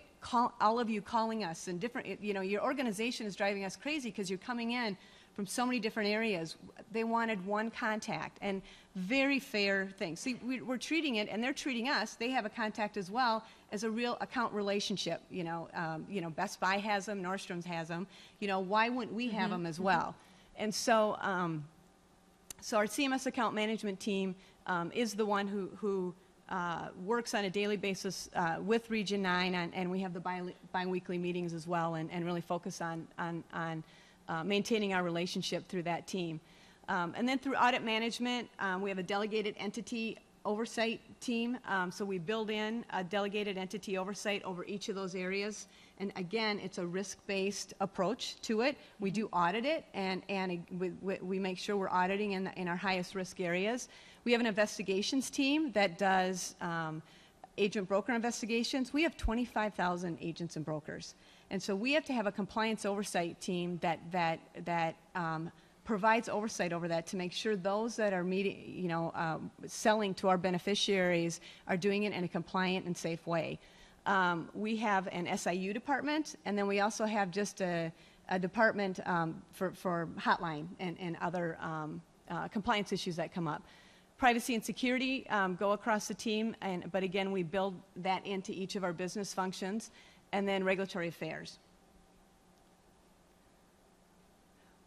all of you calling us, and different, your organization is driving us crazy because you're coming in from so many different areas. They wanted one contact, and very fair thing. See, we're treating it, and they're treating us. They have a contact as well as a real account relationship. Best Buy has them, Nordstrom's has them. Why wouldn't we have them as well? And so, so our CMS account management team is the one who works on a daily basis with Region 9, and we have the bi-weekly meetings as well, and really focus on maintaining our relationship through that team. And then through audit management, we have a delegated entity oversight team. So we build in a delegated entity oversight over each of those areas. And again, it's a risk-based approach to it. We do audit it, and we make sure we're auditing in our highest risk areas. We have an investigations team that does agent broker investigations. We have 25,000 agents and brokers. And so we have to have a compliance oversight team that provides oversight over that to make sure those that are selling to our beneficiaries are doing it in a compliant and safe way. We have an SIU department, and then we also have just a department for hotline and other compliance issues that come up. Privacy and security go across the team, but again, we build that into each of our business functions. And then regulatory affairs.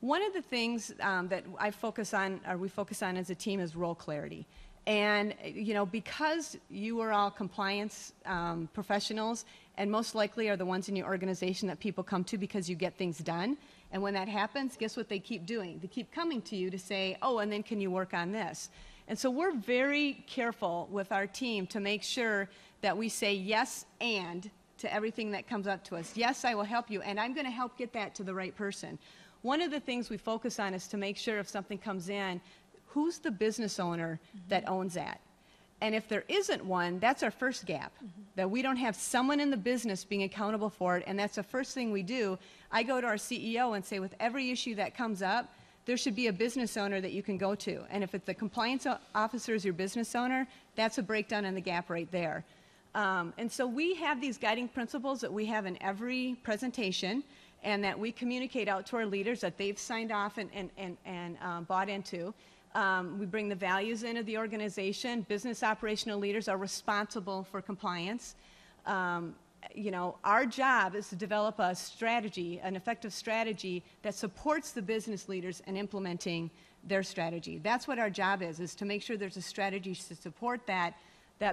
One of the things that we focus on as a team is role clarity. And because you are all compliance professionals, and most likely are the ones in your organization that people come to because you get things done. And when that happens, guess what they keep doing? They keep coming to you to say, oh, and then can you work on this? And so we're very careful with our team to make sure that we say yes and to everything that comes up to us. Yes, I will help you, and I'm going to help get that to the right person. One of the things we focus on is to make sure if something comes in, who's the business owner that owns that? And if there isn't one, that's our first gap, that we don't have someone in the business being accountable for it, and that's the first thing we do. I go to our CEO and say, with every issue that comes up, there should be a business owner that you can go to. And if it's the compliance officer is your business owner, that's a breakdown in the gap right there. And so we have these guiding principles that we have in every presentation and that we communicate out to our leaders that they've signed off and bought into. We bring the values into the organization. Business operational leaders are responsible for compliance. You know, our job is to develop a strategy, an effective strategy that supports the business leaders in implementing their strategy. That's what our job is to make sure there's a strategy to support that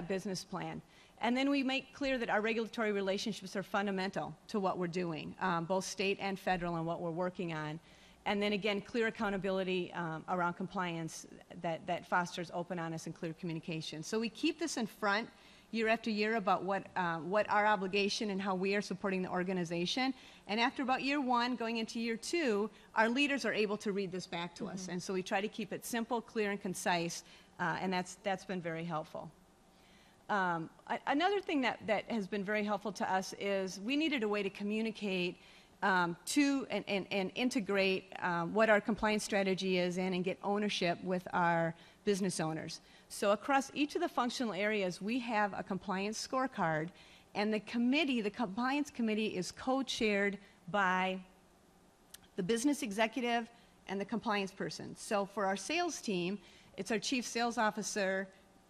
business plan. And then we make clear that our regulatory relationships are fundamental to what we're doing, both state and federal, and what we're working on. And then again, clear accountability around compliance that fosters open, honest, and clear communication. So we keep this in front year after year about what our obligation and how we are supporting the organization. And after about year one, going into year two, our leaders are able to read this back to us. And so we try to keep it simple, clear, and concise, and that's been very helpful. Another thing that has been very helpful to us is we needed a way to communicate to and integrate what our compliance strategy is and get ownership with our business owners. So across each of the functional areas, we have a compliance scorecard, and the compliance committee is co-chaired by the business executive and the compliance person. So for our sales team, it's our chief sales officer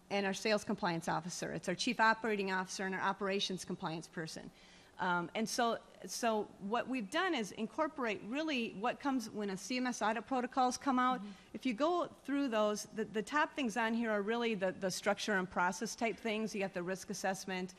and our sales compliance officer. It's our chief operating officer and our operations compliance person. And so what we've done is incorporate really what comes when a CMS audit protocols come out. If you go through those, the top things on here are really the structure and process type things. You got the risk assessment.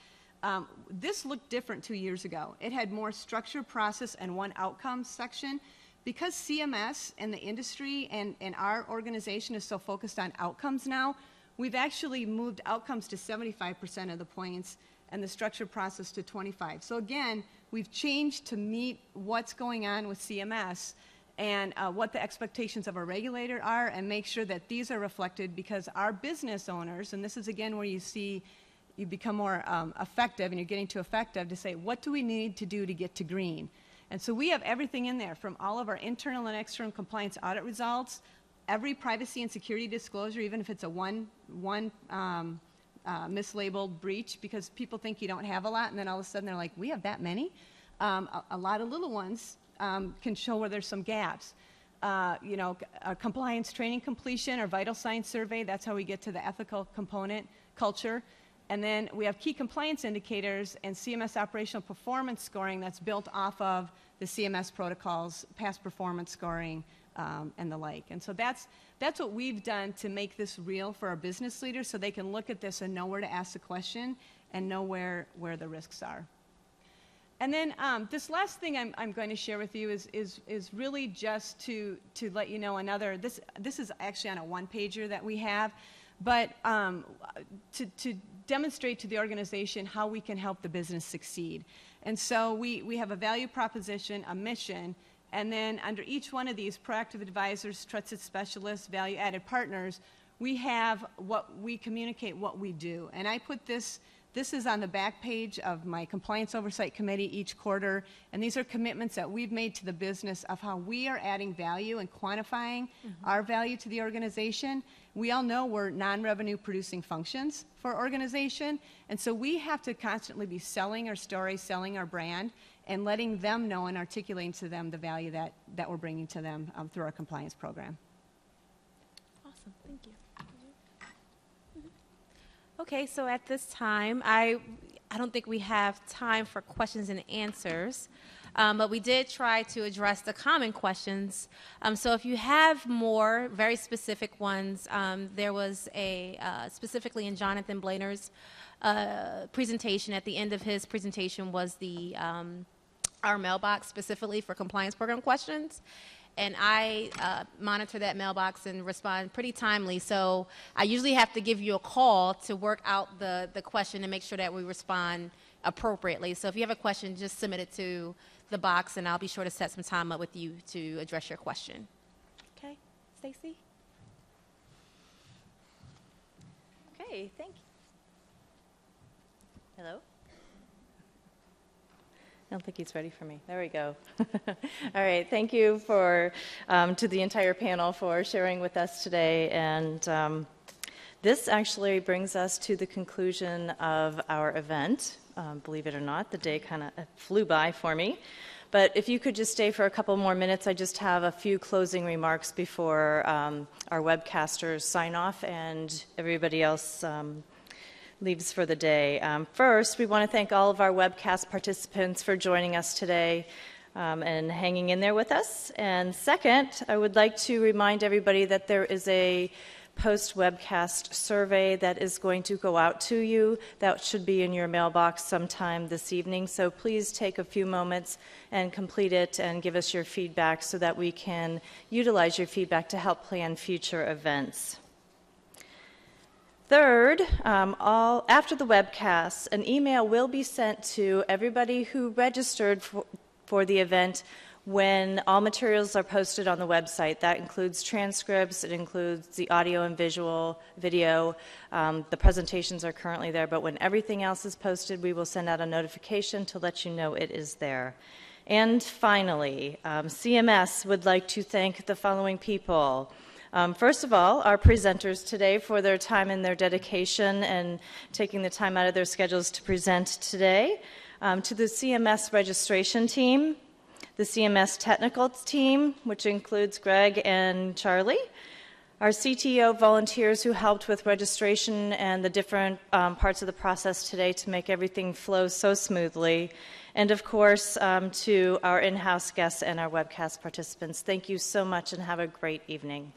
This looked different 2 years ago. It had more structure, process, and one outcome section. Because CMS and the industry and our organization is so focused on outcomes now, we've actually moved outcomes to 75% of the points and the structure process to 25. So again, we've changed to meet what's going on with CMS and what the expectations of our regulator are, and make sure that these are reflected, because our business owners, and this is again where you become more effective, and you're getting to effective to say, what do we need to do to get to green? And so we have everything in there, from all of our internal and external compliance audit results, every privacy and security disclosure, even if it's a one mislabeled breach, because people think you don't have a lot, and then all of a sudden they're like, we have that many? A lot of little ones can show where there's some gaps. You know, a compliance training completion or vital signs survey, that's how we get to the ethical component culture. And then we have key compliance indicators and CMS operational performance scoring that's built off of the CMS protocols, past performance scoring, and the like. And so that's what we've done to make this real for our business leaders, so they can look at this and know where to ask the question and know where the risks are. And then this last thing I'm going to share with you is really just to let you know another. This is actually on a one-pager that we have, but to demonstrate to the organization how we can help the business succeed. And so we have a value proposition, a mission, and then under each one of these, proactive advisors, trusted specialists, value-added partners, we have we communicate what we do. And I put this is on the back page of my Compliance Oversight Committee each quarter, and these are commitments that we've made to the business of how we are adding value and quantifying our value to the organization. We all know we're non-revenue producing functions for our organization, and so we have to constantly be selling our story, selling our brand, and letting them know and articulating to them the value that we're bringing to them through our compliance program. Awesome, thank you. Okay, so at this time, I don't think we have time for questions and answers, but we did try to address the common questions. So if you have more very specific ones, there was specifically in Jonathan Blanar's presentation, at the end of his presentation was our mailbox specifically for compliance program questions. And I monitor that mailbox and respond pretty timely. So I usually have to give you a call to work out the question and make sure that we respond appropriately. So if you have a question, just submit it to the box, and I'll be sure to set some time up with you to address your question. Okay, Stacy? Okay, thank you. Hello? I don't think he's ready for me. There we go. All right, thank you to the entire panel for sharing with us today. And This actually brings us to the conclusion of our event. Believe it or not, the day kind of flew by for me. But if you could just stay for a couple more minutes, I just have a few closing remarks before our webcasters sign off and everybody else leaves for the day. First, we want to thank all of our webcast participants for joining us today and hanging in there with us. And second, I would like to remind everybody that there is a post-webcast survey that is going to go out to you. That should be in your mailbox sometime this evening. So please take a few moments and complete it and give us your feedback so that we can utilize your feedback to help plan future events. Third, after the webcast, an email will be sent to everybody who registered for the event when all materials are posted on the website. That includes transcripts, it includes the audio and video. The presentations are currently there, but when everything else is posted, we will send out a notification to let you know it is there. And finally, CMS would like to thank the following people. First of all, our presenters today for their time and their dedication and taking the time out of their schedules to present today. To the CMS registration team, the CMS technical team, which includes Greg and Charlie, our CTO volunteers who helped with registration and the different parts of the process today to make everything flow so smoothly, and of course to our in-house guests and our webcast participants. Thank you so much and have a great evening.